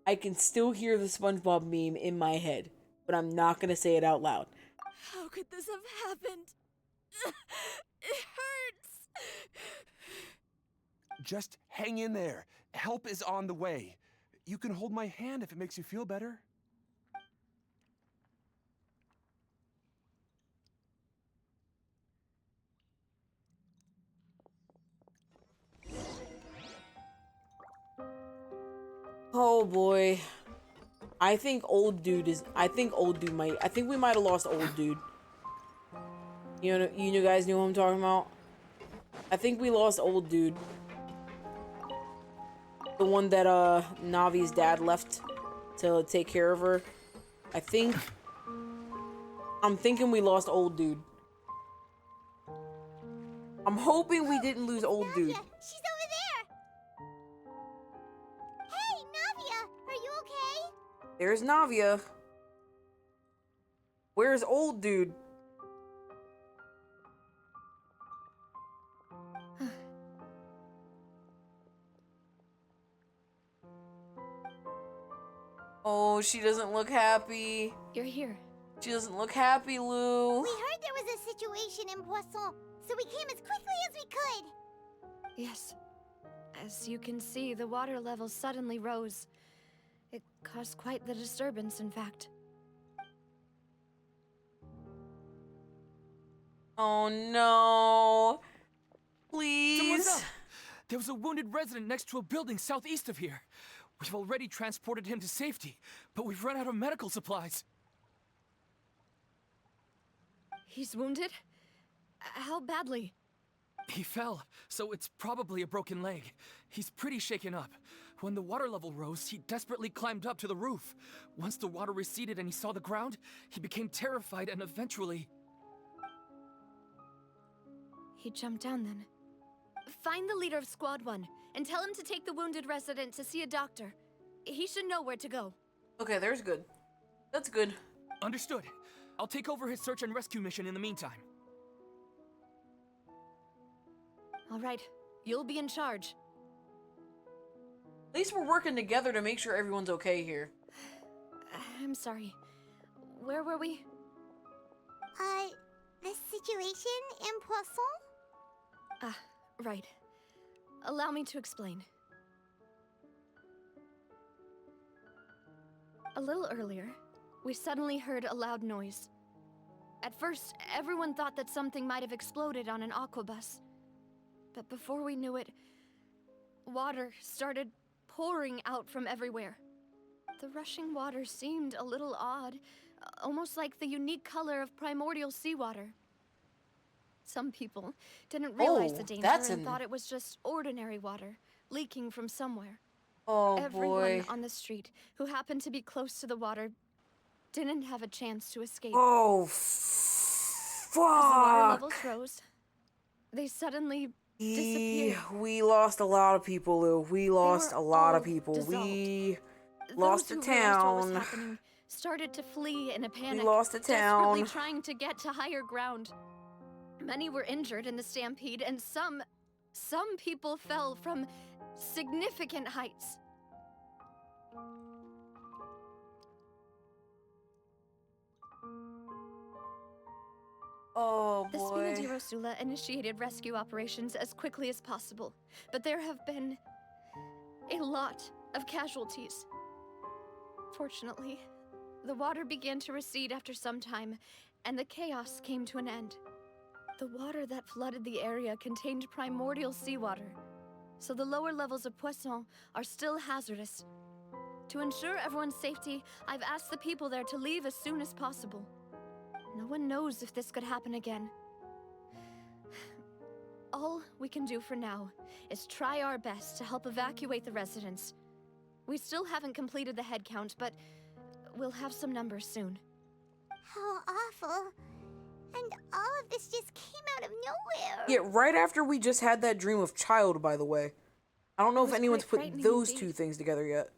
I can still hear the SpongeBob meme in my head, but I'm not gonna say it out loud. How could this have happened? It hurts. Just hang in there. Help is on the way. You can hold my hand if it makes you feel better. Oh boy. I think old dude might. I think we might have lost old dude. You guys knew what I'm talking about? I think we lost old dude. The one that Navi's dad left to take care of her. I'm thinking we lost old dude. I'm hoping we didn't lose old dude. She's over there. Hey, Navia, are you okay? There's Navia. Where's old dude? Oh, she doesn't look happy. You're here. She doesn't look happy, Lou. We heard there was a situation in Poisson, so we came as quickly as we could. Yes. As you can see, the water level suddenly rose. It caused quite the disturbance, in fact. Oh no. Please. Demoiselle, there was a wounded resident next to a building southeast of here. We've already transported him to safety, but we've run out of medical supplies. He's wounded? How badly? He fell, so it's probably a broken leg. He's pretty shaken up. When the water level rose, he desperately climbed up to the roof. Once the water receded and he saw the ground, he became terrified and eventually... He jumped down then. Find the leader of Squad 1 and tell him to take the wounded resident to see a doctor. He should know where to go. Okay, there's good. That's good. Understood. I'll take over his search and rescue mission in the meantime. All right, you'll be in charge. At least we're working together to make sure everyone's okay here. I'm sorry. Where were we? The situation in Poisson? Ah, right. Allow me to explain. A little earlier, we suddenly heard a loud noise. At first, everyone thought that something might have exploded on an aquabus. But before we knew it, water started pouring out from everywhere. The rushing water seemed a little odd, almost like the unique color of primordial seawater. Some people didn't realize the danger and thought it was just ordinary water leaking from somewhere. Oh, Everyone boy. on the street who happened to be close to the water didn't have a chance to escape. Oh, As the water fuck. levels rose, they suddenly disappeared. We lost a lot of people, Lou. We lost a lot of people. dissolved. We Those lost who a realized what was town. happening started to flee in a panic. lost a town. Desperately trying to get to higher ground. Many were injured in the stampede, and some people fell from significant heights. Oh, The boy. Spina di Rosula initiated rescue operations as quickly as possible, but there have been a lot of casualties. Fortunately, the water began to recede after some time, and the chaos came to an end. The water that flooded the area contained primordial seawater, so the lower levels of Poisson are still hazardous. To ensure everyone's safety, I've asked the people there to leave as soon as possible. No one knows if this could happen again. All we can do for now is try our best to help evacuate the residents. We still haven't completed the head count, but we'll have some numbers soon. How awful. And all of this just came out of nowhere. Yeah, right after we just had that dream of child, by the way. I don't know if was anyone's quite put frightening those indeed. two things together yet.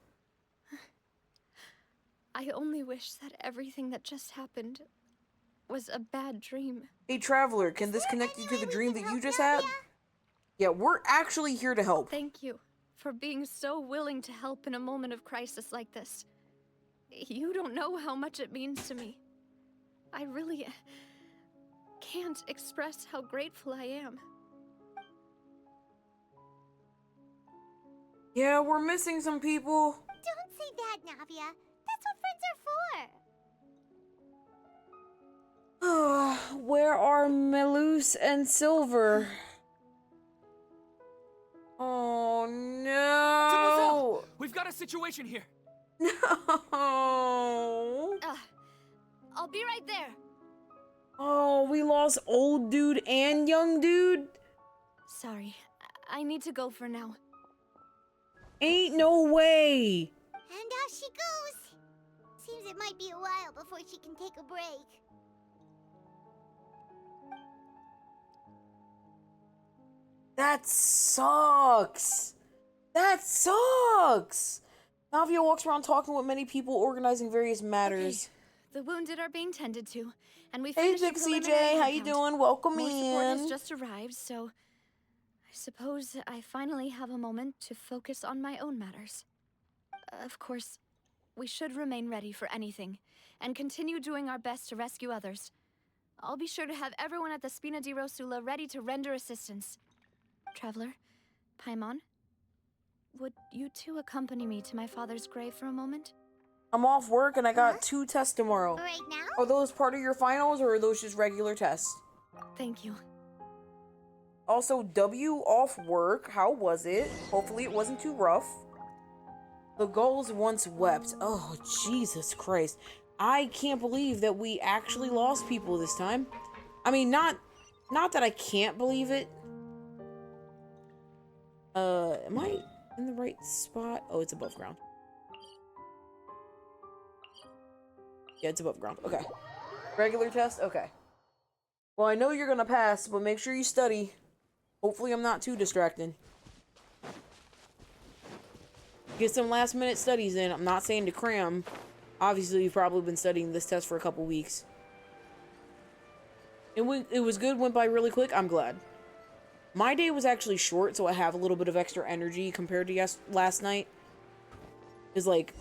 I only wish that everything that just happened was a bad dream. Hey, Traveler, can this connect you to the dream that you just had? Yeah, we're actually here to help. Thank you for being so willing to help in a moment of crisis like this. You don't know how much it means to me. I really can't express how grateful I am. Yeah, we're missing some people. Don't say that, Navia. That's what friends are for. Where are Melus and Silver? Oh no! We've got a situation here. No! I'll be right there. Oh, we lost old dude and young dude? Sorry, I need to go for now. Ain't no way! And off she goes. Seems it might be a while before she can take a break. That sucks! That sucks! Navia walks around talking with many people, organizing various matters. Okay. The wounded are being tended to, and we Hey, finished the Dixie J, preliminary how you head count. doing? Welcome More support in. has just arrived, so I suppose I finally have a moment to focus on my own matters. Of course, we should remain ready for anything, and continue doing our best to rescue others. I'll be sure to have everyone at the Spina di Rosula ready to render assistance. Traveler, Paimon, would you two accompany me to my father's grave for a moment? I'm off work and I got 2 tests tomorrow. Right now? Are those part of your finals or are those just regular tests? Thank you. Also, W off work. How was it? Hopefully it wasn't too rough. The gulls once wept. Oh, Jesus Christ. I can't believe that we actually lost people this time. I mean, not that I can't believe it. Am I in the right spot? Oh, it's above ground. Yeah, it's above ground. Okay. Regular test? Okay. Well, I know you're gonna pass, but make sure you study. Hopefully I'm not too distracting. Get some last minute studies in. I'm not saying to cram. Obviously, you've probably been studying this test for a couple weeks. It was good, went by really quick. I'm glad. My day was actually short, so I have a little bit of extra energy compared to last night. It's like,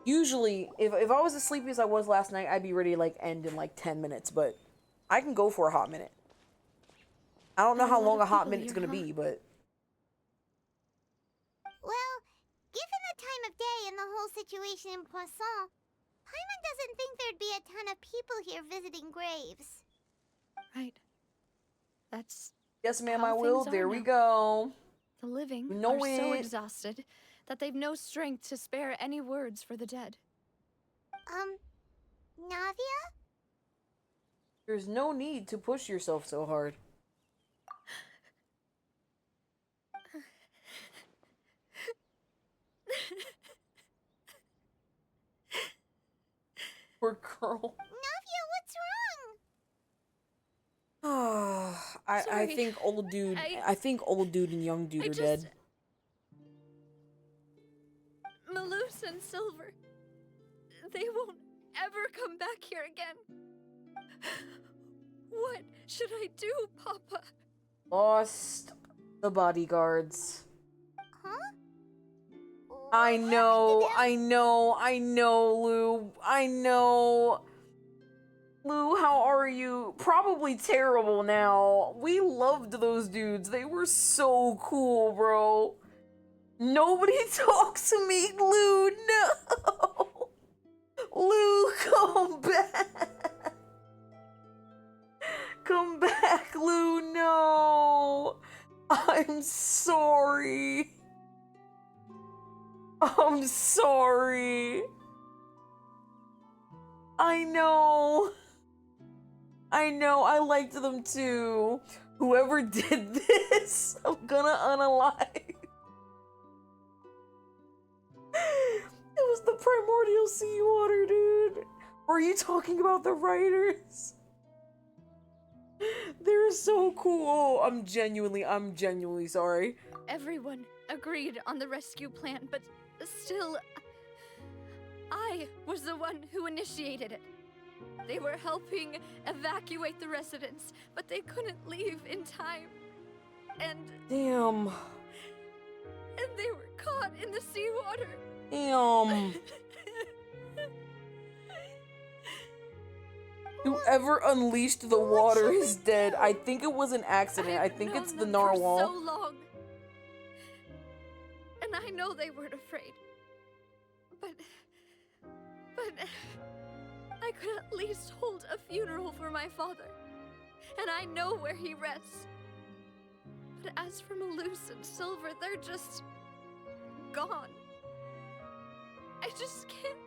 usually, if I was as sleepy as I was last night, I'd be ready to, like, end in, like, 10 minutes, but I can go for a hot minute. I don't know how long a hot minute's gonna be, but... Well, given the time of day and the whole situation in Poisson, Paimon doesn't think there'd be a ton of people here visiting graves. Right. That's... Yes, ma'am, how I will. things are There we now. go. The living We know are so it. exhausted that they've no strength to spare any words for the dead. Navia? There's no need to push yourself so hard. Poor girl. Navia, what's wrong? I Sorry. think old dude. I think old dude and young dude are dead. Melus and Silver, they won't ever come back here again. What should I do, Papa? Lost the bodyguards. Huh? I know, Lou. I know. Lou, how are you? Probably terrible now. We loved those dudes. They were so cool, bro. Nobody talks to me, Lou. No. Lou, come back. Come back, Lou. No. I'm sorry. I'm sorry. I know. I liked them too. Whoever did this, I'm gonna unalive. It was the primordial seawater, dude. Or are you talking about the writers? They're so cool. I'm genuinely sorry. Everyone agreed on the rescue plan, but still, I was the one who initiated it. They were helping evacuate the residents, but they couldn't leave in time. And... Damn. and they were caught in the seawater. Whoever unleashed the water is dead. I think it was an accident. I think it's the narwhal. For so long. And I know they weren't afraid. But I could at least hold a funeral for my father. And I know where he rests. But as for Maloose and Silver, they're just gone. I just can't.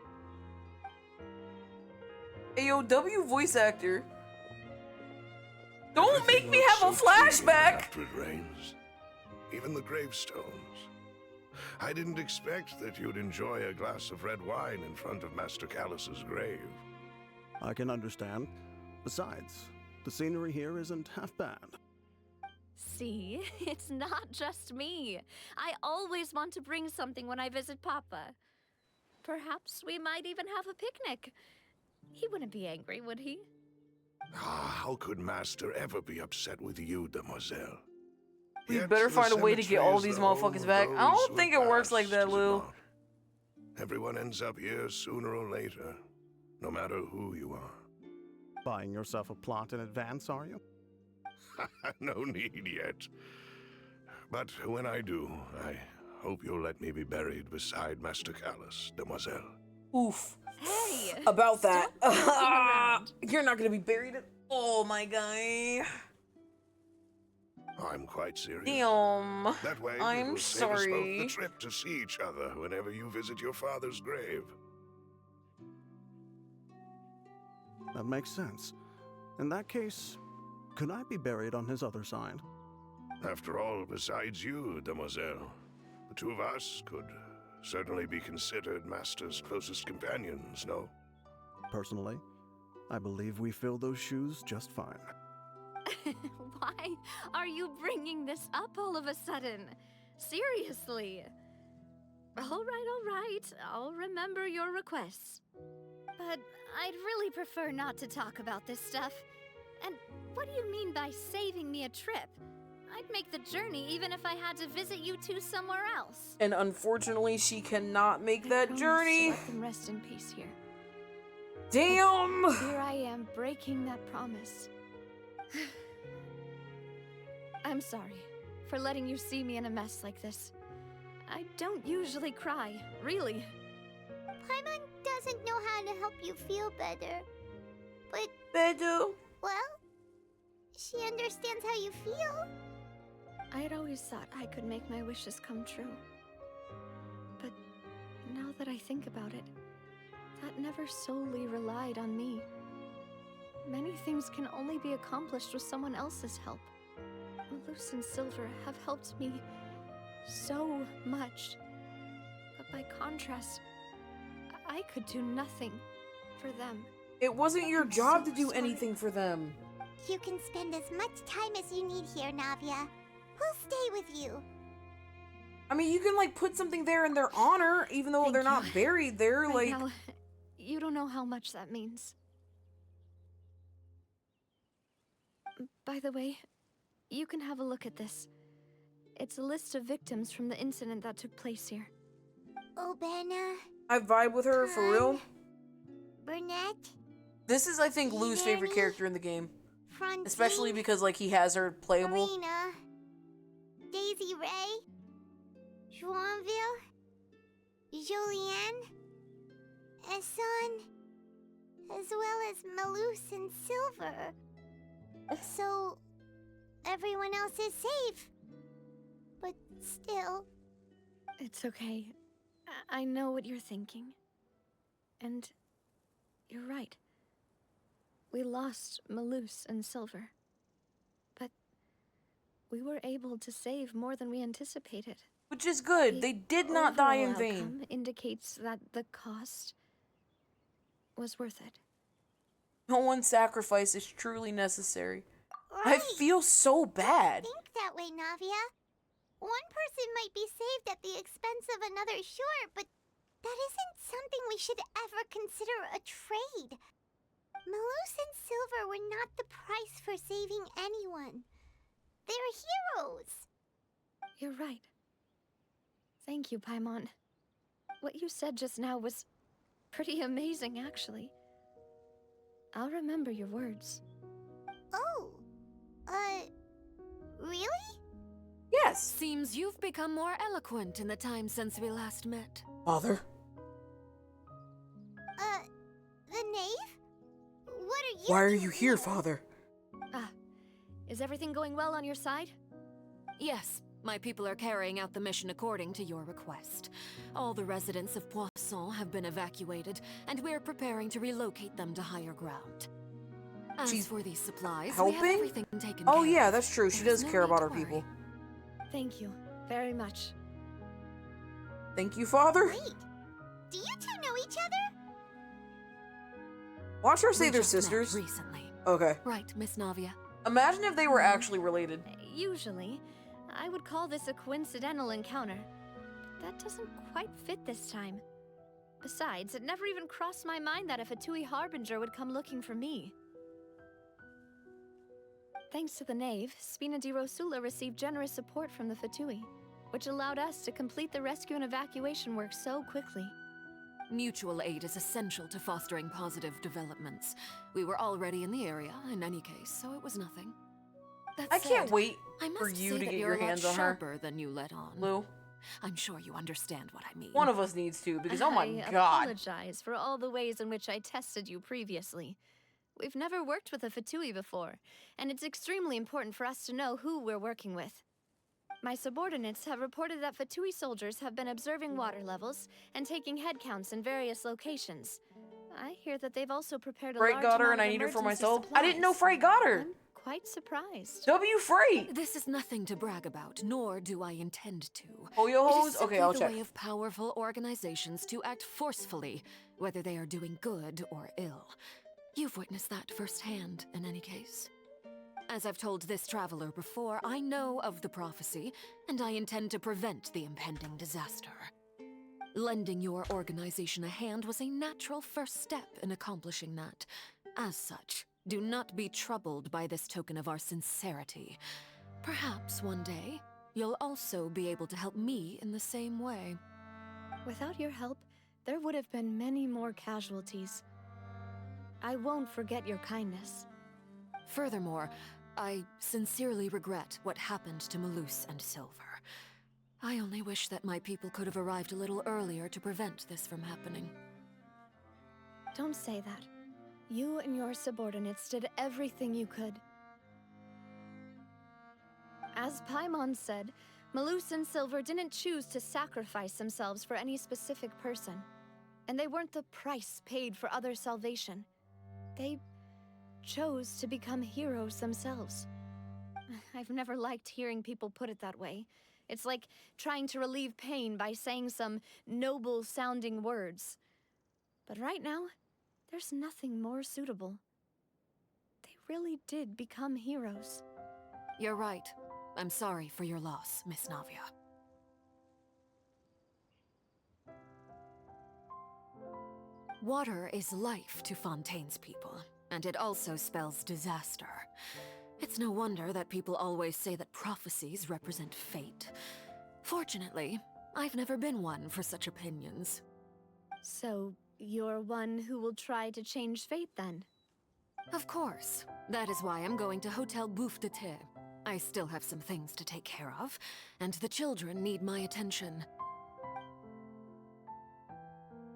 AOW voice actor. Don't Everything make me looks have a so clean flashback. After it rains. Even the gravestones. I didn't expect that you'd enjoy a glass of red wine in front of Master Callus's grave. I can understand. Besides, the scenery here isn't half bad. See, it's not just me. I always want to bring something when I visit Papa. Perhaps we might even have a picnic. He wouldn't be angry, would he? How could Master ever be upset with you, demoiselle? We Yet better the find a way to get cemetery all is these the home motherfuckers of back. I those don't who think have it works like passed, that, is it Lou. not? Everyone ends up here sooner or later, no matter who you are. Buying yourself a plot in advance, are you? No need yet. But when I do, I hope you'll let me be buried beside Master Callus, demoiselle. Oof. Hey! About that. Stop fucking around. You're not gonna be buried at all, my guy. I'm quite serious. Damn. That way, I'm it will save us both sorry. the trip to see each other whenever you visit your father's grave. That makes sense. In that case, could I be buried on his other side? After all, besides you, demoiselle, the two of us could certainly be considered Master's closest companions, no? Personally, I believe we fill those shoes just fine. Why are you bringing this up all of a sudden? Seriously. All right. I'll remember your requests. But I'd really prefer not to talk about this stuff. And what do you mean by saving me a trip? I'd make the journey even if I had to visit you two somewhere else. And unfortunately, she cannot make that journey. Let them rest in peace here. Damn! But here I am breaking that promise. I'm sorry for letting you see me in a mess like this. I don't usually cry, really. Paimon doesn't know how to help you feel better. But... Better? Well, she understands how you feel. I had always thought I could make my wishes come true. But now that I think about it, that never solely relied on me. Many things can only be accomplished with someone else's help. Maloose and Silver have helped me so much. But by contrast, I could do nothing for them. It wasn't your job to do anything for them. You can spend as much time as you need here, Navia. We'll stay with you. I mean, you can, like, put something there in their honor, even though they're not buried there, Right like... now, you don't know how much that means. By the way, you can have a look at this. It's a list of victims from the incident that took place here. Obena. I vibe with her, for real. Burnett. This is, I think, Lou's favorite character in the game. Frontine. Especially because, like, he has her playable. Marina. Daisy Ray. Joinville. Jolien. Esson. As well as Maloose and Silver. So, everyone else is safe. But still... It's okay. I know what you're thinking. And you're right. We lost Maloose and Silver. But we were able to save more than we anticipated. Which is good. They did not die in Overall vain. outcome indicates that the cost was worth it. No one's sacrifice is truly necessary. I feel so bad. Think that way, Navia. One person might be saved at the expense of another, sure, but that isn't something we should ever consider a trade. Maloose and Silver were not the price for saving anyone. They're heroes. You're right. Thank you, Paimon. What you said just now was pretty amazing, actually. I'll remember your words. Oh, really? Yes. Seems you've become more eloquent in the time since we last met. Father? The knave? What are you Why are doing you here, Father? Ah, is everything going well on your side? Yes, my people are carrying out the mission according to your request. All the residents of Poisson have been evacuated, and we're preparing to relocate them to higher ground. As She's for these supplies, we helping? have everything taken Oh care yeah, of. that's true. She There's does no care need about to her worry. people. Thank you very much. Thank you, Father. Wait, do you two know each other? Watch her say We they're just met sisters. recently. Okay. Right, Miss Navia. Imagine if they were actually related. Usually, I would call this a coincidental encounter. But that doesn't quite fit this time. Besides, it never even crossed my mind that a Fatui Harbinger would come looking for me. Thanks to the Knave, Spina di Rosula received generous support from the Fatui, which allowed us to complete the rescue and evacuation work so quickly. Mutual aid is essential to fostering positive developments. We were already in the area, in any case, so it was nothing. That I can't said, wait I for must you say to that get you're your a lot hands on her. sharper than you let on. Lou, I'm sure you understand what I mean. one of us needs to, because oh my I god. apologize for all the ways in which I tested you previously. We've never worked with a Fatui before, and it's extremely important for us to know who we're working with. My subordinates have reported that Fatui soldiers have been observing water levels and taking head counts in various locations. I hear that they've also prepared a Frey large got her amount and I of need her for emergency myself. I didn't know supplies. Frey got her. I'm quite surprised. W Frey. This is nothing to brag about, nor do I intend to. Oh, yo It hoes? is simply Okay, I'll the check. way of powerful organizations to act forcefully, whether they are doing good or ill. You've witnessed that firsthand, in any case. As I've told this traveler before, I know of the prophecy, and I intend to prevent the impending disaster. Lending your organization a hand was a natural first step in accomplishing that. As such, do not be troubled by this token of our sincerity. Perhaps one day, you'll also be able to help me in the same way. Without your help, there would have been many more casualties. I won't forget your kindness. Furthermore, I sincerely regret what happened to Malus and Silver. I only wish that my people could have arrived a little earlier to prevent this from happening. Don't say that. You and your subordinates did everything you could. As Paimon said, Malus and Silver didn't choose to sacrifice themselves for any specific person. And they weren't the price paid for other salvation. They chose to become heroes themselves. I've never liked hearing people put it that way. It's like trying to relieve pain by saying some noble-sounding words. But right now, there's nothing more suitable. They really did become heroes. You're right. I'm sorry for your loss, Miss Navia. Water is life to Fontaine's people, and it also spells disaster. It's no wonder that people always say that prophecies represent fate. Fortunately, I've never been one for such opinions. So, you're one who will try to change fate, then? Of course. That is why I'm going to Hotel Bouffe de Thé. I still have some things to take care of, and the children need my attention.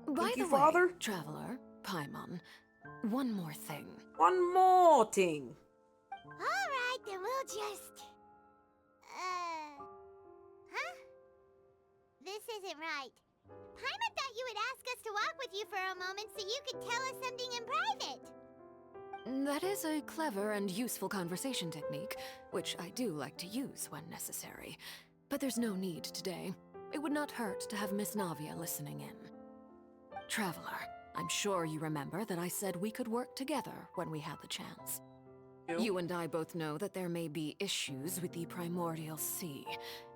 By Thank the you, way, Father. Traveler, Paimon, one more thing. One more thing. Alright, then we'll just... Huh? This isn't right. Paimon thought you would ask us to walk with you for a moment so you could tell us something in private. That is a clever and useful conversation technique, which I do like to use when necessary. But there's no need today. It would not hurt to have Miss Navia listening in. Traveler, I'm sure you remember that I said we could work together when we had the chance. You and I both know that there may be issues with the Primordial Sea.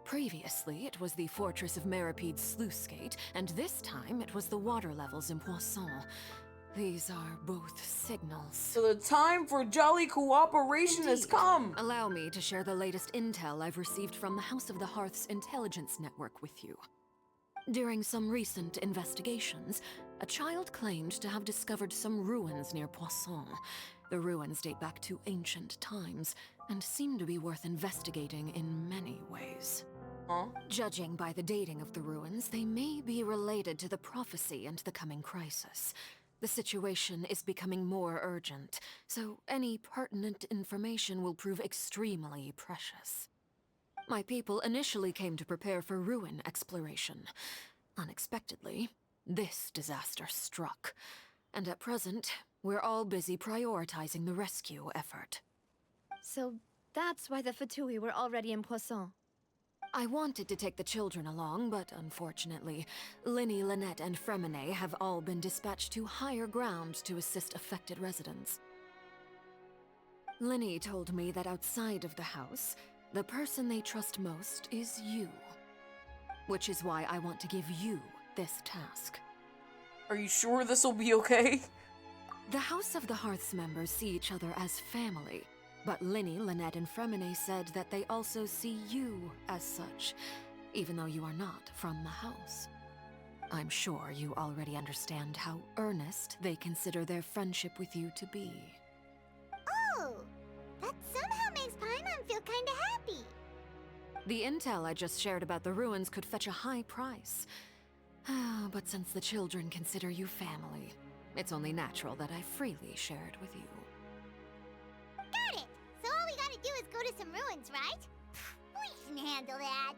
Previously, it was the Fortress of Meripede's sluice gate, and this time it was the water levels in Poisson. These are both signals. So the time for jolly cooperation has Indeed. come. Allow me to share the latest intel I've received from the House of the Hearth's intelligence network with you. During some recent investigations, a child claimed to have discovered some ruins near Poisson. The ruins date back to ancient times and seem to be worth investigating in many ways. Huh? Judging by the dating of the ruins, they may be related to the prophecy and the coming crisis. The situation is becoming more urgent, so any pertinent information will prove extremely precious. My people initially came to prepare for ruin exploration. Unexpectedly, this disaster struck, and at present, we're all busy prioritizing the rescue effort. So that's why the Fatui were already in Poisson. I wanted to take the children along, but unfortunately, Linny, Lynette, and Fremine have all been dispatched to higher ground to assist affected residents. Linny told me that outside of the house, the person they trust most is you. Which is why I want to give you this task. Are you sure this will be okay? The House of the Hearth's members see each other as family, but Linny, Lynette, and Fremine said that they also see you as such, even though you are not from the house. I'm sure you already understand how earnest they consider their friendship with you to be. Oh, that somehow makes Paimon feel kinda happy. The intel I just shared about the ruins could fetch a high price. But since the children consider you family, it's only natural that I freely share it with you. Got it! So all we gotta do is go to some ruins, right? We can handle that.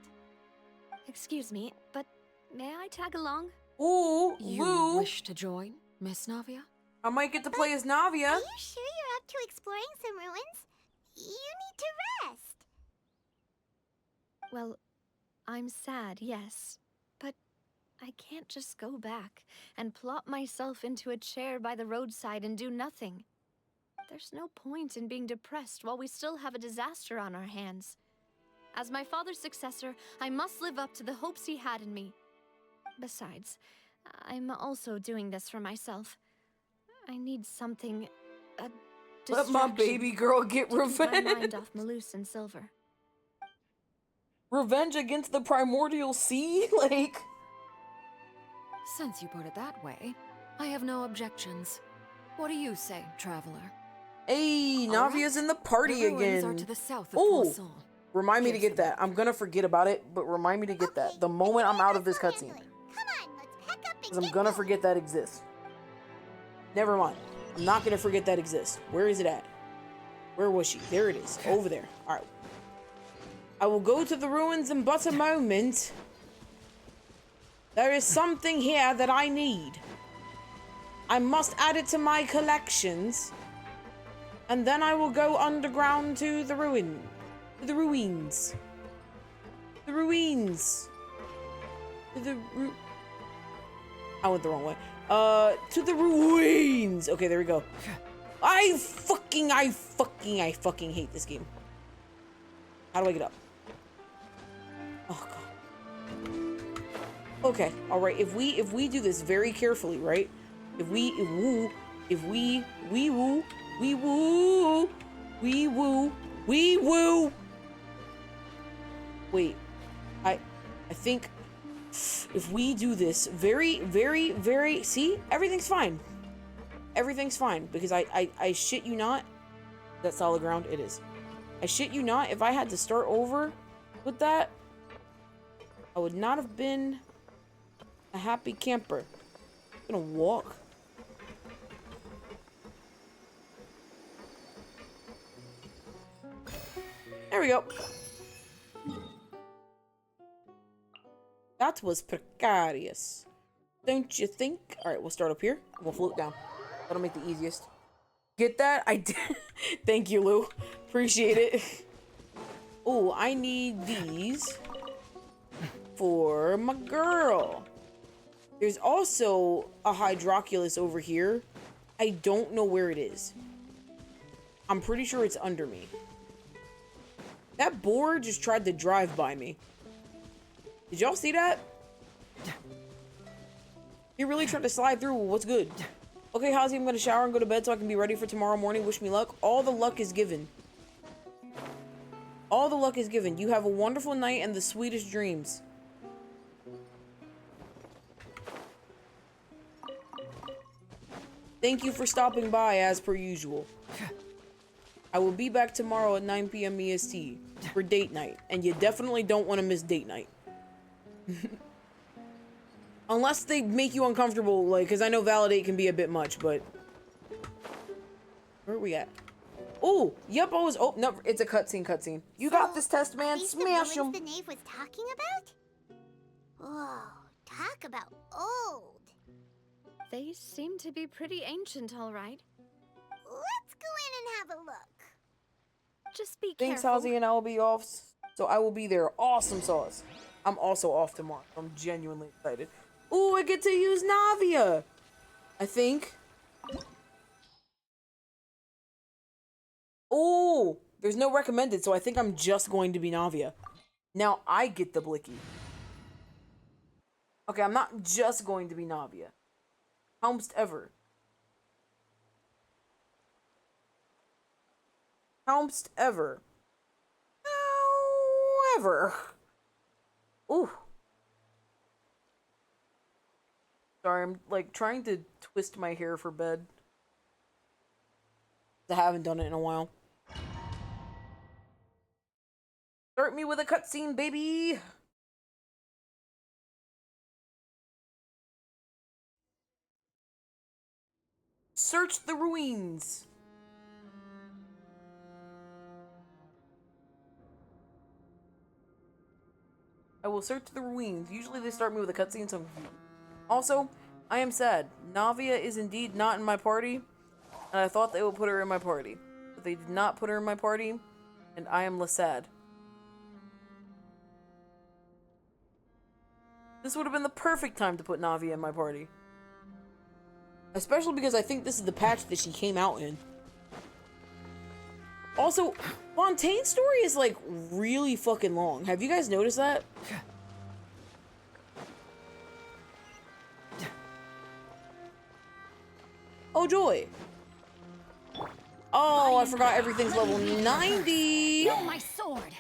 Excuse me, but may I tag along? Ooh, You Lou. wish to join, Miss Navia? I might get to play as Navia. Are you sure you're up to exploring some ruins? You need to rest. Well, I'm sad, yes. But I can't just go back and plop myself into a chair by the roadside and do nothing. There's no point in being depressed while we still have a disaster on our hands. As my father's successor, I must live up to the hopes he had in me. Besides, I'm also doing this for myself. I need something, a Let my baby girl get to keep my mind revenge. off Malus and Silver. Revenge against the primordial sea? Like... Since you put it that way, I have no objections. What do you say, traveler? Hey, All Navia's right. in the party The ruins again. are to the south of Ooh, Poisson. remind me to get that. I'm gonna forget about it, but remind me to get that the moment I'm out of this cutscene. Because I'm gonna forget that exists. Never mind. I'm not gonna forget that exists. Where is it at? Where was she? There it is. Over there. Alright. I will go to the ruins in but a moment. There is something here that I need. I must add it to my collections. And then I will go underground to the ruin. The ruins. The ruins. I went the wrong way. To the ruins. Okay, there we go. I fucking hate this game. How do I get up? Oh god. Okay, all right. If we do this very carefully, right? We woo. Wait, I think if we do this very, see, everything's fine. Everything's fine because I shit you not. That's solid ground. It is. I shit you not. If I had to start over with that, I would not have been a happy camper. I'm gonna walk. There we go. That was precarious. Don't you think? Alright, we'll start up here. We'll float down. That'll make the easiest. Get that? I did. Thank you, Lou. Appreciate it. Oh, I need these for my girl. There's also a Hydroculus over here. I don't know where it is. I'm pretty sure it's under me. That boar just tried to drive by me. Did y'all see that? He really tried to slide through. What's good? Okay, Hazi, I'm gonna shower and go to bed so I can be ready for tomorrow morning. Wish me luck. All the luck is given. All the luck is given. You have a wonderful night and the sweetest dreams. Thank you for stopping by as per usual. I will be back tomorrow at 9 p.m. EST for date night, and you definitely don't want to miss date night. Unless they make you uncomfortable, like, because I know validate can be a bit much, but... Where are we at? Oh, yep, I was... Oh, no, it's a cutscene. You got this test, man. Smash him. The knave was talking about? Whoa, talk about old. They seem to be pretty ancient, all right. Let's go in and have a look. Just be Thanks, careful. Halsey, and I will be off, so I will be there. Awesome sauce. I'm also off tomorrow. I'm genuinely excited. Ooh, I get to use Navia. I think. Ooh, there's no recommended, so I think I'm just going to be Navia. Now I get the Blicky. Okay, I'm not just going to be Navia. Helmst ever. Helmst ever. However. Ooh. Sorry, I'm like trying to twist my hair for bed. I haven't done it in a while. Start me with a cutscene, baby! Search the ruins! I will search the ruins. Usually they start me with a cutscene, so I'm confused. Also, I am sad. Navia is indeed not in my party, and I thought they would put her in my party. But they did not put her in my party, and I am sad. This would have been the perfect time to put Navia in my party. Especially because I think this is the patch that she came out in. Also, Fontaine's story is like really fucking long. Have you guys noticed that? Oh joy. Oh, I forgot everything's level 90. Know my sword.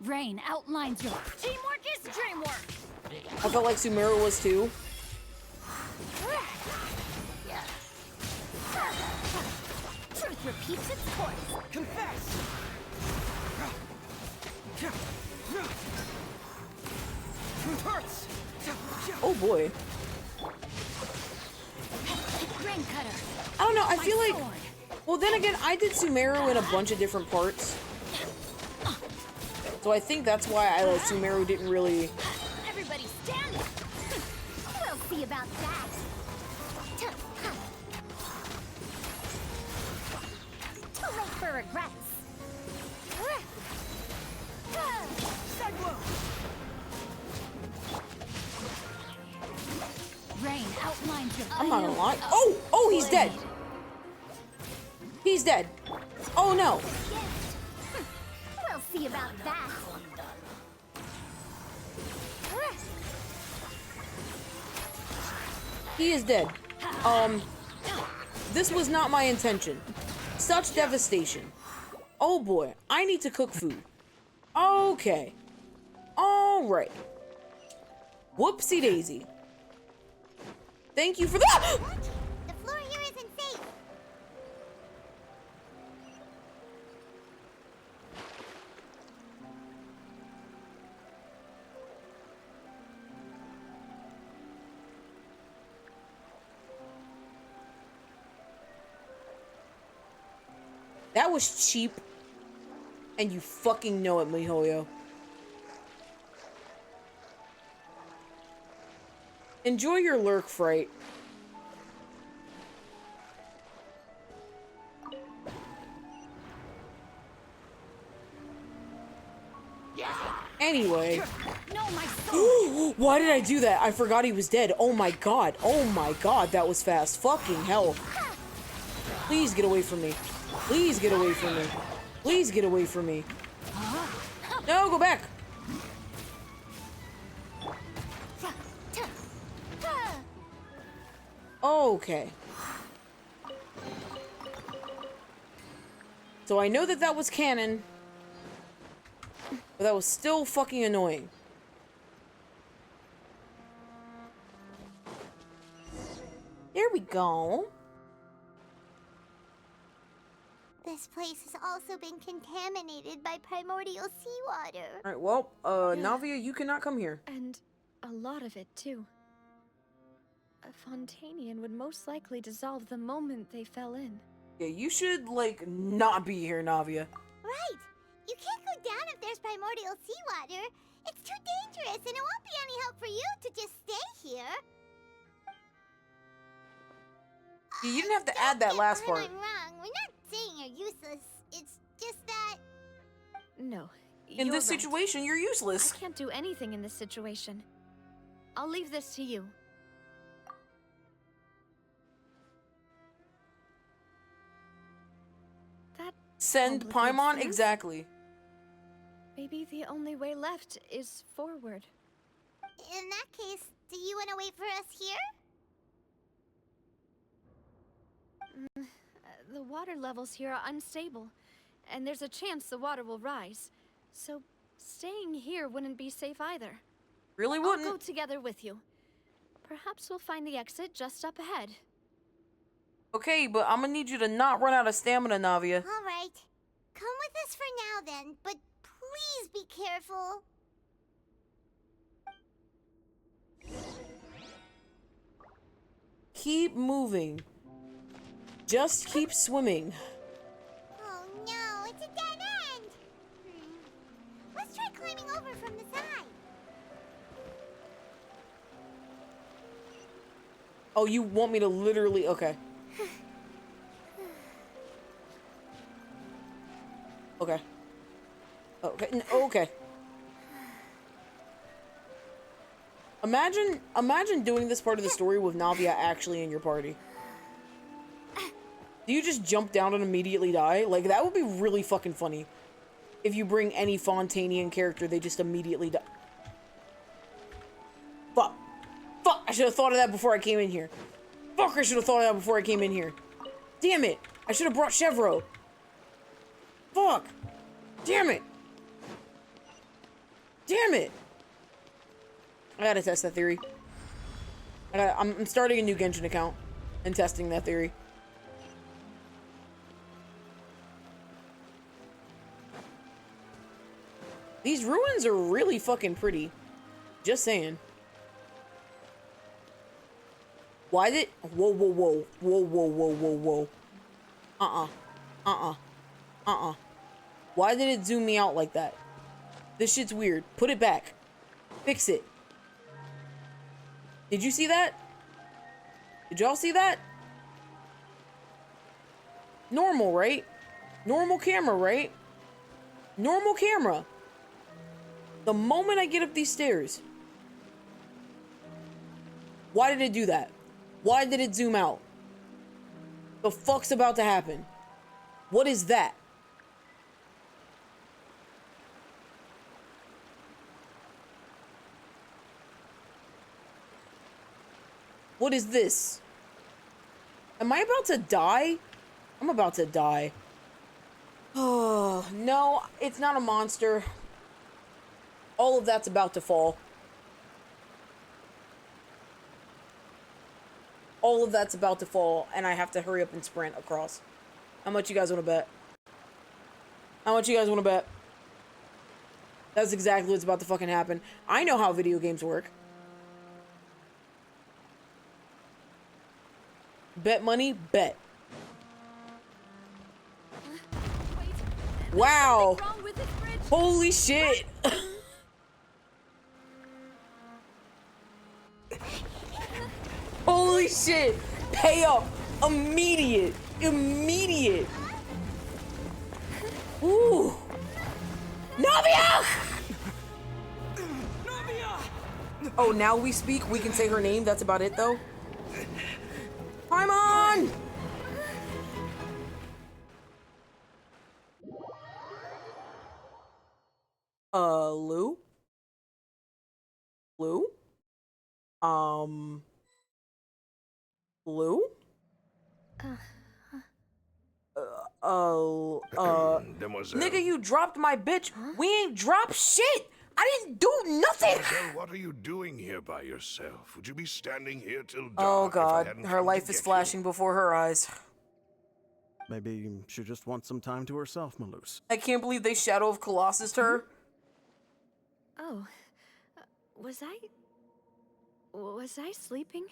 Rain outlines your teamwork is dreamwork. I felt like Sumeru was too. Truth repeats its course. Confess. Truth hurts. Oh boy. Rain cutter. I don't know, I feel like... Well, then again, I did Sumeru in a bunch of different parts. So I think that's why I like Sumeru didn't really... Everybody stand. We'll see about that. Too late for regrets. Rain outlines your I'm not gonna lie. Oh, he's dead. He's dead. Oh no. We'll see about that. He is dead. This was not my intention. Such devastation. Oh boy, I need to cook food. Okay. Alright. Whoopsie daisy. Thank you for that! The floor here isn't safe. That was cheap. And you fucking know it, MiHoYo. Enjoy your lurk, Fright. Anyway. Why did I do that? I forgot he was dead. Oh my god. Oh my god, that was fast. Fucking hell. Please get away from me. Please get away from me. Please get away from me. No, go back. Okay. So I know that that was canon. But that was still fucking annoying. There we go. This place has also been contaminated by primordial seawater. Alright, well, Navia, you cannot come here. And a lot of it, too. A Fontanian would most likely dissolve the moment they fell in. Yeah, you should, like, not be here, Navia. Right! You can't go down if there's primordial seawater. It's too dangerous, and it won't be any help for you to just stay here. Yeah, you didn't have to add that last part. I'm wrong. We're not saying you're useless. It's just that... No. In this situation, you're useless. I can't do anything in this situation. I'll leave this to you. That Send Paimon? things. Exactly. Maybe the only way left is forward. In that case, do you want to wait for us here? The water levels here are unstable, and there's a chance the water will rise. So, staying here wouldn't be safe either. Really wouldn't? I'll go together with you. Perhaps we'll find the exit just up ahead. Okay, but I'm gonna need you to not run out of stamina, Navia. All right. Come with us for now then, but please be careful. Keep moving. Just keep swimming. Oh no, it's a dead end. Let's try climbing over from the side. Oh, you want me to literally... Okay. Okay. Okay. Okay. Imagine doing this part of the story with Navia actually in your party. Do you just jump down and immediately die? Like, that would be really fucking funny. If you bring any Fontanian character, they just immediately die. Fuck. Fuck, I should have thought of that before I came in here. Fuck, I should have thought of that before I came in here. Damn it. I should have brought Chevro. Fuck. Damn it. Damn it. I gotta test that theory. I'm starting a new Genshin account and testing that theory. These ruins are really fucking pretty. Just saying. Why did... Whoa, whoa, whoa. Whoa, whoa, whoa, whoa, whoa. Why did it zoom me out like that? This shit's weird. Put it back. Fix it. Did you see that? Did y'all see that? Normal, right? Normal camera, right? Normal camera. The moment I get up these stairs. Why did it do that? Why did it zoom out? The fuck's about to happen? What is that? What is this? Am I about to die? I'm about to die. Oh, no, it's not a monster. All of that's about to fall. All of that's about to fall, and I have to hurry up and sprint across. How much you guys want to bet? How much you guys want to bet? That's exactly what's about to fucking happen. I know how video games work. Bet money? Bet. Wow. Holy shit. Holy shit. Pay up. Immediate. Immediate. Ooh. Navia! Oh, now we speak. We can say her name. That's about it, though. Paimon! Lou? Lou? Lou? Nigga, you dropped my bitch. We ain't dropped shit. I didn't do nothing. Mademoiselle, what are you doing here by yourself? Would you be standing here till dark? Oh if I God, hadn't her come to life is get flashing before her eyes. Maybe she just wants some time to herself, Maloose. I can't believe they Shadow of Colossus her. Oh, was I sleeping?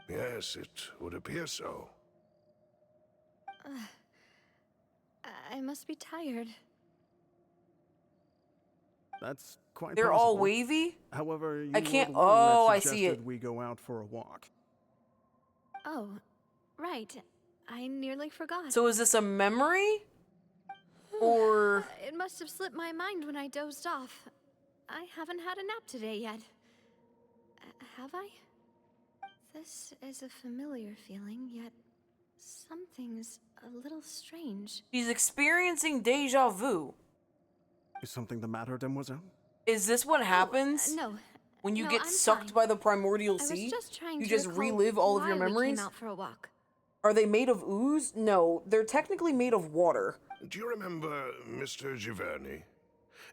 Yes, it would appear so. I must be tired. That's quite They're possible. all wavy? However, you I can't. were the one that I see it. suggested we go out for a walk. Oh, right. I nearly forgot. So is this a memory? Or... It must have slipped my mind when I dozed off. I haven't had a nap today yet. Have I? This is a familiar feeling, yet something's a little strange. She's experiencing deja vu. Is something the matter, Demoiselle? Is this what happens? No. When you No, get I'm sucked fine. by the primordial I was sea? just trying You to just recall relive all of your why we memories? came out for a walk. Are they made of ooze? No, they're technically made of water. Do you remember Mr. Giverny?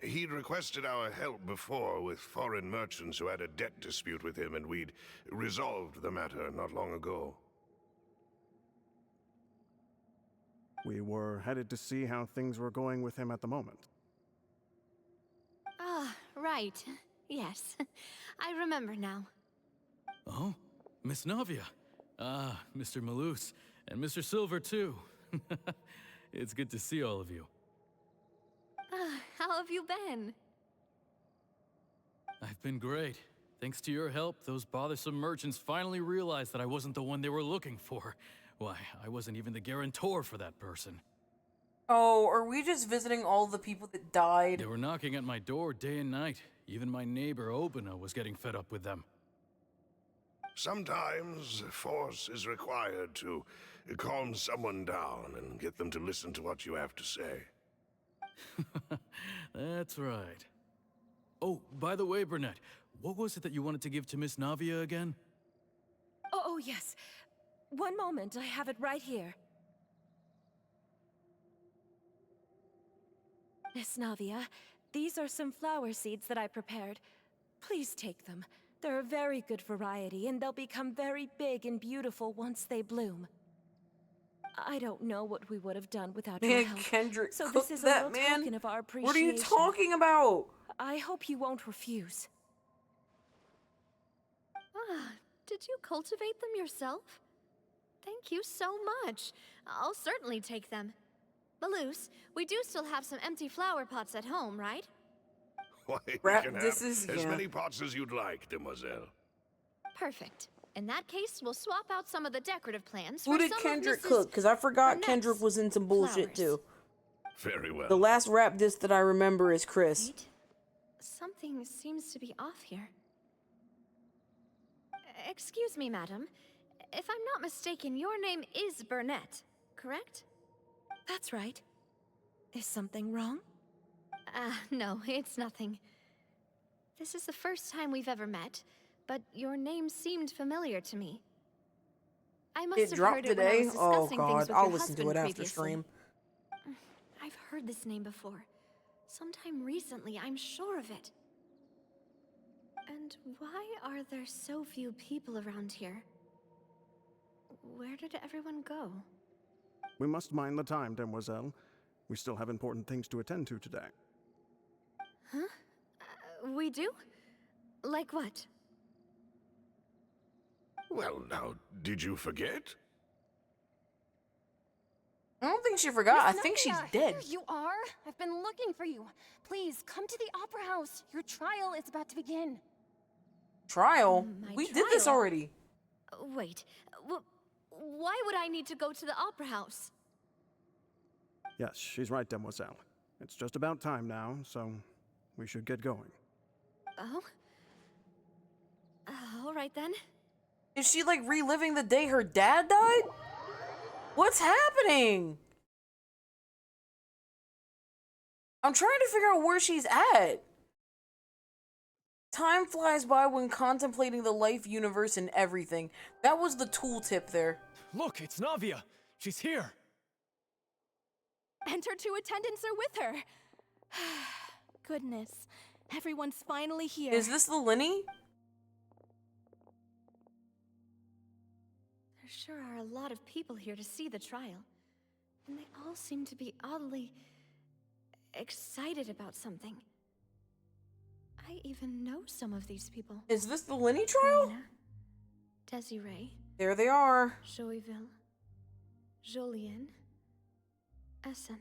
He'd requested our help before with foreign merchants who had a debt dispute with him, and we'd resolved the matter not long ago. We were headed to see how things were going with him at the moment. Ah, right. Yes. I remember now. Oh, Miss Navia. Ah, Mr. Maloose. And Mr. Silver, too. It's good to see all of you. How have you been? I've been great. Thanks to your help, those bothersome merchants finally realized that I wasn't the one they were looking for. Why, I wasn't even the guarantor for that person. Oh, are we just visiting all the people that died? They were knocking at my door day and night. Even my neighbor, Obina, was getting fed up with them. Sometimes force is required to calm someone down and get them to listen to what you have to say. That's right. Oh, by the way, Burnett, what was it that you wanted to give to Miss Navia again? Oh, yes. One moment, I have it right here. Miss Navia, these are some flower seeds that I prepared. Please take them. They're a very good variety, and they'll become very big and beautiful once they bloom. I don't know what we would have done without your Man, help. Kendrick So cooked this is a that, little man. token of our What appreciation. are you talking about? I hope you won't refuse. Ah, did you cultivate them yourself? Thank you so much. I'll certainly take them. Maloose, we do still have some empty flower pots at home, right? Why, you Rap, can this have is- as yeah. many pots as you'd like, Demoiselle. Perfect. In that case, we'll swap out some of the decorative plants Who for did some Kendrick of Mrs. cook? Because I forgot Burnett's Kendrick was in some bullshit flowers. too. Very well. The last rap disc that I remember is Chris. Wait. Something seems to be off here. Excuse me, madam. If I'm not mistaken, your name is Burnett, correct? That's right. Is something wrong? No, it's nothing. This is the first time we've ever met, but your name seemed familiar to me. I must It have dropped heard it when I today? was Oh discussing things god, with I'll your listen to husband it after previously. stream. I've heard this name before. Sometime recently, I'm sure of it. And why are there so few people around here? Where did everyone go? We must mind the time, Demoiselle. We still have important things to attend to today. Huh? We do? Like what? Well, now, did you forget? I don't think she forgot. I Miss think she's Navia, dead. Here you are. I've been looking for you. Please, come to the Opera House. Your trial is about to begin. Trial? My We did this trial? already. Wait, why would I need to go to the Opera House? Yes, she's right, Demoiselle. It's just about time now, so we should get going. Oh? All right then. Is she like reliving the day her dad died? What's happening? I'm trying to figure out where she's at. Time flies by when contemplating the life, universe, and everything. That was the tooltip there. Look, it's Navia. She's here. And her two attendants are with her. Goodness. Everyone's finally here. Is this the Linny? There sure are a lot of people here to see the trial. and they all seem to be oddly excited about something. I even know some of these people. Is this the Lenny trial? Karina, Desiree. There they are. Joyville. Jolien. Essen.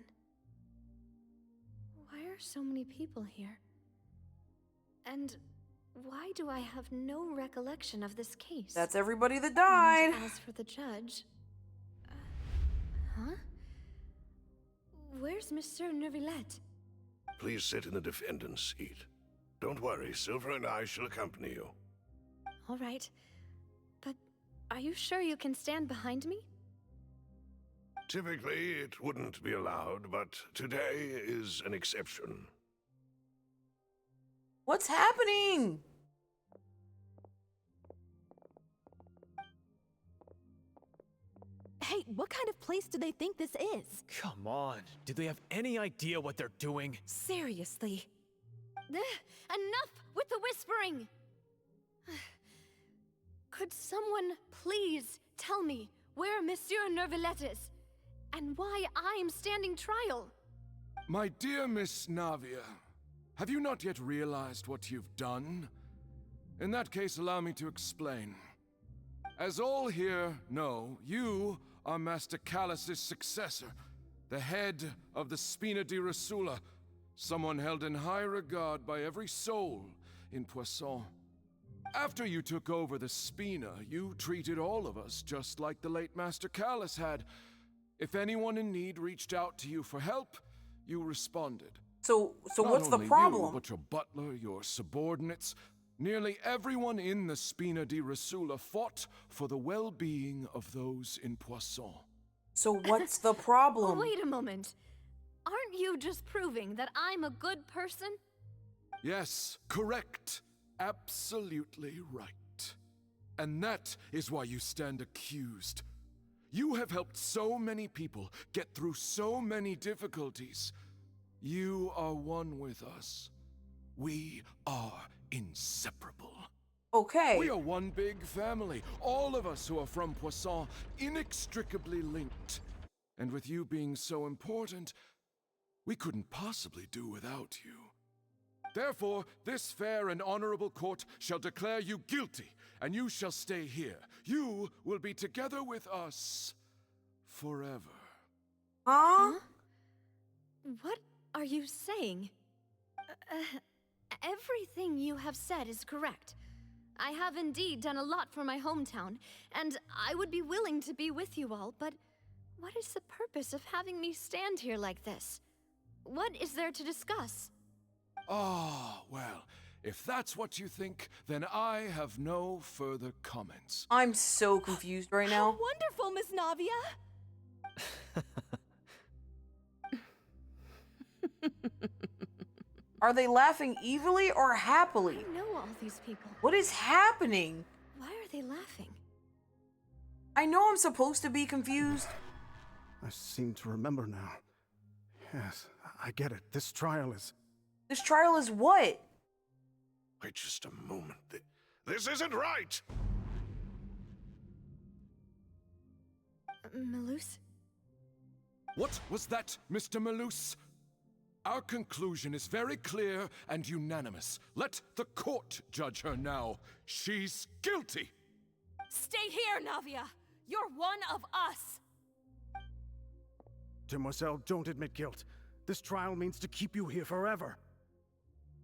Why are so many people here? And why do I have no recollection of this case? That's everybody that died. And as for the judge... huh? Where's Monsieur Neuvillette? Please sit in the defendant's seat. Don't worry, Silver and I shall accompany you. All right. But are you sure you can stand behind me? Typically, it wouldn't be allowed, but today is an exception. What's happening? Hey, what kind of place do they think this is? Come on, do they have any idea what they're doing? Seriously. Enough with the whispering! Could someone please tell me where Monsieur Neuvillette is? And why I'm standing trial? My dear Miss Navia, have you not yet realized what you've done? In that case, allow me to explain. As all here know, you are Master Callus's successor, the head of the Spina di Rosula, someone held in high regard by every soul in Poisson. After you took over the Spina, you treated all of us just like the late Master Callus had. If anyone in need reached out to you for help, you responded. So Not what's the only problem? You, but your butler, your subordinates, nearly everyone in the Spina di Rosula fought for the well-being of those in Poisson. So what's the problem? Wait a moment. Aren't you just proving that I'm a good person? Yes, correct. Absolutely right. And that is why you stand accused. You have helped so many people get through so many difficulties. You are one with us. We are inseparable. Okay. We are one big family. All of us who are from Poisson, inextricably linked. And with you being so important, we couldn't possibly do without you. Therefore, this fair and honorable court shall declare you guilty, and you shall stay here. You will be together with us forever. Huh? What are you saying? Everything you have said is correct. I have indeed done a lot for my hometown, and I would be willing to be with you all, but what is the purpose of having me stand here like this? What is there to discuss? Ah, well, if that's what you think, then I have no further comments. I'm so confused right now. Wonderful, Miss Navia! Are they laughing evilly or happily? I know all these people. What is happening? Why are they laughing? I know I'm supposed to be confused. I seem to remember now. Yes, I get it. This trial is... This trial is what? Wait just a moment. This isn't right! Malus? What was that, Mr. Malus? Our conclusion is very clear and unanimous. Let the court judge her now. She's guilty! Stay here, Navia! You're one of us! Demoiselle, don't admit guilt. This trial means to keep you here forever.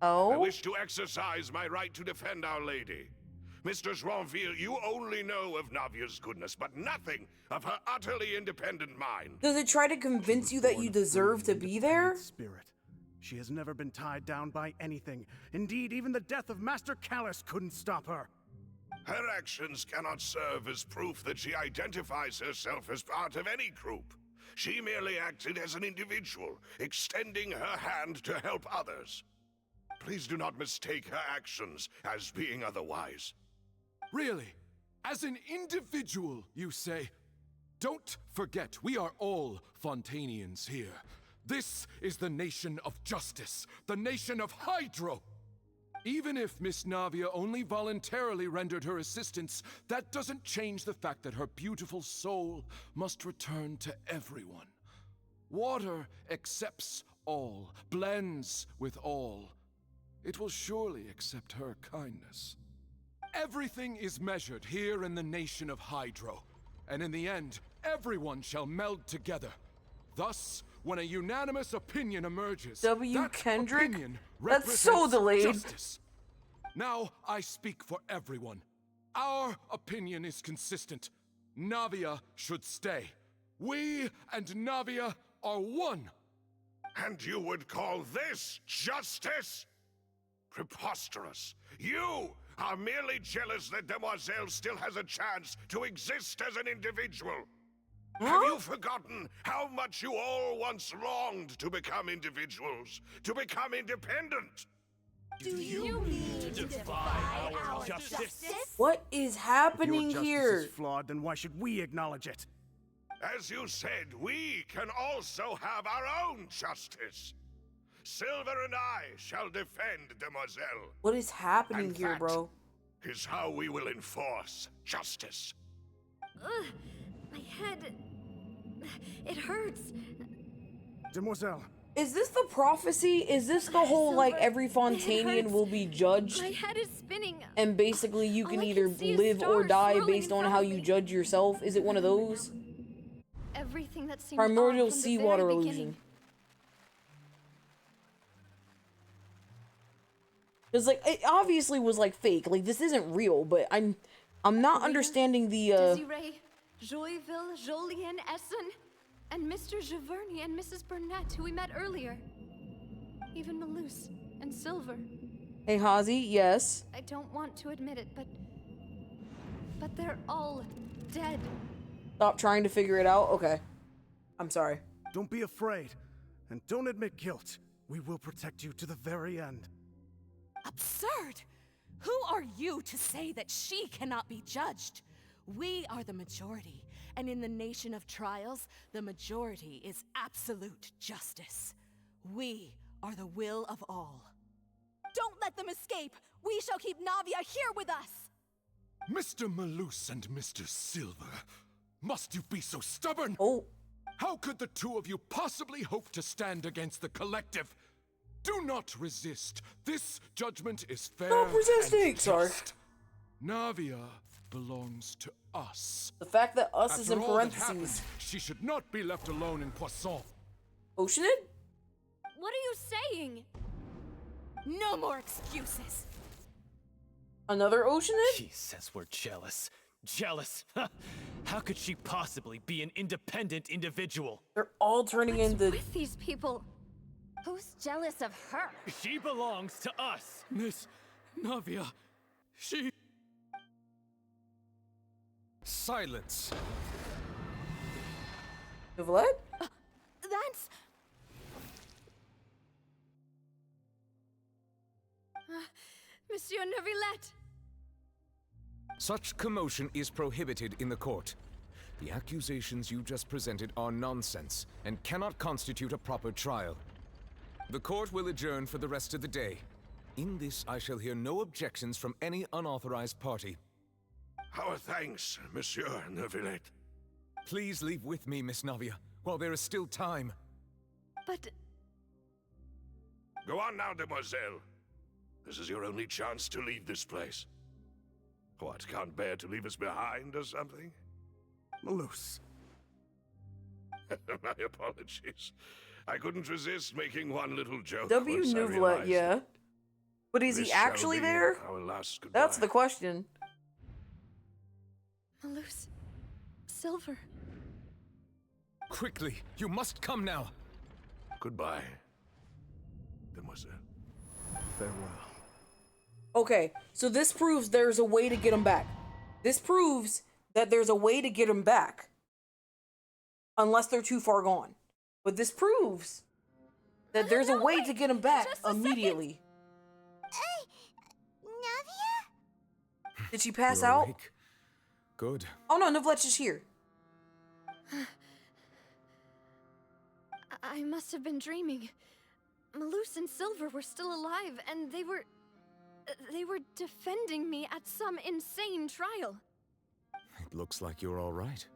Oh? I wish to exercise my right to defend Our Lady. Mr. Joinville, you only know of Navia's goodness, but nothing of her utterly independent mind. Does it try to convince you that you deserve to be there? Spirit. She has never been tied down by anything. Indeed, even the death of Master Callus couldn't stop her. Her actions cannot serve as proof that she identifies herself as part of any group. She merely acted as an individual, extending her hand to help others. Please do not mistake her actions as being otherwise. Really? As an individual, you say? Don't forget, we are all Fontanians here. This is the nation of justice, the nation of Hydro. Even if Miss Navia only voluntarily rendered her assistance, that doesn't change the fact that her beautiful soul must return to everyone. Water accepts all, blends with all. It will surely accept her kindness. Everything is measured here in the nation of Hydro, and in the end, everyone shall meld together. Thus, when a unanimous opinion emerges, W. Kendrick? opinion That's so represents delayed. justice. Now I speak for everyone. Our opinion is consistent. Navia should stay. We and Navia are one. And you would call this justice? Preposterous. You are merely jealous that Demoiselle still has a chance to exist as an individual. Have you forgotten how much you all once longed to become individuals, to become independent? Do you mean to defy our justice? What is happening If your here? justice is flawed, then why should we acknowledge it? As you said, we can also have our own justice. Silver and I shall defend Demoiselle. What is happening And here, that bro? is how we will enforce justice. Ugh, my head. It hurts. Demoiselle. Is this the prophecy? Is this the whole, like, every Fontanian hurts. will be judged? My head is spinning. And basically you All can I either see is live or stars die swirling based in on front how of you me. judge yourself? Is it one of those? Everything that seemed Primordial off from the seawater very illusion. beginning. Because, like, it obviously was, like, fake. Like, this isn't real, but I'm not understanding the, Desiree, Joyville, Jolien, Essen, and Mr. Giverny and Mrs. Burnett, who we met earlier. Even Malus and Silver. Hey, Hazi, yes. I don't want to admit it, but they're all dead. Stop trying to figure it out? Okay. I'm sorry. Don't be afraid, and don't admit guilt. We will protect you to the very end. Absurd! Who are you to say that she cannot be judged? We are the majority, and in the nation of trials, the majority is absolute justice. We are the will of all. Don't let them escape! We shall keep Navia here with us! Mr. Malus and Mr. Silver, must you be so stubborn? Oh. How could the two of you possibly hope to stand against the collective? Do not resist. This judgment is fair. Stop resisting! And Sorry. just. Navia belongs to us. The fact that us is After in all that parentheses. happened, she should not be left alone in Poisson. Oceanid? What are you saying? No more excuses! Another Oceanid? She says we're jealous. Jealous? How could she possibly be an independent individual? They're all turning into... With these people. Who's jealous of her? She belongs to us. Miss Navia, she... Silence. Neuvillette? That's... Monsieur Neuvillette! Such commotion is prohibited in the court. The accusations you just presented are nonsense and cannot constitute a proper trial. The court will adjourn for the rest of the day. In this, I shall hear no objections from any unauthorized party. Our thanks, Monsieur Neuvillette. Please leave with me, Miss Navia, while there is still time. But... Go on now, Demoiselle. This is your only chance to leave this place. What, can't bear to leave us behind or something? Malus. My apologies. I couldn't resist making one little joke. W. once I Neuvillette, realized yeah. But is this he shall actually be there? our last goodbye. That's the question. Malus... Silver... Quickly, you must come now. Goodbye, Demoiselle. Farewell. Okay, so this proves there's a way to get him back. This proves that there's a way to get him back. Unless they're too far gone. But this proves that there's a way to get him back immediately. Navia? Did she pass You're out? awake. Good. Oh no, Neuvlette's just here. I must have been dreaming. Malus and Silver were still alive, and they were defending me at some insane trial. It looks like you're all right.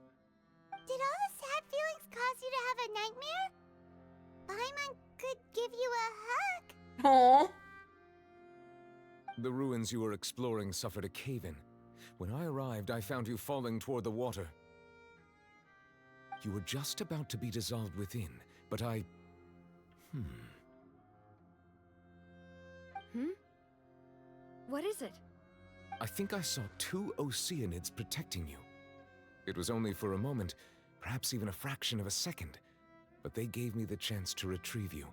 Did all the sad feelings cause you to have a nightmare? Aww. The ruins you were exploring suffered a cave-in. When I arrived, I found you falling toward the water. You were just about to be dissolved within, but I... What is it? I think I saw 2 Oceanids protecting you. It was only for a moment, perhaps even a fraction of a second, but they gave me the chance to retrieve you.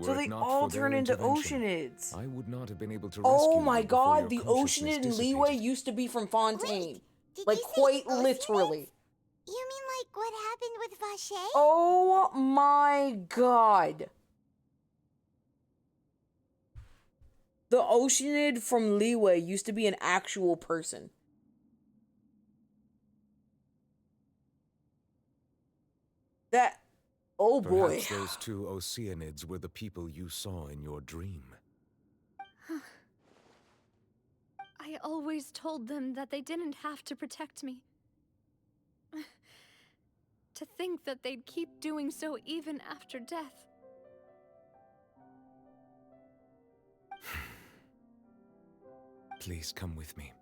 So they all turn into Oceanids. I would not have been able to rescue you. Oh my god, the before your Oceanid consciousness in Leeway dissipated. used to be from Fontaine. Did Like, you say quite Oceanids? literally. You mean like what happened with Vache? Oh my god. The Oceanid from Leeway used to be an actual person. That... Oh boy. Perhaps those 2 Oceanids were the people you saw in your dream. I always told them that they didn't have to protect me. To think that they'd keep doing so even after death. Please come with me.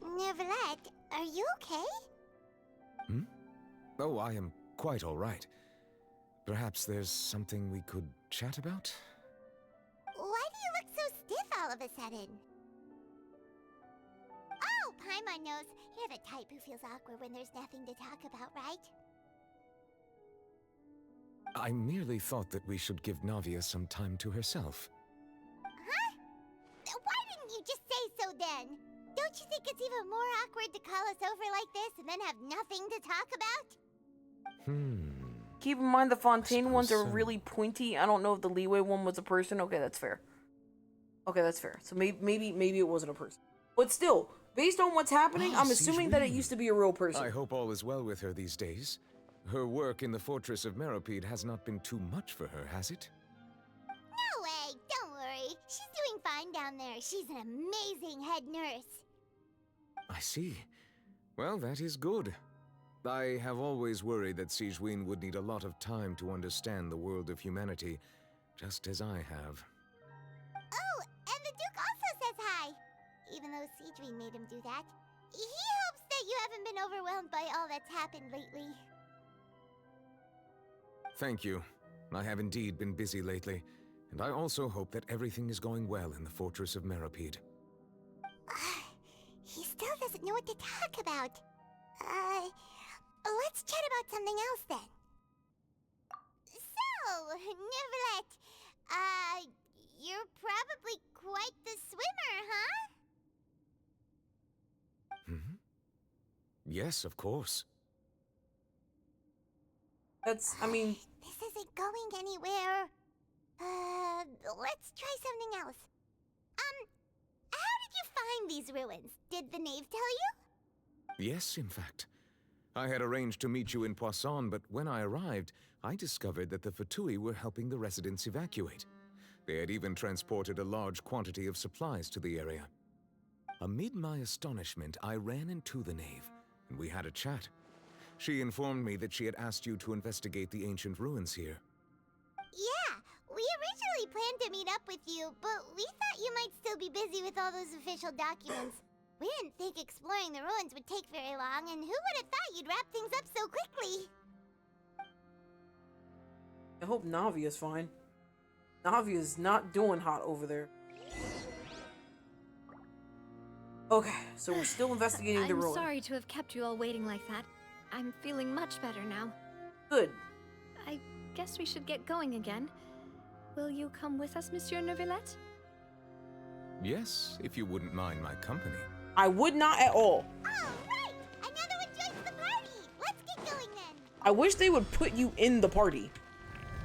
Neverlet, are you okay? Oh, I am quite all right. Perhaps there's something we could chat about? Why do you look so stiff all of a sudden? Oh, Paimon knows. You're the type who feels awkward when there's nothing to talk about, right? I merely thought that we should give Navia some time to herself. Huh? Why didn't you just say so then? Don't you think it's even more awkward to call us over like this and then have nothing to talk about? Keep in mind the Fontaine ones are so. really pointy. I don't know if the Leeway one was a person. Okay, that's fair. Okay, that's fair. So maybe it wasn't a person. But still, based on what's happening, I'm assuming that it used to be a real person. I hope all is well with her these days. Her work in the Fortress of Meropide has not been too much for her, has it? No way, don't worry. She's doing fine down there. She's an amazing head nurse. I see. Well, that is good. I have always worried that Sigewinne would need a lot of time to understand the world of humanity, just as I have. Oh, and the Duke also says hi. Even though Sigewinne made him do that. He hopes that you haven't been overwhelmed by all that's happened lately. Thank you. I have indeed been busy lately, and I also hope that everything is going well in the Fortress of Meropide. He still doesn't know what to talk about. Let's chat about something else then. So, Neverlet, you're probably quite the swimmer, huh? Yes, of course. That's, I mean... This isn't going anywhere. Let's try something else. How did you find these ruins? Did the knave tell you? Yes, in fact. I had arranged to meet you in Poisson, but when I arrived, I discovered that the Fatui were helping the residents evacuate. They had even transported a large quantity of supplies to the area. Amid my astonishment, I ran into the knave, and we had a chat. She informed me that she had asked you to investigate the ancient ruins here. Yeah, we originally planned to meet up with you, but we thought you might still be busy with all those official documents. We didn't think exploring the ruins would take very long, and who would have thought you'd wrap things up so quickly? I hope Navia's fine. Navia's not doing hot over there. Okay, so we're still investigating the ruin. I'm sorry to have kept you all waiting like that. I'm feeling much better now. Good. I guess we should get going again. Will you come with us, Monsieur Neuvillette? Yes, if you wouldn't mind my company. I would not at all. Oh, right! Another one joins the party! Let's get going then! I wish they would put you in the party.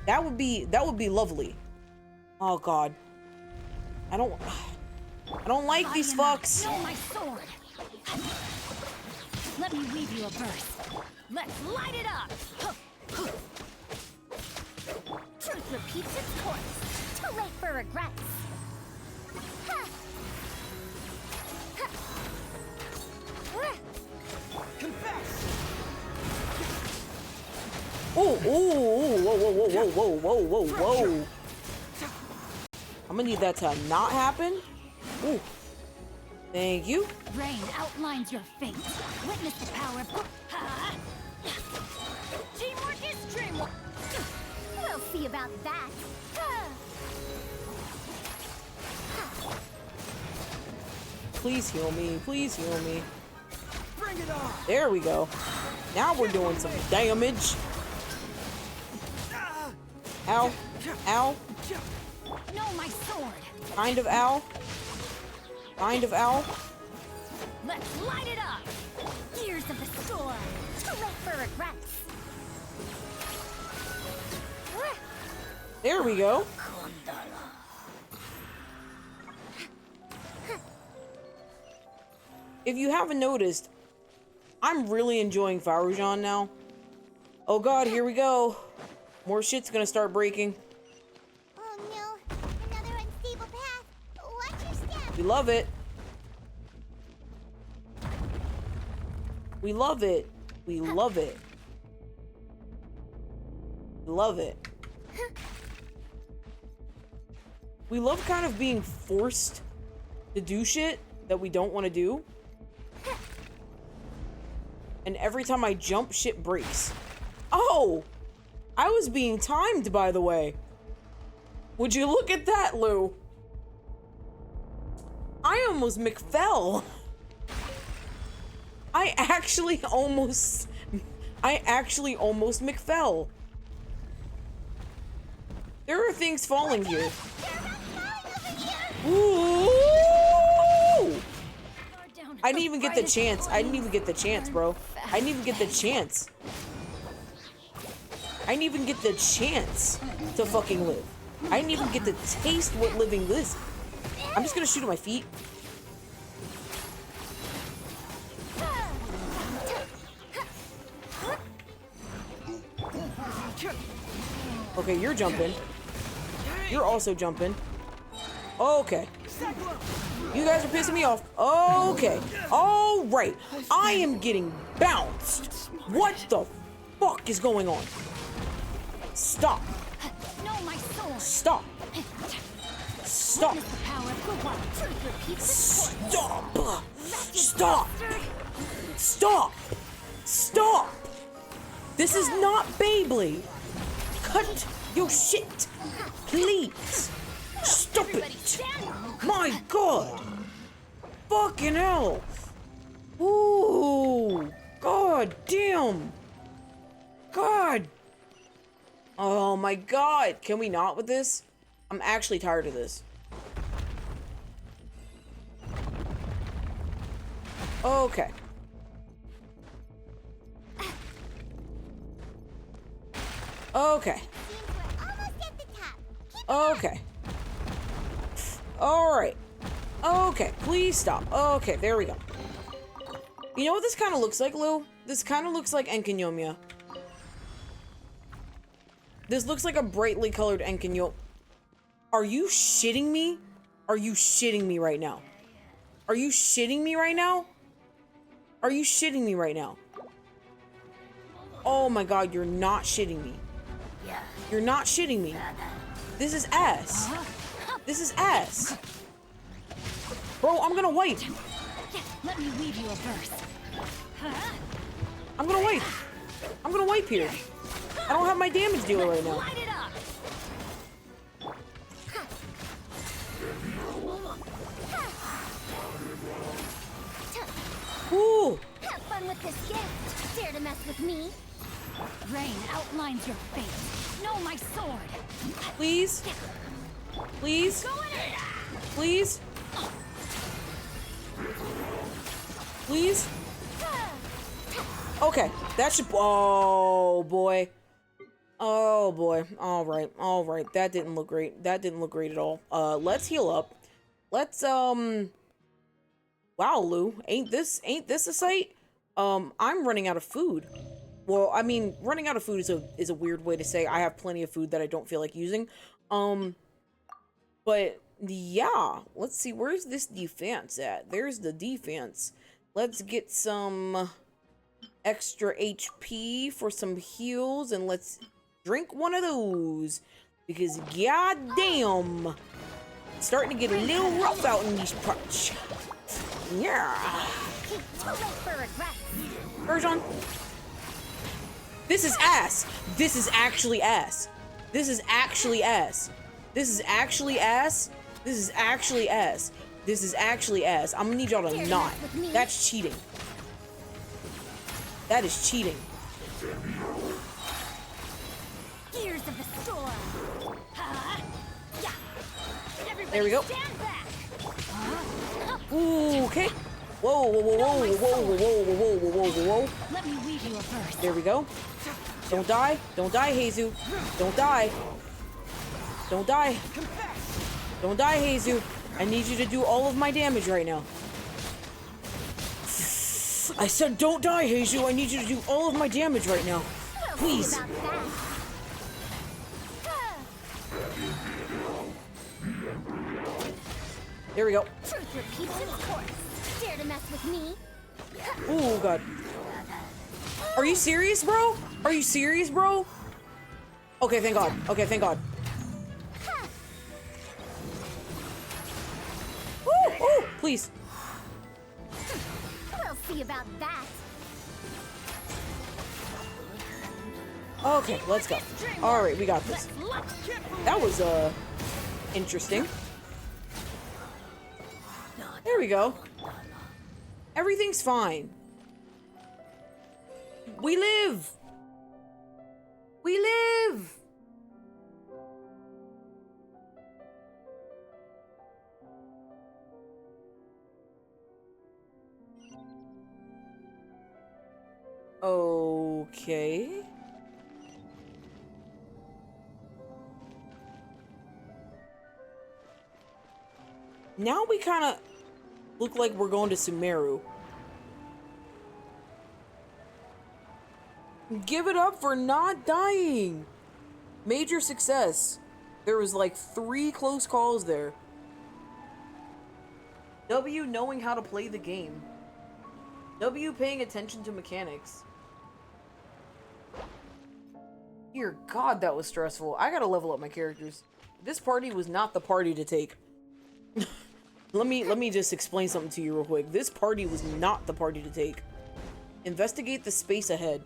That would be lovely. Oh god. I don't like these fucks. Know my sword. Let me weave you a verse. Let's light it up. Truth repeats its course. Too late for regrets. Confess! Oh, oh, whoa, whoa, whoa, whoa, whoa, whoa, whoa, whoa. I'm gonna need that to not happen. Ooh. Thank you. Rain outlines your fate. Witness the power of... Teamwork is dreamwork. We'll see about that. Please heal me. Please heal me. Bring it on. There we go. Now we're doing some damage. Ow. Ow. No, my sword. Kind of ow. Kind of ow. Let's light it up. Gears of the storm. Too late for regrets. There we go. If you haven't noticed, I'm really enjoying Farujan now. Oh god, here we go. More shit's gonna start breaking. Oh no, another unstable path. Watch your step. We love it. We love it. We love it. We love it. We love kind of being forced to do shit that we don't want to do. And every time I jump, shit breaks. Oh! I was being timed, by the way. Would you look at that, Lou? I almost McFell. I actually almost McFell. There are things falling here. Ooh! I didn't even get the chance. I didn't even get the chance, bro. I didn't even get the chance. I didn't even get the chance to fucking live. I didn't even get to taste what living is. I'm just gonna shoot at my feet. Okay, you're jumping. You're also jumping. Okay. You guys are pissing me off. Okay. All right. I am getting bounced. What the fuck is going on? Stop. Stop. Stop. Stop. Stop. Stop. Stop. This is not Beyblade. Cut your shit. Please. Stop it. My god. Fucking hell. Ooh. God damn. God. Oh my god. Can we not with this? I'm actually tired of this. Okay. Okay. Okay. Alright. Okay, please stop. Okay, there we go. You know what this kind of looks like, Lou? This kind of looks like Enkinomia. This looks like a brightly colored Enkinyo. Are you shitting me? Are you shitting me right now? Are you shitting me right now? Are you shitting me right now? Oh my god, you're not shitting me. You're not shitting me. This is ass. This is ass. Bro, I'm gonna wipe. Let me weave you a verse. I'm gonna wipe. I'm gonna wipe here. I don't have my damage dealer right now. Light it up. Ooh. Have fun with this gift. Dare to mess with me? Rain outlines your fate. No, my sword. Please. Please. Please. Please. Okay, that should. Oh boy. Oh boy. All right. All right. That didn't look great. That didn't look great at all. Let's heal up. Let's Wow, Lou. Ain't this a sight? I'm running out of food. Well, I mean, running out of food is a weird way to say I have plenty of food that I don't feel like using. But yeah, let's see, where's this defense at? There's the defense. Let's get some extra HP for some heals, and let's drink one of those. Because goddamn, it's starting to get a little rough out in these parts. Yeah. Version. This is ass. This is actually ass. This is actually ass. This is actually ass. This is actually ass. This is actually ass. I'm gonna need y'all to not. That's cheating. That is cheating. Gears of the storm. There we go. Ooh, okay. Whoa, whoa, whoa, whoa, whoa, whoa, whoa, whoa, whoa, whoa, whoa. Let me weave you a verse. There we go. Don't die. Don't die, Jesus. Don't die. Don't die. Don't die, Jesus. I need you to do all of my damage right now. I said don't die, Jesus. I need you to do all of my damage right now. Please. There we go. Truth repeats its course. Dare to mess with me? Oh god. Are you serious, bro? Are you serious, bro? Okay, thank God. Okay, thank God. Ooh, ooh, please. We'll see about that. Okay, let's go. All right, we got this. That was interesting. There we go. Everything's fine. We live. We live. Okay. Now we kind of look like we're going to Sumeru. Give it up for not dying. Major success. There was like 3 close calls there. W knowing how to play the game. W paying attention to mechanics. Dear God, that was stressful. I gotta level up my characters. This party was not the party to take. Let me just explain something to you real quick. This party was not the party to take. Investigate the space ahead.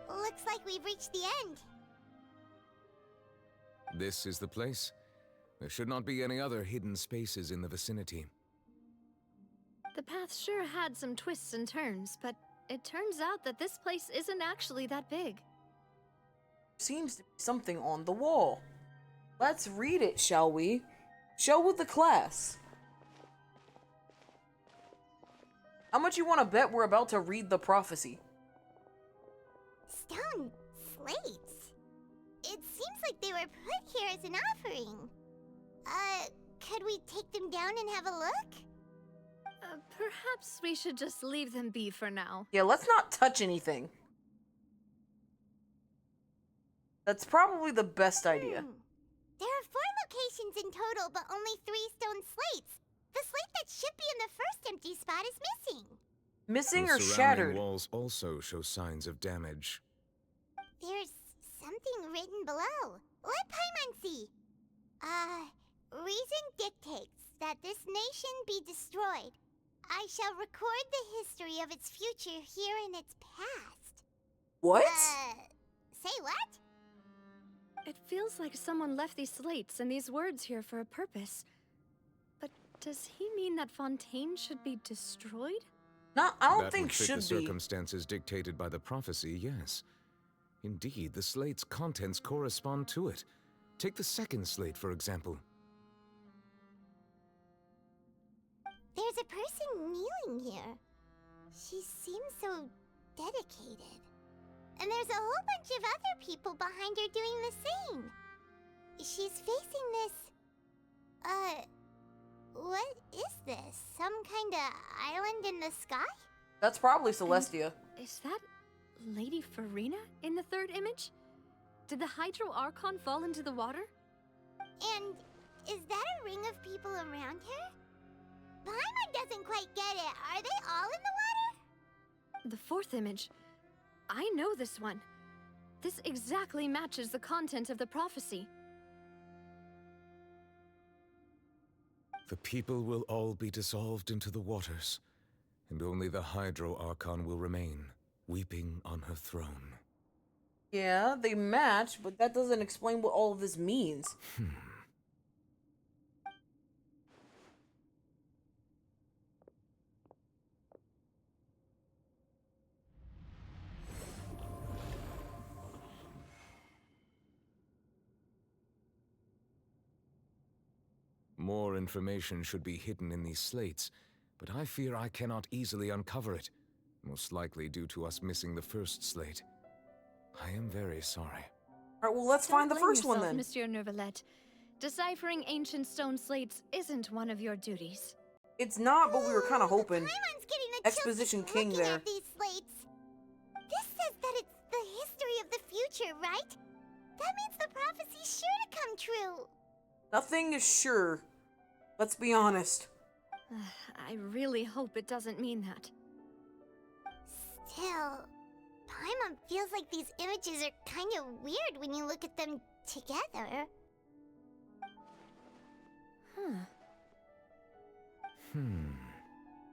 Looks like we've reached the end. This is the place. There should not be any other hidden spaces in the vicinity. The path sure had some twists and turns, but it turns out that this place isn't actually that big. Seems to be something on the wall. Let's read it, shall we? Show with the class. How much you want to bet we're about to read the prophecy? Stone slates. It seems like they were put here as an offering. Could we take them down and have a look? Perhaps we should just leave them be for now. Yeah, let's not touch anything. That's probably the best idea. There are 4 locations in total, but only 3 stone slates. The slate that should be in the first empty spot is missing. Missing The or surrounding shattered? walls also show signs of damage. There's something written below. Let Paimon see. Reason dictates that this nation be destroyed. I shall record the history of its future here in its past. What? Say what? It feels like someone left these slates and these words here for a purpose. But does he mean that Fontaine should be destroyed? No, I don't That think would fit should the be. circumstances dictated by the prophecy, yes. Indeed, the slate's contents correspond to it. Take the second slate, for example. There's a person kneeling here. She seems so dedicated. And there's a whole bunch of other people behind her doing the same. She's facing this... what is this? Some kind of island in the sky? That's probably Celestia. Is that Lady Farina in the 3rd image? Did the Hydro Archon fall into the water? And is that a ring of people around her? Paimon doesn't quite get it. Are they all in the water? The fourth image. I know this one. This exactly matches the content of the prophecy. The people will all be dissolved into the waters, and only the Hydro Archon will remain, weeping on her throne. Yeah, they match, but that doesn't explain what all of this means. More information should be hidden in these slates, but I fear I cannot easily uncover it, most likely due to us missing the first slate. I am very sorry. Alright, well, let's find the first one then. Monsieur Neuvillette. Deciphering ancient stone slates isn't one of your duties. It's not, but we were kind of hoping. Paimon's getting the Exposition chills King looking there. at these slates. This says that it's the history of the future, right? That means the prophecy's sure to come true. Nothing is sure. Let's be honest. I really hope it doesn't mean that. Still, Paimon feels like these images are kind of weird when you look at them together.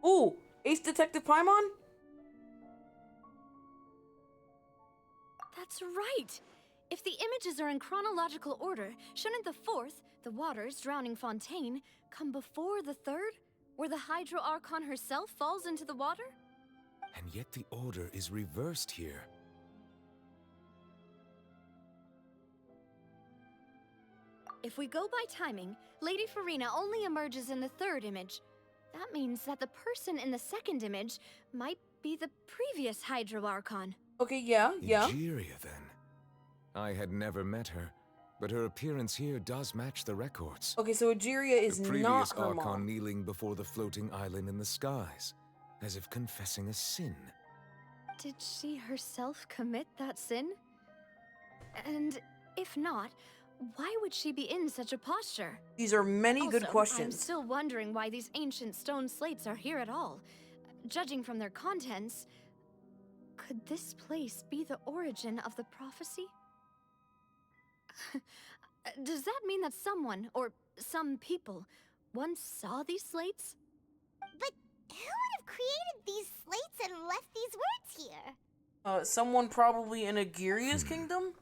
Ooh, Ace Detective Paimon? That's right! If the images are in chronological order, shouldn't the fourth, the waters drowning Fontaine, come before the third, where the Hydro Archon herself falls into the water? And yet the order is reversed here. If we go by timing, Lady Farina only emerges in the third image. That means that the person in the second image might be the previous Hydro Archon. Okay, yeah. Egeria, then. I had never met her, but her appearance here does match the records. Okay, so Egeria is the not previous her Archon mom. kneeling before the floating island in the skies, as if confessing a sin. Did she herself commit that sin? And if not, why would she be in such a posture? These are many good I'm questions. still wondering why these ancient stone slates are here at all. Judging from their contents, could this place be the origin of the prophecy? Does that mean that someone, or some people, once saw these slates? But who would have created these slates and left these words here? Someone probably in Egeria's kingdom?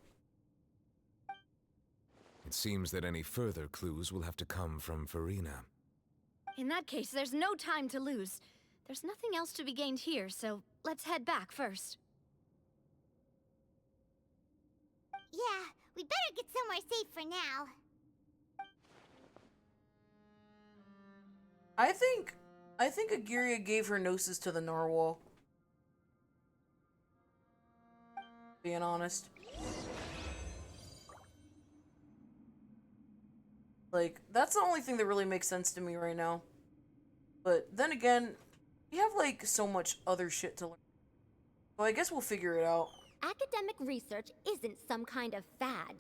It seems that any further clues will have to come from Farina. In that case, there's no time to lose. There's nothing else to be gained here, so let's head back first. Yeah, we better get somewhere safe for now. I think Egeria gave her gnosis to the narwhal. Being honest. Like, that's the only thing that really makes sense to me right now. But then again, we have like so much other shit to learn. So I guess we'll figure it out. Academic research isn't some kind of fad.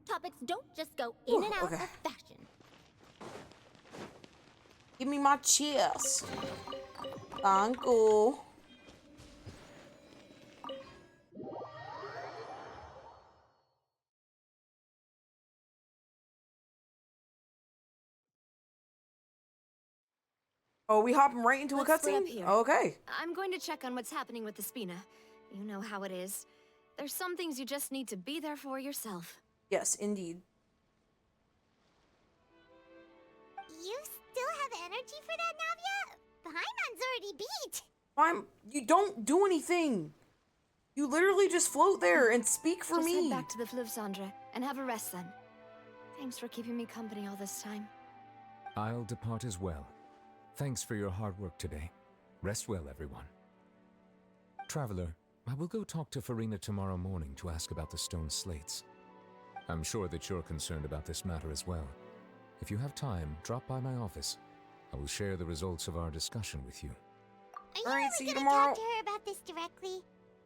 Topics don't just go in and out okay. of fashion. Give me my chest. Thank you. Oh, we hopping right into a Let's stay up cutscene? here. Okay. I'm going to check on what's happening with the Spina. You know how it is. There's some things you just need to be there for yourself. Yes, indeed. You still have energy for that, Navia? Paimon's already beat. You don't do anything. You literally just float there and speak for Just me. head back to the Fleuve Cendre and have a rest then. Thanks for keeping me company all this time. I'll depart as well. Thanks for your hard work today. Rest well, everyone. Traveler, I will go talk to Farina tomorrow morning to ask about the stone slates. I'm sure that you're concerned about this matter as well. If you have time, drop by my office. I will share the results of our discussion with you. Are you really gonna talk to her about this directly?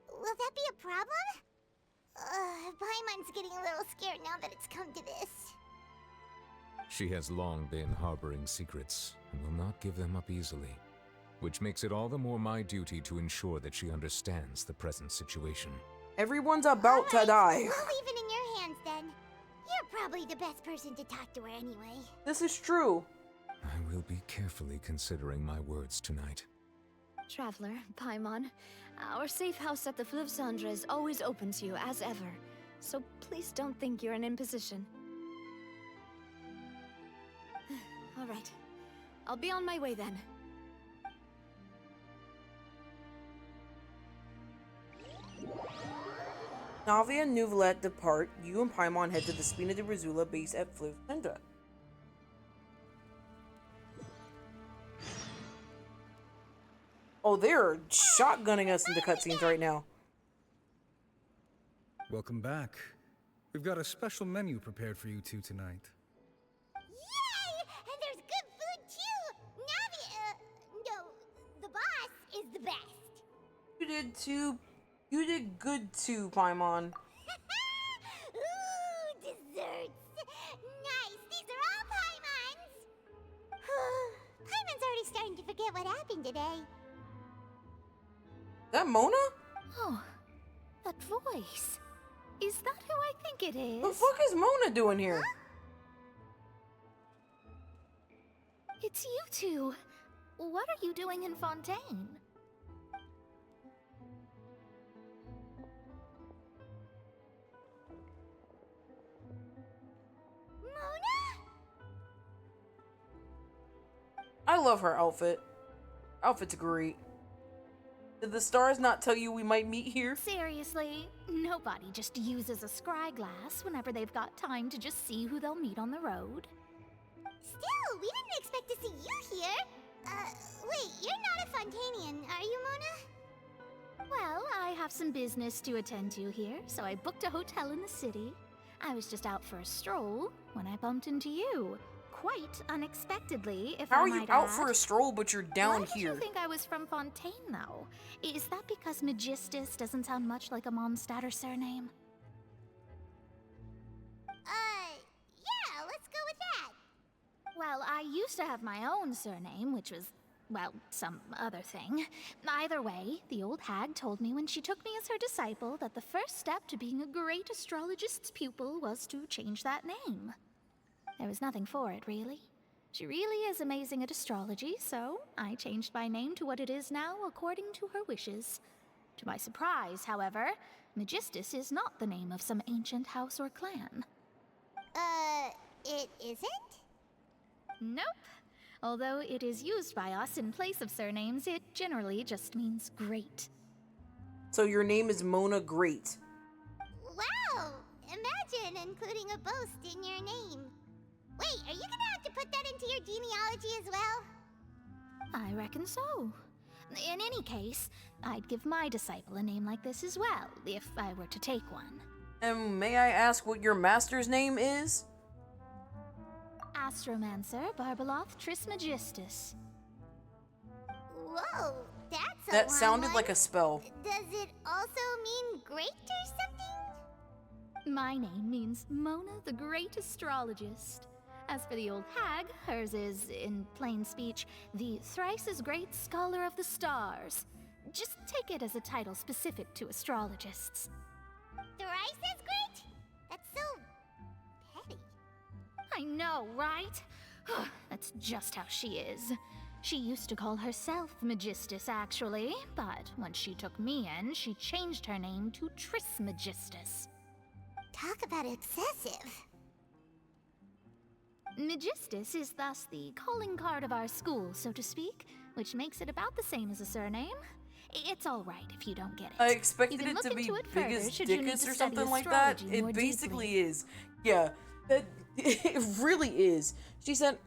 Will that be a problem? Paimon's getting a little scared now that it's come to this. She has long been harboring secrets, will not give them up easily, which makes it all the more my duty to ensure that she understands the present situation. Everyone's about to die. We'll leave it in your hands then. You're probably the best person to talk to her anyway. This is true. I will be carefully considering my words tonight. Traveler, Paimon, our safe house at the Fleuve Cendre is always open to you, as ever. So please don't think you're an imposition. All right. I'll be on my way then. Navia and Neuvillette depart. You and Paimon head to the Spina de Rizzula base at Fleuve Cendre. Oh, they're shotgunning us into cutscenes right now. Welcome back. We've got a special menu prepared for you two tonight. Yay! And there's good food too! Navi, no, the boss is the best. You did too. You did good too, Paimon. Ooh, desserts! Nice, these are all Paimon's! Paimon's already starting to forget what happened today. That Mona? Oh, that voice. Is that who I think it is? What the fuck is Mona doing here? It's you two. What are you doing in Fontaine? I love her outfit. Outfit's great. Did the stars not tell you we might meet here? Seriously, nobody just uses a scry glass whenever they've got time to just see who they'll meet on the road. Still, we didn't expect to see you here. Wait, you're not a Fontanian, are you, Mona? Well, I have some business to attend to here, so I booked a hotel in the city. I was just out for a stroll when I bumped into you. Quite unexpectedly, if How I are you might out add. for a stroll, but you're down Why here? did you think I was from Fontaine, though? Is that because Magistus doesn't sound much like a Mondstadter surname? Yeah, let's go with that. Well, I used to have my own surname, which was, well, some other thing. Either way, the old hag told me when she took me as her disciple that the first step to being a great astrologist's pupil was to change that name. There was nothing for it, really. She really is amazing at astrology, so I changed my name to what it is now according to her wishes. To my surprise, however, Magistus is not the name of some ancient house or clan. It isn't? Nope. Although it is used by us in place of surnames, it generally just means great. So your name is Mona Great. Wow! Imagine including a boast in your name. Wait, are you gonna have to put that into your genealogy as well? I reckon so. In any case, I'd give my disciple a name like this as well, if I were to take one. And may I ask what your master's name is? Astromancer Barbeloth Trismegistus. Whoa, that's a That long sounded one. like a spell. Does it also mean great or something? My name means Mona the Great Astrologist. As for the old hag, hers is, in plain speech, the thrice as great Scholar of the Stars. Just take it as a title specific to astrologists. Thrice as great? That's so petty. I know, right? That's just how she is. She used to call herself Magistus, actually, but when she took me in, she changed her name to Trismegistus. Talk about excessive. Magistus is thus the calling card of our school, so to speak, which makes it about the same as a surname. It's all right if you don't get it. I expected You can it to look be into it further Biggest should you need Dickus to or study something like that. astrology It more basically deeply. is. Yeah, it really is. She said,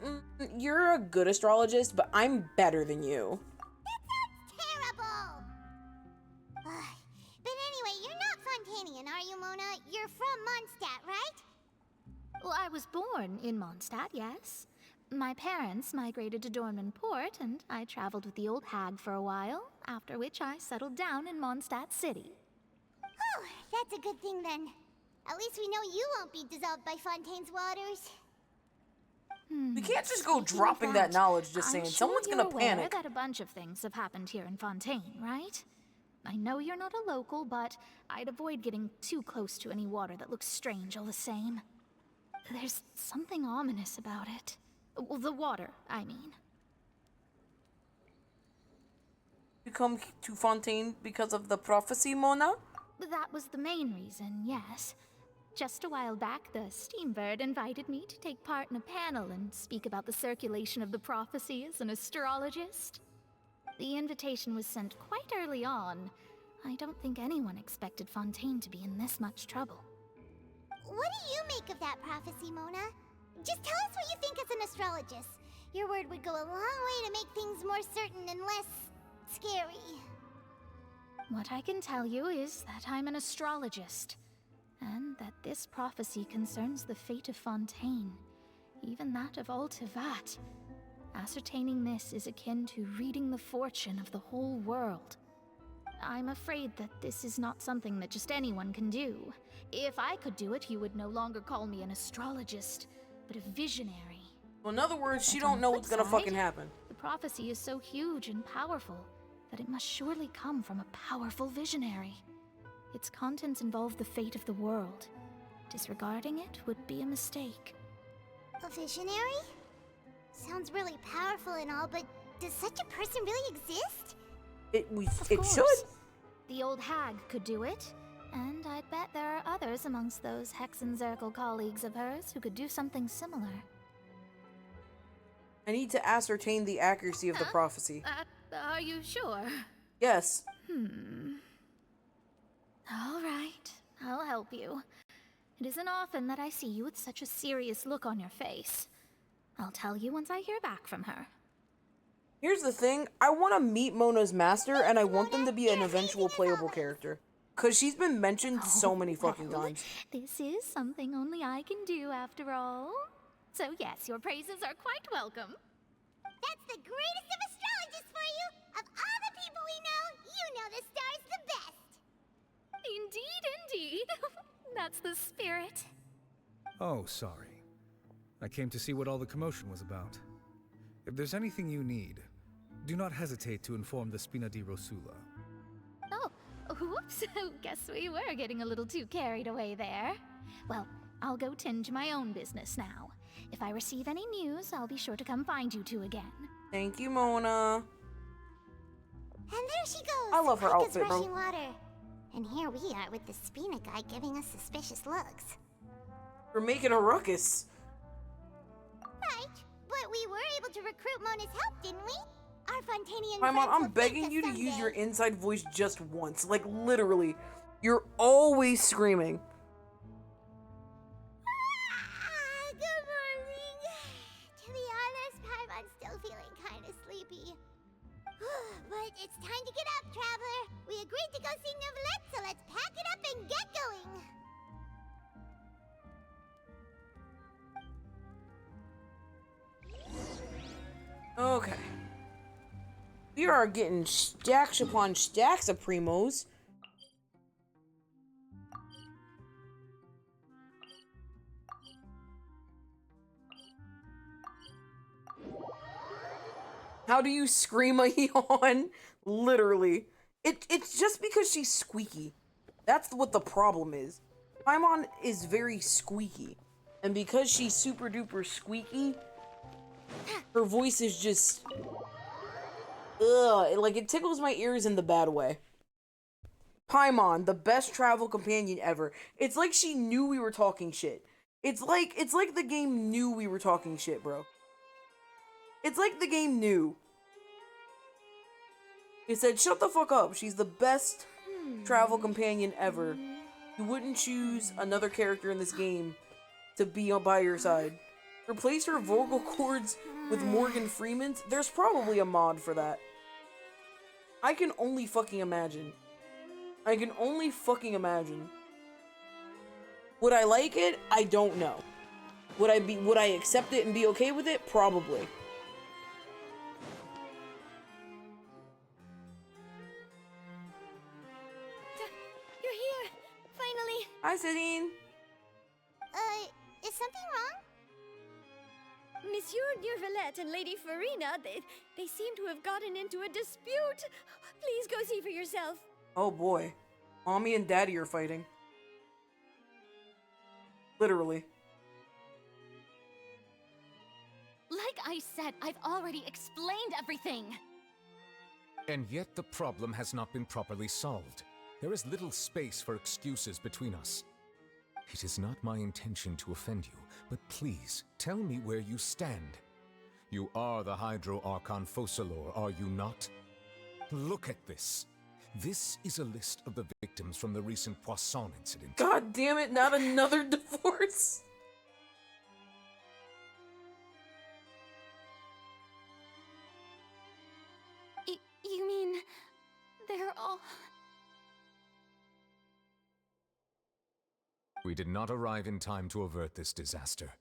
"You're a good astrologist, but I'm better than you." Terrible! But anyway, you're not Fontanian, are you, Mona? You're from Mondstadt, right? Well, I was born in Mondstadt, yes. My parents migrated to Dornman Port, and I traveled with the old hag for a while, after which I settled down in Mondstadt City. Oh, that's a good thing then. At least we know you won't be dissolved by Fontaine's waters. We can't just go dropping that knowledge just saying. Someone's gonna I'm sure panic. you're aware that a bunch of things have happened here in Fontaine, right? I know you're not a local, but I'd avoid getting too close to any water that looks strange all the same. There's something ominous about it. Well, the water, I mean. You come to Fontaine because of the prophecy, Mona? That was the main reason, yes. Just a while back, the Steambird invited me to take part in a panel and speak about the circulation of the prophecy as an astrologist. The invitation was sent quite early on. I don't think anyone expected Fontaine to be in this much trouble. What do you make of that prophecy, Mona? Just tell us what you think as an astrologist. Your word would go a long way to make things more certain and less scary. What I can tell you is that I'm an astrologist, and that this prophecy concerns the fate of Fontaine, even that of Altivat. Ascertaining this is akin to reading the fortune of the whole world. I'm afraid that this is not something that just anyone can do. If I could do it, you would no longer call me an astrologist, but a visionary. Well, in other words, she But on don't the know flip what's gonna side, fucking happen. The prophecy is so huge and powerful that it must surely come from a powerful visionary. Its contents involve the fate of the world. Disregarding it would be a mistake. A visionary? Sounds really powerful and all, but does such a person really exist? It Of should. course. The old hag could do it, and I'd bet there are others amongst those Hexenzirkel colleagues of hers who could do something similar. I need to ascertain the accuracy of the prophecy. Are you sure? Yes. All right, I'll help you. It isn't often that I see you with such a serious look on your face. I'll tell you once I hear back from her. Here's the thing, I want to meet Mona's master, and I want them to be an eventual playable character. Because she's been mentioned so many fucking times. This is something only I can do, after all. So yes, your praises are quite welcome. That's the greatest of astrologists for you! Of all the people we know, you know the star's the best! Indeed. That's the spirit. Oh, sorry. I came to see what all the commotion was about. If there's anything you need, do not hesitate to inform the Spina di Rosula. Oh, whoops. Guess we were getting a little too carried away there. Well, I'll go tend to my own business now. If I receive any news, I'll be sure to come find you two again. Thank you, Mona. And there she goes! I love her quick as outfit, bro. rushing water. And here we are with the Spina guy giving us suspicious looks. We're making a ruckus. Right, but we were able to recruit Mona's help, didn't we? Our Fontanian Paimon, friends I'm will begging thank you us to use someday. your inside voice just once. Like, literally. You're always screaming. Good morning. To be honest, Paimon's still feeling kind of sleepy. But it's time to get up, traveler. We agreed to go see Neuvillette, so let's pack it up and get going. Okay. We are getting stacks upon stacks of primos. How do you scream a yawn? Literally. It's just because she's squeaky. That's what the problem is. Paimon is very squeaky. And because she's super duper squeaky, her voice is just... ugh, like it tickles my ears in the bad way. Paimon, the best travel companion ever. It's like she knew we were talking shit. It's like the game knew we were talking shit, bro. It's like the game knew. It said, shut the fuck up. She's the best travel companion ever. You wouldn't choose another character in this game to be by your side. Replace her vocal cords with Morgan Freeman's? There's probably a mod for that. I can only fucking imagine. I can only fucking imagine. Would I like it? I don't know. Would I accept it and be okay with it? Probably. You're here, finally. Hi, Sidine. Is something wrong? Miss Villette and Lady Farina, they seem to have gotten into a dispute. Please go see for yourself. Oh boy. Mommy and Daddy are fighting. Literally. Like I said, I've already explained everything. And yet the problem has not been properly solved. There is little space for excuses between us. It is not my intention to offend you, but please, tell me where you stand. You are the Hydro Archon Focalor, are you not? Look at this. This is a list of the victims from the recent Poisson incident. God damn it, not another divorce! You mean... they're all... We did not arrive in time to avert this disaster,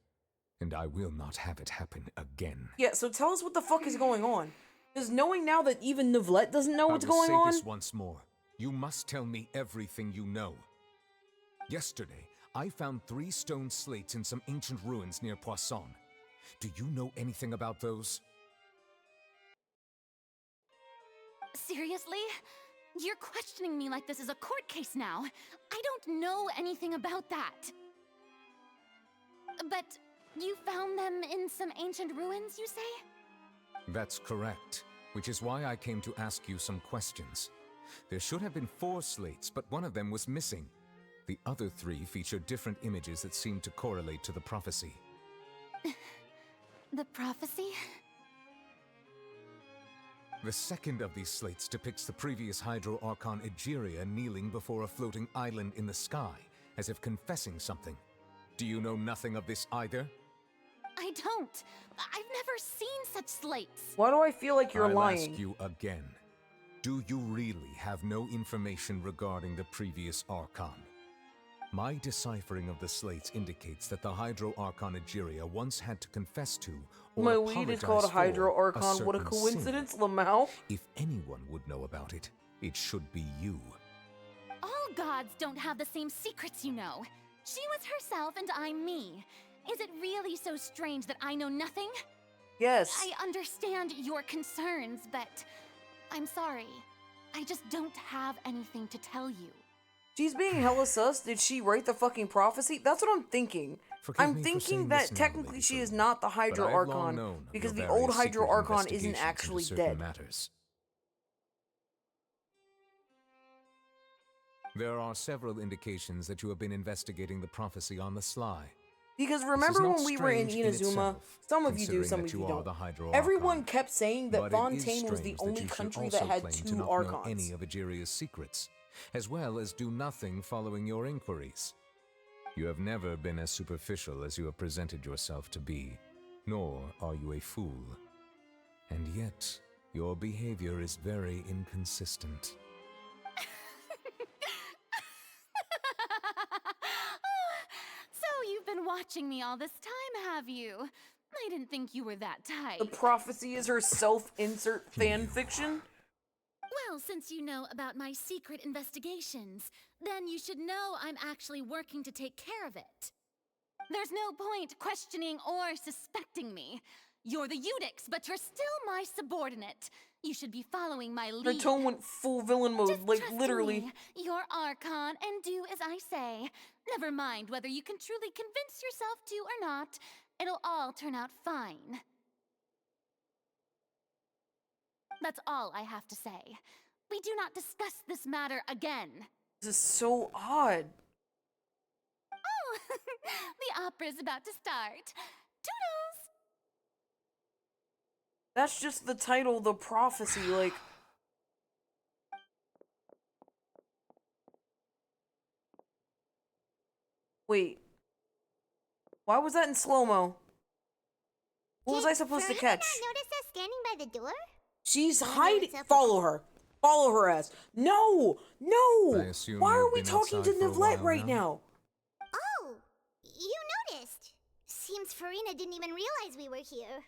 and I will not have it happen again. Yeah, so tell us what the fuck is going on. Because knowing now that even Nevlette doesn't know what's going I will on... say this once more. You must tell me everything you know. Yesterday, I found 3 stone slates in some ancient ruins near Poisson. Do you know anything about those? Seriously? You're questioning me like this is a court case now. I don't know anything about that. But you found them in some ancient ruins, you say? That's correct, which is why I came to ask you some questions. There should have been 4 slates, but one of them was missing. The other 3 feature different images that seem to correlate to the prophecy. The prophecy? The second of these slates depicts the previous Hydro Archon Egeria kneeling before a floating island in the sky, as if confessing something. Do you know nothing of this either? I don't. I've never seen such slates. Why do I feel like you're lying? I'll ask you again. Do you really have no information regarding the previous Archon? My deciphering of the slates indicates that the Hydro Archon Egeria once had to confess to, or My weed is called a Hydro Archon. What a coincidence, Lamau. If anyone would know about it, it should be you. All gods don't have the same secrets, you know. She was herself and I'm me. Is it really so strange that I know nothing? Yes. I understand your concerns, but I'm sorry. I just don't have anything to tell you. She's being hella sus. Did she write the fucking prophecy? That's what I'm thinking. I'm thinking that technically she is not the Hydro Archon, because the old Hydro Archon isn't actually dead. There are several indications that you have been investigating the prophecy on the sly. Because remember when we were in Inazuma, some of you do, some of you don't. Everyone kept saying that Fontaine was the only country that had 2 Archons. Any of Egeria's secrets, as well as do nothing following your inquiries. You have never been as superficial as you have presented yourself to be, nor are you a fool. And yet, your behavior is very inconsistent. So you've been watching me all this time, have you? I didn't think you were that type. The prophecy is her self-insert fan fiction? Well, since you know about my secret investigations, then you should know I'm actually working to take care of it. There's no point questioning or suspecting me. You're the Eudix, but you're still my subordinate. You should be following my lead. Her tone went full villain mode, Just like trust literally. me. You're Archon, and do as I say. Never mind whether you can truly convince yourself to or not. It'll all turn out fine. That's all I have to say. We do not discuss this matter again. This is so odd. Oh, the opera's about to start. Toodles! That's just the title, the prophecy, like... Wait. Why was that in slow-mo? What was I supposed to catch? Did you notice us standing by the door? She's hiding. Follow her. Follow her ass. No! No! Why are we talking to Nevlette right now? Oh, you noticed. Seems Farina didn't even realize we were here.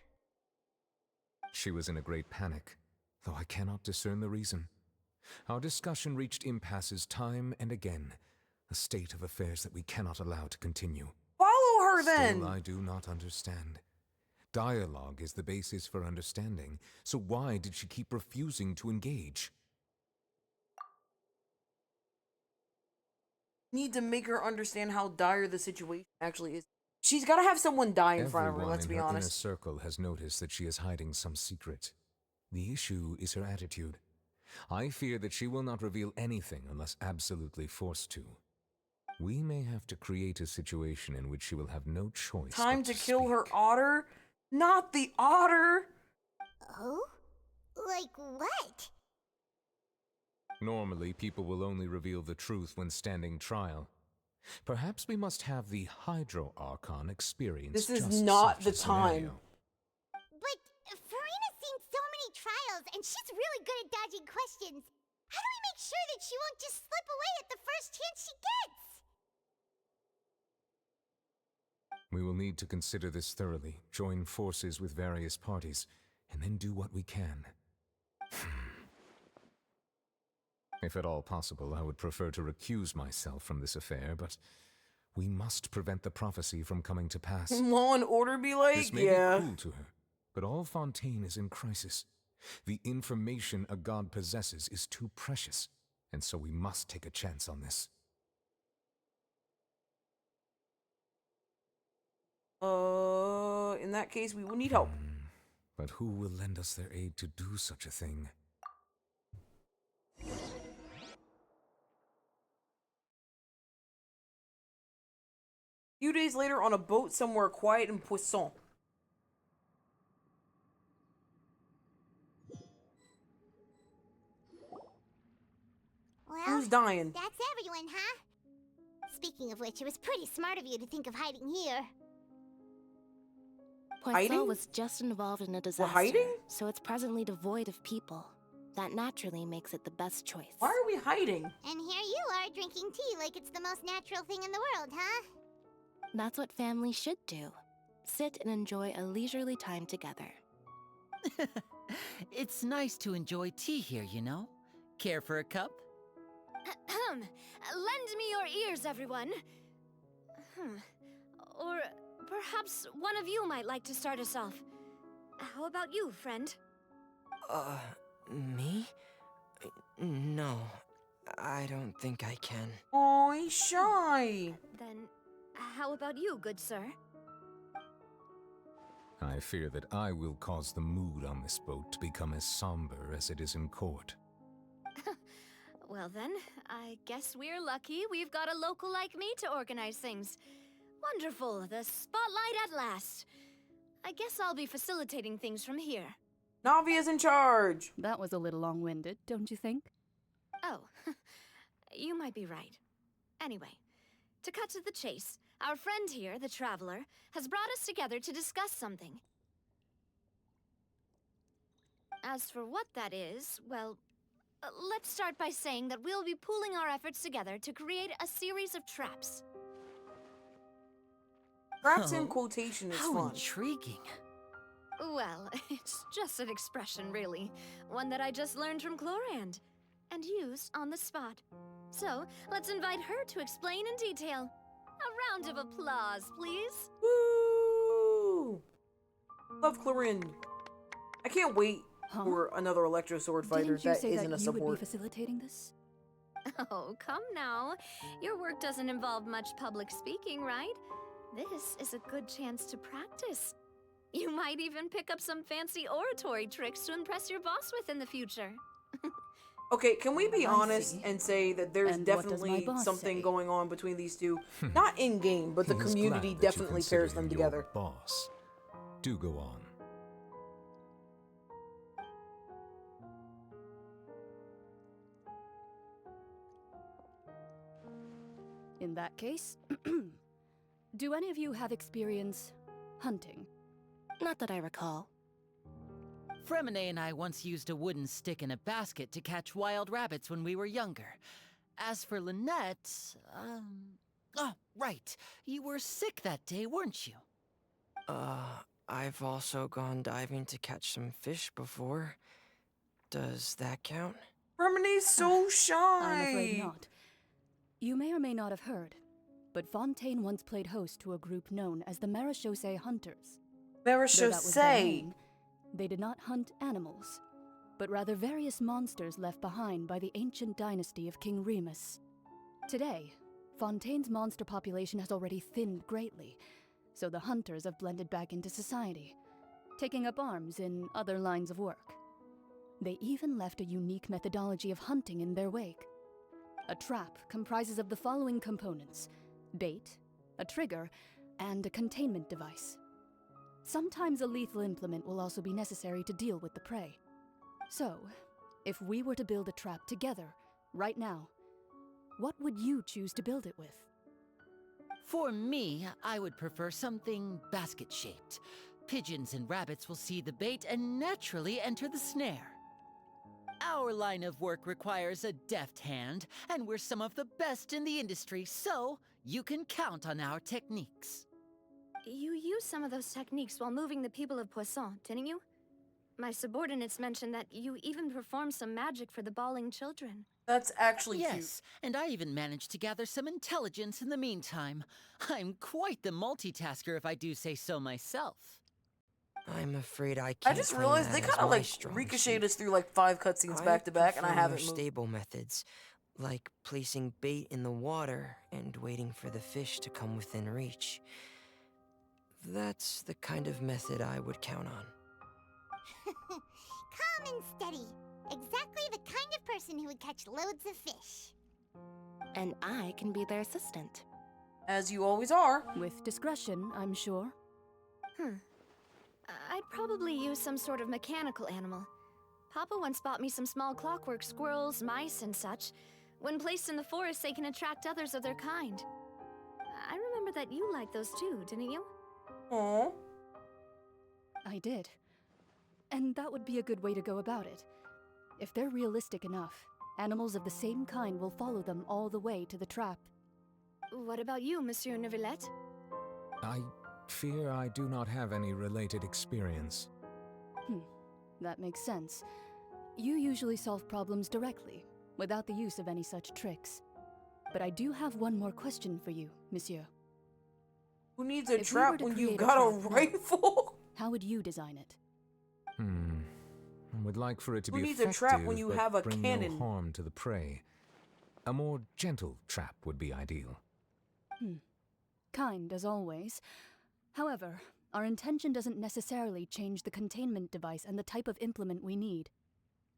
She was in a great panic, though I cannot discern the reason. Our discussion reached impasses time and again, a state of affairs that we cannot allow to continue. Follow her then! Still, I do not understand. Dialogue is the basis for understanding, so why did she keep refusing to engage? Need to make her understand how dire the situation actually is. She's got to have someone die in front of her, Everyone let's in be her inner honest. circle has noticed that she is hiding some secret. The issue is her attitude. I fear that she will not reveal anything unless absolutely forced to. We may have to create a situation in which she will have no choice. Time but to kill speak. her otter? Not the otter! Oh? Like what? Normally, people will only reveal the truth when standing trial. Perhaps we must have the Hydro Archon experience. This is just not such the a scenario. time. But Farina's seen so many trials, and she's really good at dodging questions. How do we make sure that she won't just slip away at the first chance she gets? We will need to consider this thoroughly, join forces with various parties, and then do what we can. If at all possible, I would prefer to recuse myself from this affair, but we must prevent the prophecy from coming to pass. Law and order be like, This may yeah. be cruel to her, but all Fontaine is in crisis. The information a god possesses is too precious, and so we must take a chance on this. In that case, we will need help. But who will lend us their aid to do such a thing? A few days later, on a boat somewhere quiet in Poisson. Well, Who's dying? That's everyone, huh? Speaking of which, it was pretty smart of you to think of hiding here. Poisson was just involved in a disaster, hiding? so it's presently devoid of people. That naturally makes it the best choice. Why are we hiding? And here you are drinking tea like it's the most natural thing in the world, huh? That's what families should do. Sit and enjoy a leisurely time together. It's nice to enjoy tea here, you know? Care for a cup? Lend me your ears, everyone. Or perhaps one of you might like to start us off. How about you, friend? Me? No, I don't think I can. Oh, he's shy. Then, how about you, good sir? I fear that I will cause the mood on this boat to become as somber as it is in court. Well then, I guess we're lucky we've got a local like me to organize things. Wonderful, the spotlight at last. I guess I'll be facilitating things from here. Navia's in charge. That was a little long-winded, don't you think? Oh, you might be right. Anyway, to cut to the chase, our friend here, the Traveler, has brought us together to discuss something. As for what that is, well, let's start by saying that we'll be pooling our efforts together to create a series of traps. Traps in quotation is How fun. intriguing. Well, it's just an expression, really. One that I just learned from Chlorand, and used on the spot. So, let's invite her to explain in detail. A round of applause, please. Woo! Love Chlorinde. I can't wait for another Electro Sword fighter Didn't you that say isn't that a you would be support. facilitating this? Oh, come now. Your work doesn't involve much public speaking, right? This is a good chance to practice. You might even pick up some fancy oratory tricks to impress your boss with in the future. Okay, can we be I honest see. and say that there's And what does my definitely boss something say? going on between these two? Not in game, but the He is community glad that you definitely consider pairs them him your together. Boss. Do go on. In that case, do any of you have experience hunting? Not that I recall. Fremine and I once used a wooden stick in a basket to catch wild rabbits when we were younger. As for Lynette, oh, right. You were sick that day, weren't you? I've also gone diving to catch some fish before. Does that count? Remine's so shy. I'm afraid not. You may or may not have heard, but Fontaine once played host to a group known as the Marechaussee Hunters. Though that was their name, they did not hunt animals, but rather various monsters left behind by the ancient dynasty of King Remus. Today, Fontaine's monster population has already thinned greatly, so the hunters have blended back into society, taking up arms in other lines of work. They even left a unique methodology of hunting in their wake. A trap comprises of the following components: bait, a trigger, and a containment device. Sometimes a lethal implement will also be necessary to deal with the prey. So, if we were to build a trap together, right now, what would you choose to build it with? For me, I would prefer something basket-shaped. Pigeons and rabbits will see the bait and naturally enter the snare. Our line of work requires a deft hand, and we're some of the best in the industry, so you can count on our techniques. You used some of those techniques while moving the people of Poisson, didn't you? My subordinates mentioned that you even performed some magic for the bawling children. That's actually cute. Yes, and I even managed to gather some intelligence in the meantime. I'm quite the multitasker if I do say so myself. I'm afraid I I can't. just realized they kind of like ricocheted us through like 5 cutscenes back to back, and I haven't moved. Stable methods, like placing bait in the water and waiting for the fish to come within reach. That's the kind of method I would count on. Calm and steady. Exactly the kind of person who would catch loads of fish. And I can be their assistant. As you always are. With discretion, I'm sure. I'd probably use some sort of mechanical animal. Papa once bought me some small clockwork squirrels, mice, and such. When placed in the forest, they can attract others of their kind. I remember that you liked those too, didn't you? Aww. I did. And that would be a good way to go about it. If they're realistic enough, animals of the same kind will follow them all the way to the trap. What about you, Monsieur Neuvillette? I fear I do not have any related experience. That makes sense. You usually solve problems directly, without the use of any such tricks. But I do have one more question for you, Monsieur. Who needs a trap when you've got a rifle? How would you design it? I would like for it to Who be needs effective, a trap when you but have a bring cannon? no harm to the prey. A more gentle trap would be ideal. Kind, as always. However, our intention doesn't necessarily change the containment device and the type of implement we need.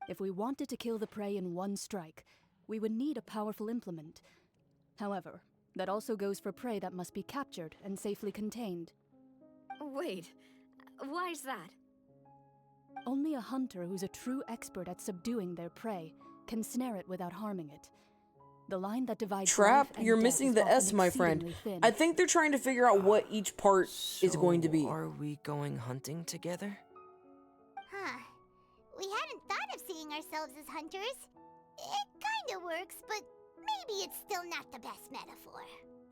If we wanted to kill the prey in one strike, we would need a powerful implement. However, that also goes for prey that must be captured and safely contained. Wait, why's that? Only a hunter who's a true expert at subduing their prey can snare it without harming it. The line that divides Trap? life and You're death missing is the often S, my friend. exceedingly thin. I think they're trying to figure out what each part is going to be. Are we going hunting together? Huh. We hadn't thought of seeing ourselves as hunters. It kinda works, but maybe it's still not the best metaphor.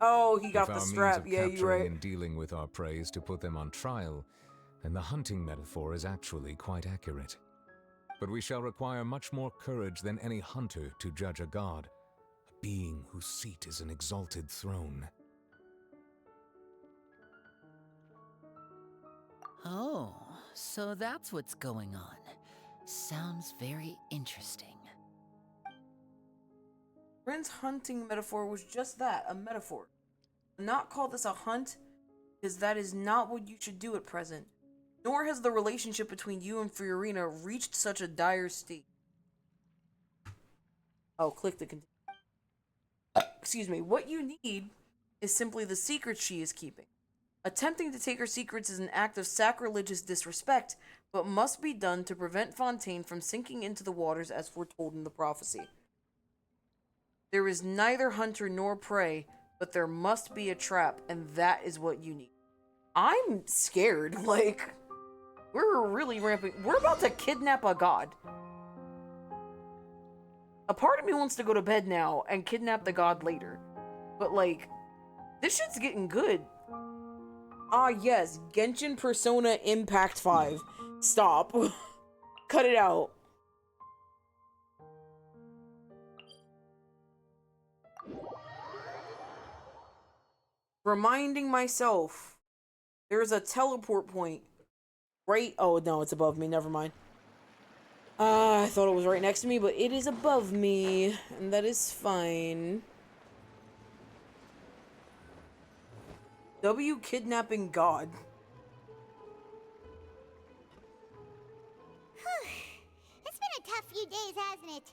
Oh, he got If the our strap. means Yeah, of you're capturing right. and dealing with our prey is to put them on trial, then the hunting metaphor is actually quite accurate. But we shall require much more courage than any hunter to judge a god, a being whose seat is an exalted throne. Oh, so that's what's going on. Sounds very interesting. Bryn's hunting metaphor was just that, a metaphor. Do not call this a hunt, because that is not what you should do at present. Nor has the relationship between you and Fiorina reached such a dire state. Oh, click to continue. Excuse me. What you need is simply the secrets she is keeping. Attempting to take her secrets is an act of sacrilegious disrespect, but must be done to prevent Fontaine from sinking into the waters as foretold in the prophecy. There is neither hunter nor prey, but there must be a trap, and that is what you need. I'm scared. Like, we're really ramping. We're about to kidnap a god. A part of me wants to go to bed now and kidnap the god later. But, like, this shit's getting good. Ah, yes. Genshin Persona Impact 5. Stop. Cut it out. Reminding myself, there's a teleport point Right? Oh, no, it's above me. Never mind. I thought it was right next to me, but it is above me. And that is fine. W kidnapping God. It's been a tough few days, hasn't it?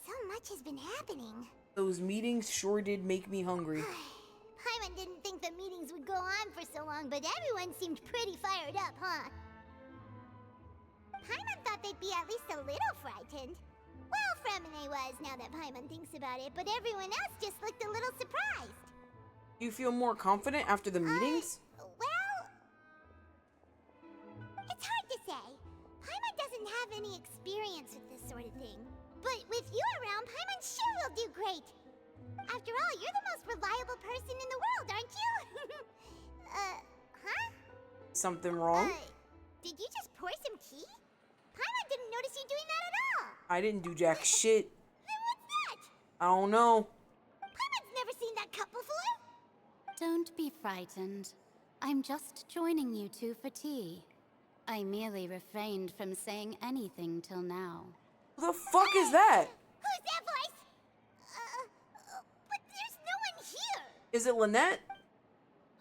So much has been happening. Those meetings sure did make me hungry. Paimon didn't think the meetings would go on for so long, but everyone seemed pretty fired up, huh? Paimon thought they'd be at least a little frightened. Well, Fremine was, now that Paimon thinks about it, but everyone else just looked a little surprised. Do you feel more confident after the meetings? Well, it's hard to say. Paimon doesn't have any experience with this sort of thing. But with you around, Paimon sure will do great. After all, you're the most reliable person in the world, aren't you? Huh? Something wrong? Did you just pour some tea? Paimon didn't notice you doing that at all. I didn't do jack shit. Then what's that? I don't know. Paimon's never seen that cup before. Don't be frightened. I'm just joining you two for tea. I merely refrained from saying anything till now. Who the fuck is that? Who's that voice? But there's no one here. Is it Lynette?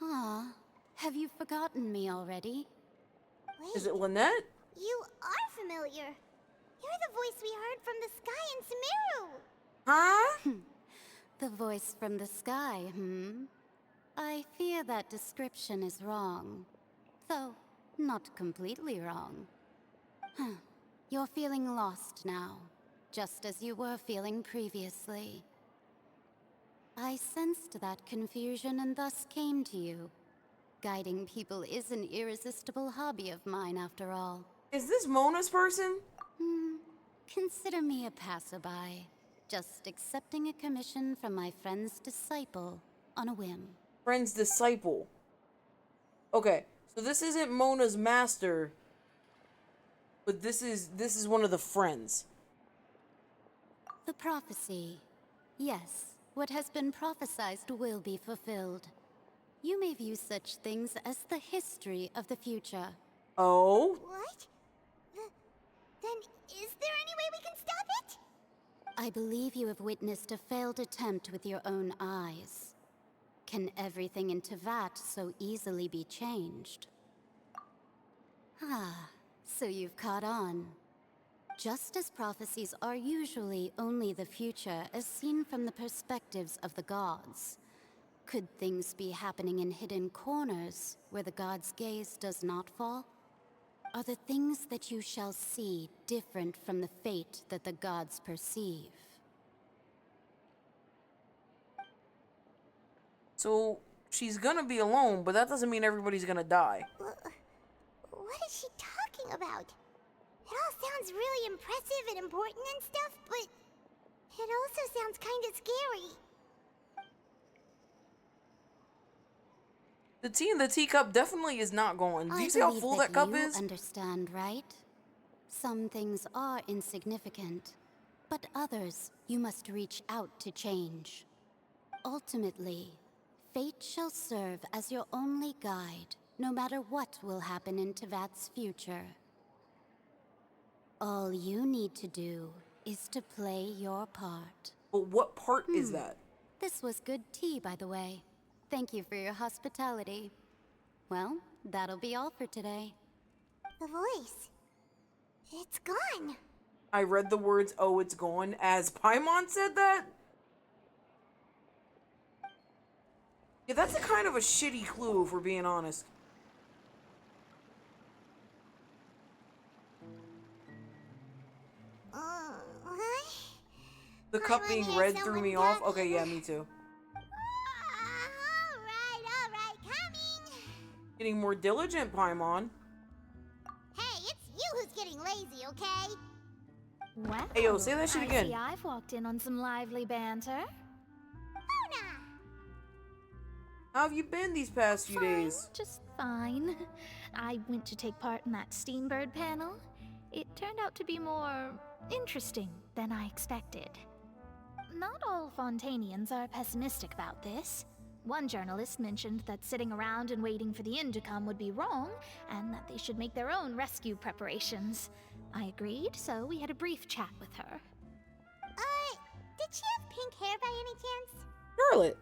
Ah, have you forgotten me already? Wait, Is it Lynette? you are familiar. You're the voice we heard from the sky in Sumeru. Huh? The voice from the sky, I fear that description is wrong. Though, not completely wrong. You're feeling lost now, just as you were feeling previously. I sensed that confusion and thus came to you. Guiding people is an irresistible hobby of mine, after all. Is this Mona's person? Consider me a passerby, just accepting a commission from my friend's disciple on a whim. Friend's disciple. Okay, so this isn't Mona's master, but this is one of the friends. The prophecy. Yes, what has been prophesied will be fulfilled. You may view such things as the history of the future. Oh? What? Then is there any way we can stop it? I believe you have witnessed a failed attempt with your own eyes. Can everything in Tevat so easily be changed? Ah, so you've caught on. Just as prophecies are usually only the future as seen from the perspectives of the gods, could things be happening in hidden corners where the gods' gaze does not fall? Are the things that you shall see different from the fate that the gods perceive? So, she's gonna be alone, but that doesn't mean everybody's gonna die. What is she talking about? It all sounds really impressive and important and stuff, but it also sounds kind of scary. The tea in the teacup definitely is not going. Do you see how full that cup is? You understand, right? Some things are insignificant, but others you must reach out to change. Ultimately, fate shall serve as your only guide, no matter what will happen in Tevat's future. All you need to do is to play your part. But what part is that? This was good tea, by the way. Thank you for your hospitality. Well, that'll be all for today. The voice. It's gone. I read the words, "Oh, it's gone," as Paimon said that? Yeah, that's a kind of a shitty clue, if we're being honest. What? The cup being red threw me off? Okay, yeah, me too. Alright, coming. Getting more diligent, Paimon. Hey, it's you who's getting lazy, okay? Well, Hey, yo, say that shit again. I see I've walked in on some lively banter. How have you been these past few days? Just fine. I went to take part in that Steambird panel. It turned out to be more interesting than I expected. Not all Fontanians are pessimistic about this. One journalist mentioned that sitting around and waiting for the end to come would be wrong, and that they should make their own rescue preparations. I agreed, so we had a brief chat with her. Did she have pink hair by any chance? Charlotte!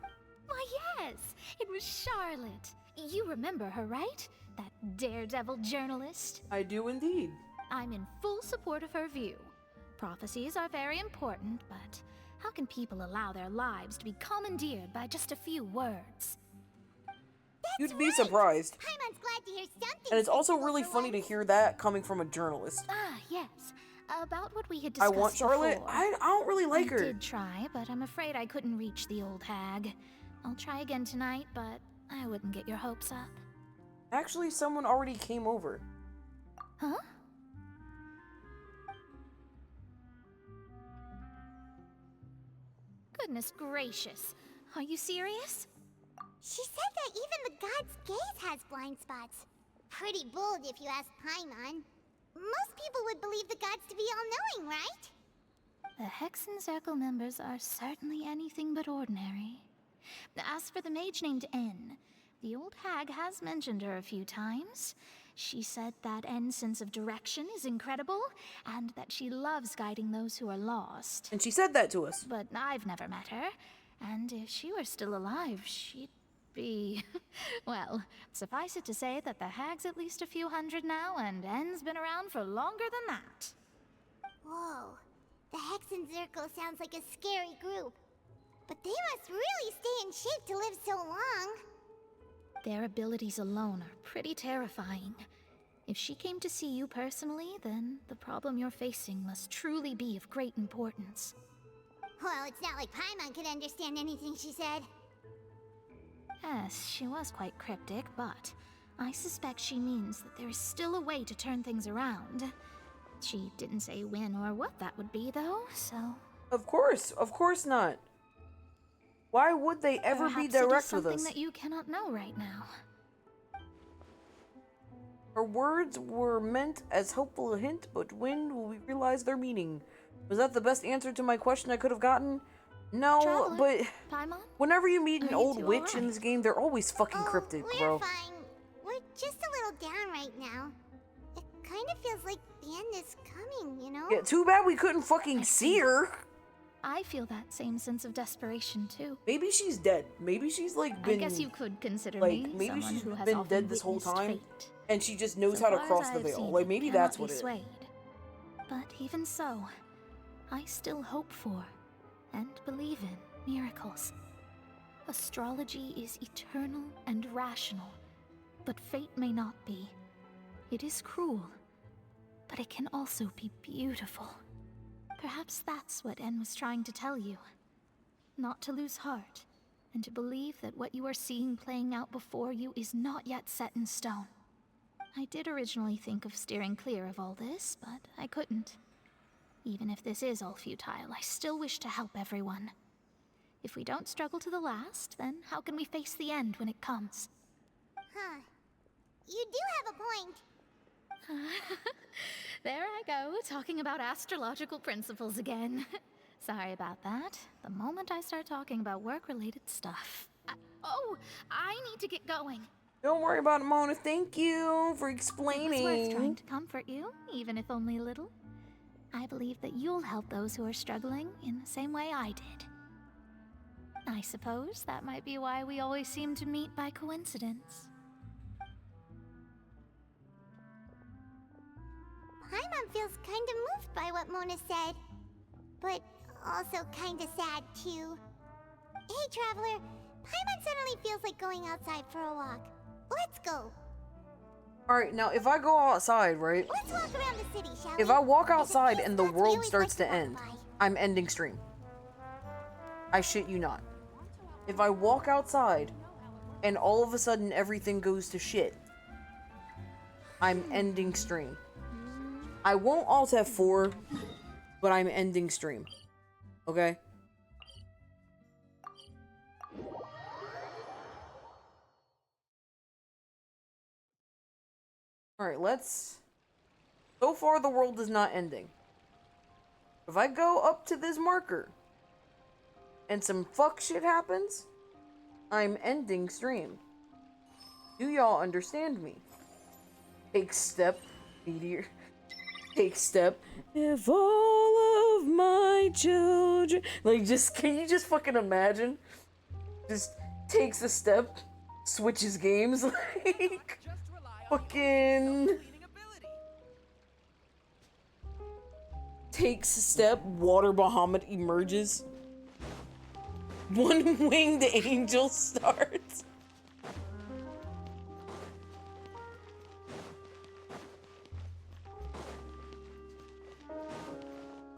Why, yes, it was Charlotte. You remember her, right? That daredevil journalist? I do indeed. I'm in full support of her view. Prophecies are very important, but how can people allow their lives to be commandeered by just a few words? You'd be surprised. Paimon's glad to hear something. And it's also really funny to hear that coming from a journalist. Ah, yes. About what we had I discussed want Charlotte. before. I don't really like her. I did try, but I'm afraid I couldn't reach the old hag. I'll try again tonight, but I wouldn't get your hopes up. Actually, someone already came over. Huh? Goodness gracious. Are you serious? She said that even the god's gaze has blind spots. Pretty bold if you ask Paimon. Most people would believe the gods to be all-knowing, right? The Hexen Circle members are certainly anything but ordinary. As for the mage named N, the old hag has mentioned her a few times. She said that N's sense of direction is incredible, and that she loves guiding those who are lost. And she said that to us. But I've never met her, and if she were still alive, she'd be... well, suffice it to say that the hag's at least a few hundred now, and N's been around for longer than that. Whoa. The Hexen Circle sounds like a scary group. But they must really stay in shape to live so long. Their abilities alone are pretty terrifying. If she came to see you personally, then the problem you're facing must truly be of great importance. Well, it's not like Paimon could understand anything she said. Yes, she was quite cryptic, but I suspect she means that there is still a way to turn things around. She didn't say when or what that would be, though, so... Of course not. Why would they ever be direct with us? Something that you cannot know right now. Her words were meant as helpful a hint, but when will we realize their meaning? Was that the best answer to my question I could have gotten? No, Traveler, but Paimon? whenever you meet an old two witch in this game, they're always fucking cryptic, bro. We're fine. We're just a little down right now. It kind of feels like the end is coming, you know? Yeah, too bad we couldn't fucking see her. I feel that same sense of desperation, too. Maybe she's dead. Maybe she's like been... I guess you could consider like, me maybe someone she's who has been often dead this whole witnessed time, fate. and she just knows So how to far as cross I the have veil. seen, Like, it maybe cannot that's be what it is. swayed. But even so, I still hope for and believe in miracles. Astrology is eternal and rational, but fate may not be. It is cruel, but it can also be beautiful. Perhaps that's what En was trying to tell you. Not to lose heart, and to believe that what you are seeing playing out before you is not yet set in stone. I did originally think of steering clear of all this, but I couldn't. Even if this is all futile, I still wish to help everyone. If we don't struggle to the last, then how can we face the end when it comes? Huh. You do have a point. There I go, talking about astrological principles again. Sorry about that. The moment I start talking about work-related stuff... I need to get going. Don't worry about it, Mona. Thank you for It was explaining. worth trying to comfort you, even if only a little. I believe that you'll help those who are struggling in the same way I did. I suppose that might be why we always seem to meet by coincidence. Paimon feels kind of moved by what Mona said, but also kind of sad too. Hey, Traveler, Paimon suddenly feels like going outside for a walk. Let's go. Alright, now if I go outside, right? Let's walk around the city, shall we? If I walk outside and the spots we world always starts like to walk end, by. I'm ending stream. I shit you not. If I walk outside and all of a sudden everything goes to shit, I'm ending stream. I won't Alt F4, but I'm ending stream. Okay? Alright, let's... So far, the world is not ending. If I go up to this marker, and some fuck shit happens, I'm ending stream. Do y'all understand me? Take step, meteor. Take step. If all of my children... Like, just, can you just fucking imagine? Just takes a step, switches games, like... Fucking... Takes a step, water Bahamut emerges. One-winged angel starts.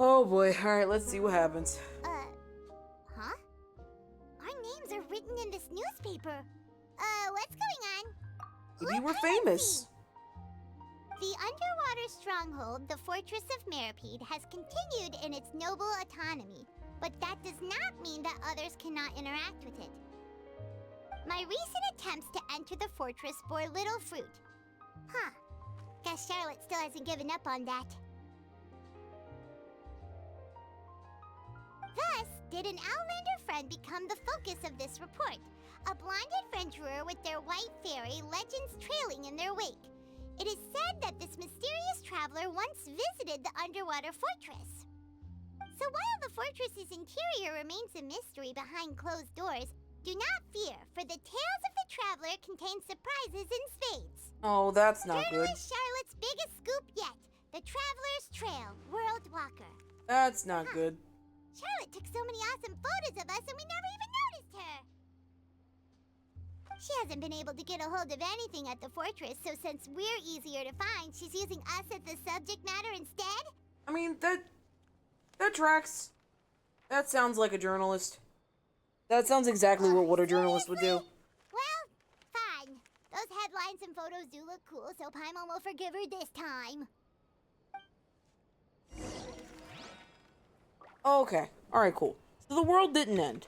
Oh boy, alright, let's see what happens. Huh? Our names are written in this newspaper. What's going on? Maybe we're famous. The underwater stronghold, the Fortress of Meripede, has continued in its noble autonomy, but that does not mean that others cannot interact with it. My recent attempts to enter the fortress bore little fruit. Huh. Guess Charlotte still hasn't given up on that. Thus, did an Outlander friend become the focus of this report? A blonde adventurer with their white fairy legends trailing in their wake. It is said that this mysterious traveler once visited the underwater fortress. So while the fortress's interior remains a mystery behind closed doors, do not fear, for the tales of the traveler contain surprises in spades. Oh, that's not good. Journalist Charlotte's biggest scoop yet, the Traveler's Trail, World Walker. That's not good. Charlotte took so many awesome photos of us and we never even noticed her. She hasn't been able to get a hold of anything at the fortress, so since we're easier to find, she's using us as the subject matter instead? I mean, that tracks. That sounds like a journalist. That sounds exactly what a journalist would do. Well, fine. Those headlines and photos do look cool, so Paimon will forgive her this time. Okay. Alright, cool. So the world didn't end.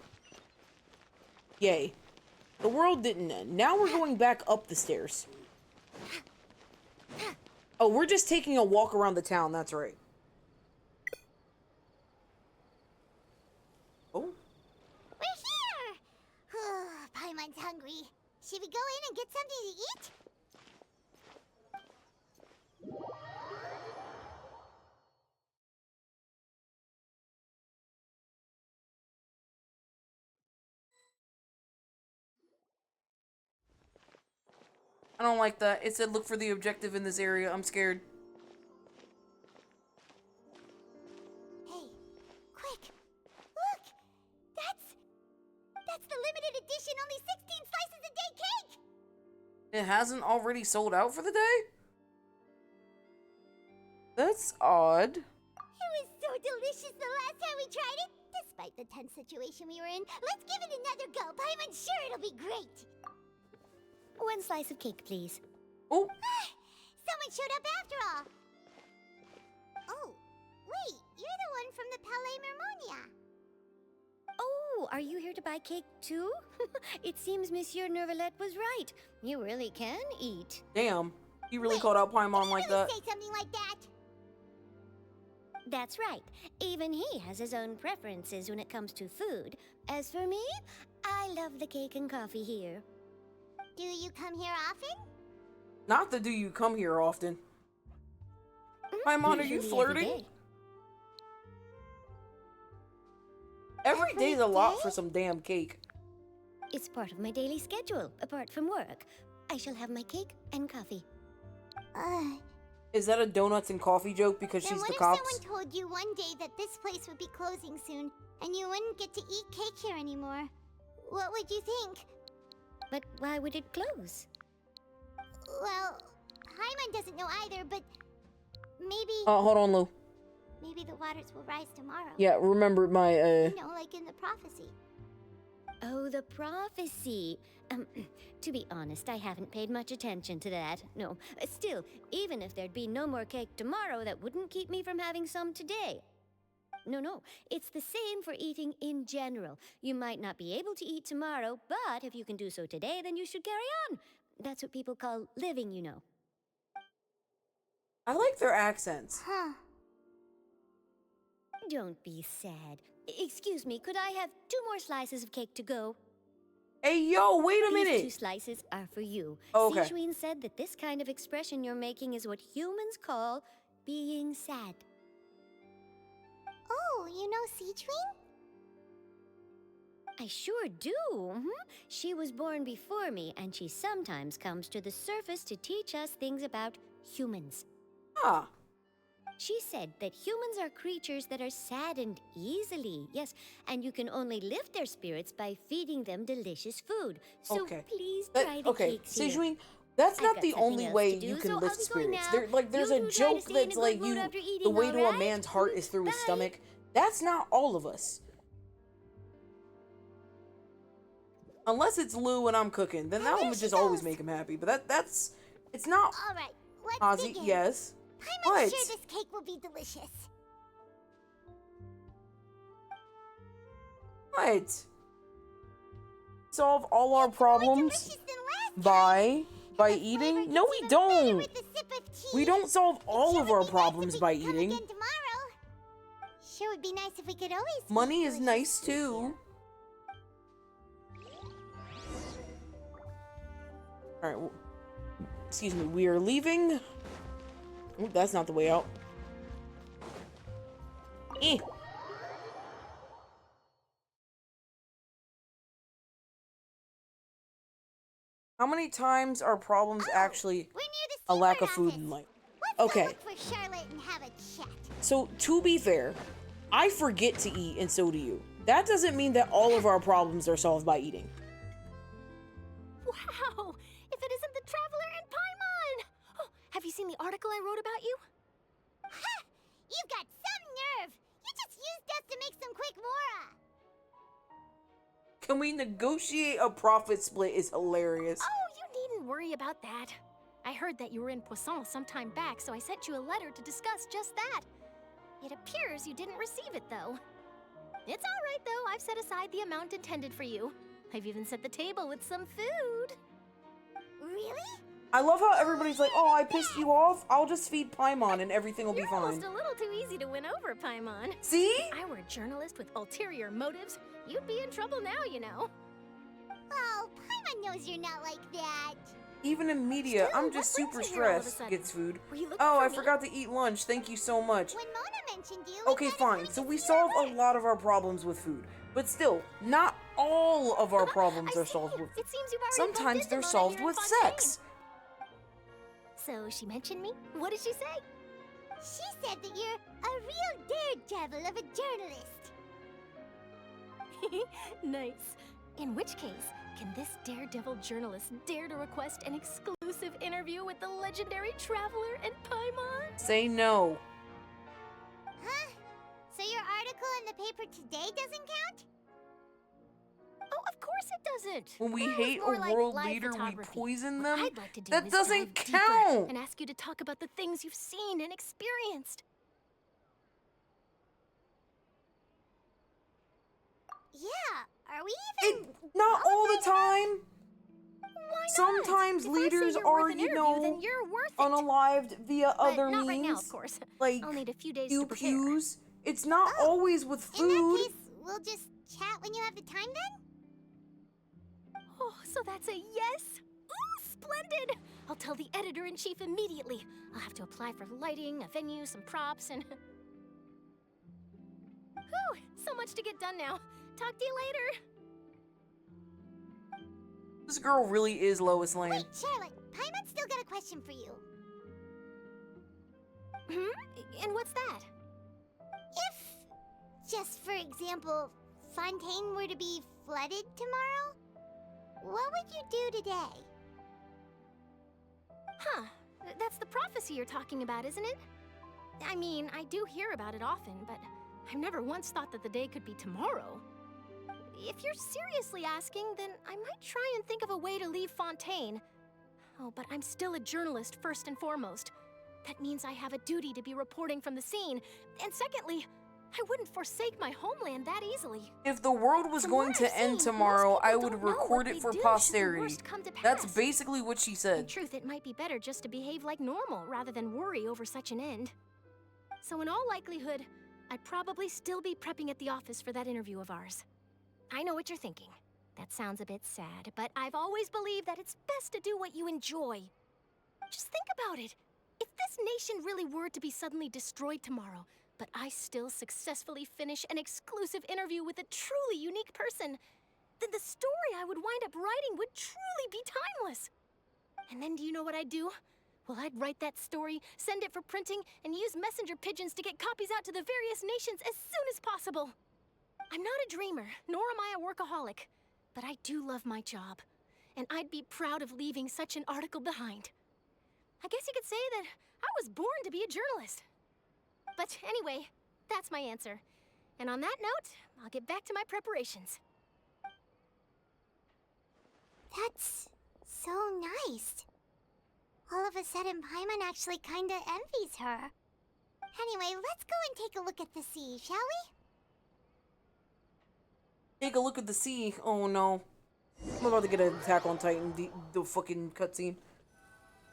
Yay. The world didn't end. Now we're going back up the stairs. Oh, we're just taking a walk around the town, that's right. Oh. We're here! Paimon's hungry. Should we go in and get something to eat? I don't like that. It said look for the objective in this area. I'm scared. Hey, quick! Look! That's the limited edition only 16 slices a day cake! It hasn't already sold out for the day? That's odd. It was so delicious the last time we tried it. Despite the tense situation we were in, let's give it another go. Paimon's sure it'll be great. One slice of cake, please. Oh. Someone showed up after all. Oh, wait, you're the one from the Palais Mermonia. Oh, are you here to buy cake too? It seems Monsieur Nervalette was right. You really can eat. Damn. He really called out Paimon like that. Say something like that. That's right. Even he has his own preferences when it comes to food. As for me, I love the cake and coffee here. Do you come here often? Not the do you come here often. Paimon, are you flirting? Every day's a lot for some damn cake. It's part of my daily schedule, apart from work. I shall have my cake and coffee. Is that a donuts and coffee joke because Then she's what the if cops? someone told you one day that this place would be closing soon, and you wouldn't get to eat cake here anymore? What would you think? But why would it close? Well, Paimon doesn't know either, but maybe... Oh, hold on, Lou. Maybe the waters will rise tomorrow. Yeah, remember my, You know, like in the prophecy. Oh, the prophecy. To be honest, I haven't paid much attention to that. No, still, even if there'd be no more cake tomorrow, that wouldn't keep me from having some today. No, it's the same for eating in general. You might not be able to eat tomorrow, but if you can do so today, then you should carry on. That's what people call living, you know. I like their accents. Huh. Don't be sad. Excuse me, could I have 2 more slices of cake to go? Hey, yo, wait a These minute. 2 slices are for you. Oh, okay. Sichuin said that this kind of expression you're making is what humans call being sad. Oh, you know Sichuin? I sure do. She was born before me, and she sometimes comes to the surface to teach us things about humans. Ah. She said that humans are creatures that are saddened easily, yes, and you can only lift their spirits by feeding them delicious food. So please try the cakes here. Sichuin, that's I've not got the something only else way to do, you so can I'll lift be going spirits. now. There's You a two try to joke stay in a that's good like mood after the eating, way to a alright? man's heart is through his stomach. That's not all of us. Unless it's Lou and I'm cooking, then that would just always make him happy. But that's it's not. All right, let's Ozzy, begin. yes. I'm What? sure this cake will be delicious. What? Solve all our problems by eating? No, we don't. We don't solve all of our problems by eating. Sure would be nice if we could always. Money is nice too. All right. Excuse me. We are leaving. Ooh, that's not the way out. Eh. How many times are problems actually a lack of food in life? Okay. Look for Charlotte and have a chat. So, to be fair, I forget to eat, and so do you. That doesn't mean that all of our problems are solved by eating. Wow! If it isn't the Traveler and Paimon! Oh, have you seen the article I wrote about you? Ha! You've got some nerve! You just used us to make some quick mora! Can we negotiate a profit split is hilarious. Oh, you needn't worry about that. I heard that you were in Poisson some time back, so I sent you a letter to discuss just that. It appears you didn't receive it, though. It's all right, though. I've set aside the amount intended for you. I've even set the table with some food. Really? I love how everybody's like, oh, I pissed you off. I'll just feed Paimon and everything will be You're fine. almost a little too easy to win over, Paimon. See? If I were a journalist with ulterior motives, you'd be in trouble now, you know. Oh, Paimon knows you're not like that. Even in media, Still, I'm just what brings super you here all of a stressed. sudden? Gets food. Were you looking Oh, for I me? forgot to eat lunch. Thank you so much. When Mona mentioned you, Okay, fine. So we solve a lot of our problems with food. But still, not all of our problems are solved with food. It seems you've already Sometimes bumped they're into Mona solved here in with Fontaine. sex. So she mentioned me? What did she say? She said that you're a real daredevil of a journalist. Nice. In which case, can this daredevil journalist dare to request an exclusive interview with the legendary Traveler and Paimon? Say no. Huh? So your article in the paper today doesn't count? Oh, of course it doesn't. When we That was hate a more like world live leader, we photography. poison What them? I'd like to do That is doesn't dive deeper count. and ask you to talk about the things you've seen and experienced. Yeah, are we even? Not all the time. Why not? Sometimes If leaders I say you're are, worth an you interview, know, then you're worth it. unalived via But other not means. right now, of course. Like I'll need a few days pew to prepare. pews. It's not always with In that food. case, we'll just chat when you have the time then? Oh, so that's a yes? Ooh, splendid! I'll tell the editor-in-chief immediately. I'll have to apply for lighting, a venue, some props, and... Whew, so much to get done now. Talk to you later. This girl really is Lois Lane. Wait, Charlotte, Paimon's still got a question for you. And what's that? If, just for example, Fontaine were to be flooded tomorrow, what would you do today? Huh. That's the prophecy you're talking about, isn't it? I mean, I do hear about it often, but I've never once thought that the day could be tomorrow. If you're seriously asking, then I might try and think of a way to leave Fontaine. Oh, but I'm still a journalist first and foremost. That means I have a duty to be reporting from the scene. And secondly, I wouldn't forsake my homeland that easily. If the world was From going what to I've end seen, tomorrow, most I people would don't know record what it they for do should the posterity. worst come to That's pass. basically what she In said. truth, it might be better just to behave like normal rather than worry over such an end. So in all likelihood, I'd probably still be prepping at the office for that interview of ours. I know what you're thinking. That sounds a bit sad, but I've always believed that it's best to do what you enjoy. Just think about it. If this nation really were to be suddenly destroyed tomorrow, but I still successfully finish an exclusive interview with a truly unique person, then the story I would wind up writing would truly be timeless. And then do you know what I'd do? Well, I'd write that story, send it for printing, and use messenger pigeons to get copies out to the various nations as soon as possible. I'm not a dreamer, nor am I a workaholic, but I do love my job, and I'd be proud of leaving such an article behind. I guess you could say that I was born to be a journalist. But anyway, that's my answer. And on that note, I'll get back to my preparations. That's so nice. All of a sudden, Paimon actually kinda envies her. Anyway, let's go and take a look at the sea, shall we? Take a look at the sea. Oh no. I'm about to get an Attack on Titan, the fucking cutscene.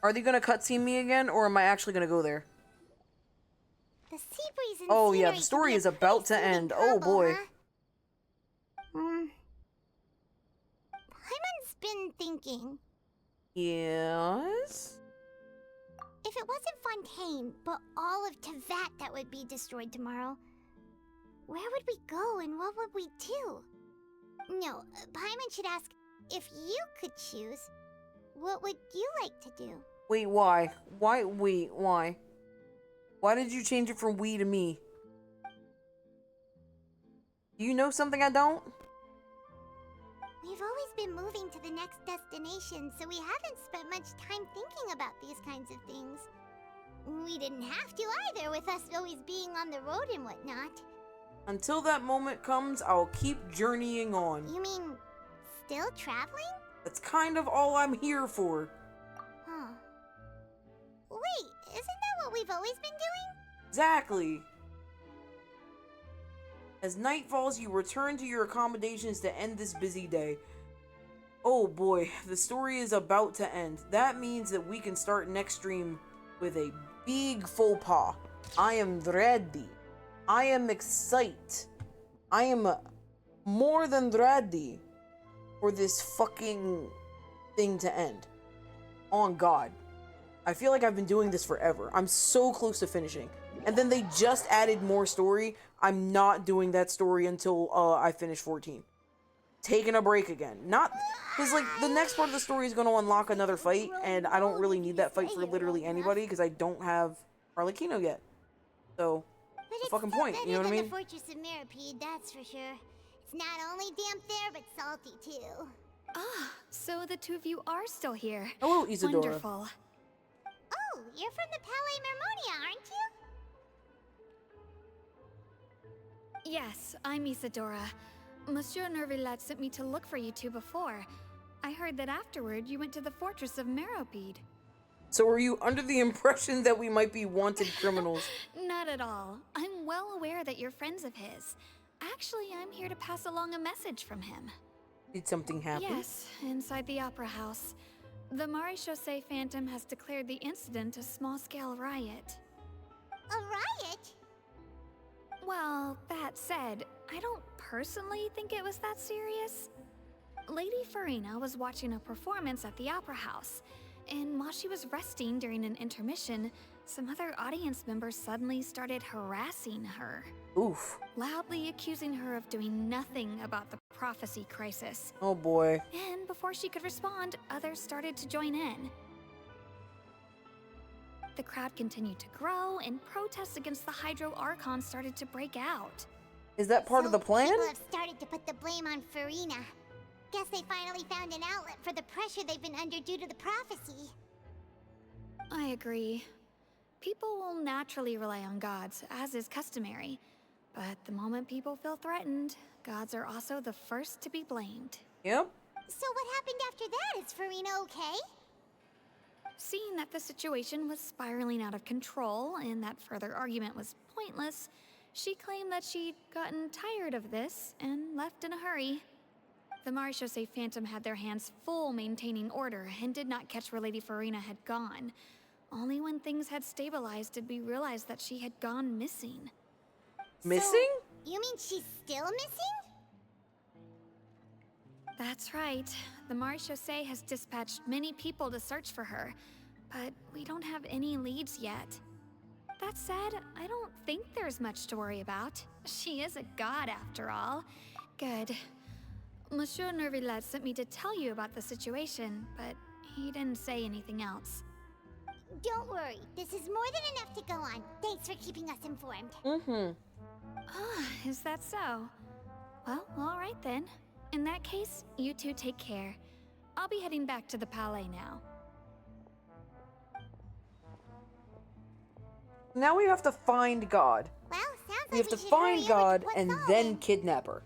Are they gonna cutscene me again, or am I actually gonna go there? The sea breeze and Oh yeah, scenery the story can be is a about to pretty soothing end. Oh combo, boy. huh? Paimon's been thinking. Yes? If it wasn't Fontaine, but all of Tevat that would be destroyed tomorrow, where would we go and what would we do? No, Paimon should ask, if you could choose, what would you like to do? Wait, why? Why? Why did you change it from we to me? Do you know something I don't? We've always been moving to the next destination, so we haven't spent much time thinking about these kinds of things. We didn't have to either, with us always being on the road and whatnot. Until that moment comes, I'll keep journeying on. You mean, still traveling? That's kind of all I'm here for. Huh. Wait, isn't that what we've always been doing? Exactly. As night falls, you return to your accommodations to end this busy day. Oh boy, the story is about to end. That means that we can start next stream with a big faux pas. I am ready. I am excited. I am more than ready for this fucking thing to end. On God. I feel like I've been doing this forever. I'm so close to finishing. And then they just added more story. I'm not doing that story until I finish 14. Taking a break again. Not, because like the next part of the story is going to unlock another fight, and I don't really need that fight for literally anybody because I don't have Arlecchino yet. So, what's the fucking point? You know what I mean? The Fortress of Mirapede, that's for sure. It's not only damp there, but salty too. Ah, so the two of you are still here. Hello, Isadora. Wonderful. Oh, you're from the Palais Mermonia, aren't you? Yes, I'm Isadora. Monsieur Nervillat sent me to look for you two before. I heard that afterward you went to the Fortress of Meropide. So are you under the impression that we might be wanted criminals? Not at all. I'm well aware that you're friends of his. Actually, I'm here to pass along a message from him. Did something happen? Yes, inside the Opera House. The Maréchaussée Phantom has declared the incident a small-scale riot. A riot? Well, that said, I don't personally think it was that serious. Lady Farina was watching a performance at the Opera House, and while she was resting during an intermission, some other audience members suddenly started harassing her. Oof. Loudly accusing her of doing nothing about the prophecy crisis. Oh boy. And before she could respond, others started to join in. The crowd continued to grow, and protests against the Hydro Archon started to break out. Is that part of the plan? People have started to put the blame on Farina. Guess they finally found an outlet for the pressure they've been under due to the prophecy. I agree. People will naturally rely on gods, as is customary. But the moment people feel threatened, gods are also the first to be blamed. Yep. So what happened after that? Is Farina okay? Seeing that the situation was spiraling out of control and that further argument was pointless, she claimed that she'd gotten tired of this and left in a hurry. The Maréchaussée Phantom had their hands full maintaining order and did not catch where Lady Farina had gone. Only when things had stabilized did we realize that she had gone missing. Missing? So, you mean she's still missing? That's right. The marechaussee has dispatched many people to search for her, but we don't have any leads yet. That said, I don't think there's much to worry about. She is a god after all. Good. Monsieur Nervillet sent me to tell you about the situation, but he didn't say anything else. Don't worry, this is more than enough to go on. Thanks for keeping us informed. Is that so? Well, all right then. In that case, you two take care. I'll be heading back to the Palais now. Now we have to find God. Well, sounds We like have to find God and then kidnap her.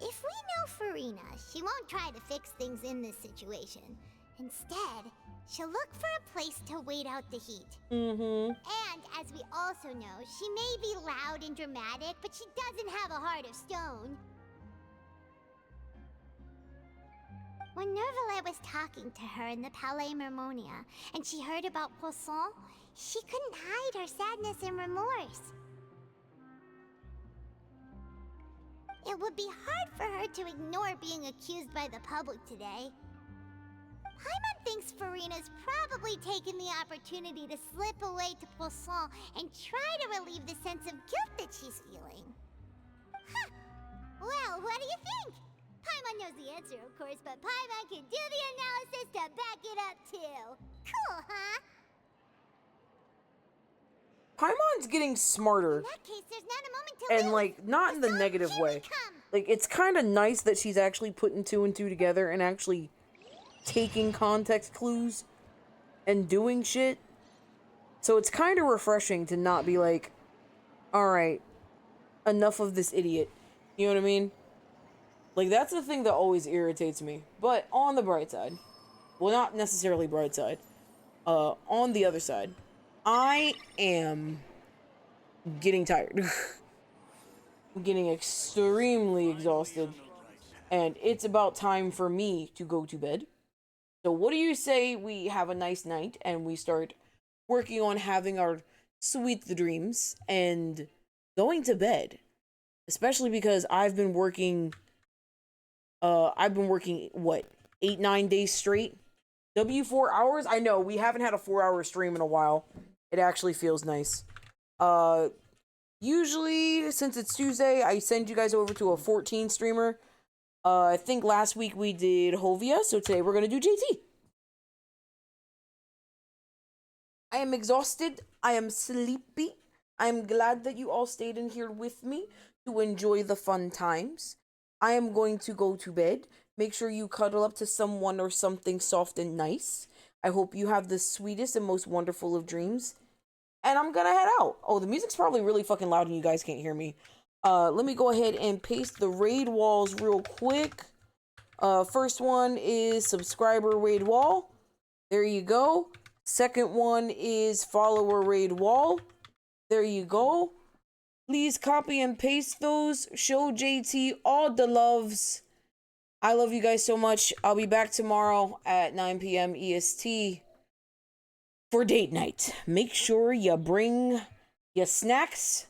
If we know Farina, she won't try to fix things in this situation. Instead, she'll look for a place to wait out the heat. Mm-hmm. And as we also know, she may be loud and dramatic, but she doesn't have a heart of stone. When Nervillet was talking to her in the Palais Mermonia, and she heard about Poisson, she couldn't hide her sadness and remorse. It would be hard for her to ignore being accused by the public today. Paimon thinks Farina's probably taken the opportunity to slip away to Poisson and try to relieve the sense of guilt that she's feeling. Huh. Well, what do you think? Paimon knows the answer, of course, but Paimon can do the analysis to back it up, too. Cool, huh? Paimon's getting smarter. In that case, there's not a moment to And, like, not in the negative way. Like, it's kind of nice that she's actually putting two and two together and actually taking context clues and doing shit. So it's kind of refreshing to not be like, alright, enough of this idiot. You know what I mean? Like, that's the thing that always irritates me. But on the bright side, well, not necessarily bright side, on the other side, I am getting tired. I'm getting extremely exhausted. And it's about time for me to go to bed. So what do you say we have a nice night and we start working on having our sweet dreams and going to bed? Especially because I've been working, what, 8-9 days straight? 4 hours? I know, we haven't had a 4-hour stream in a while. It actually feels nice. Usually, since it's Tuesday, I send you guys over to a 14 streamer. I think last week we did Hovia, so today we're gonna do JT. I am exhausted. I am sleepy. I am glad that you all stayed in here with me to enjoy the fun times. I am going to go to bed. Make sure you cuddle up to someone or something soft and nice. I hope you have the sweetest and most wonderful of dreams. And I'm gonna head out. Oh, the music's probably really fucking loud and you guys can't hear me. Let me go ahead and paste the raid walls real quick. First one is subscriber raid wall. There you go. Second one is follower raid wall. There you go. Please copy and paste those. Show JT all the loves. I love you guys so much. I'll be back tomorrow at 9 p.m. EST for date night. Make sure you bring your snacks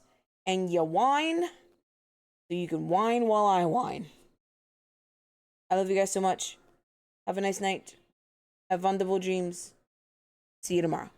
and your wine so you can whine while I whine. I love you guys so much. Have a nice night. Have wonderful dreams. See you tomorrow.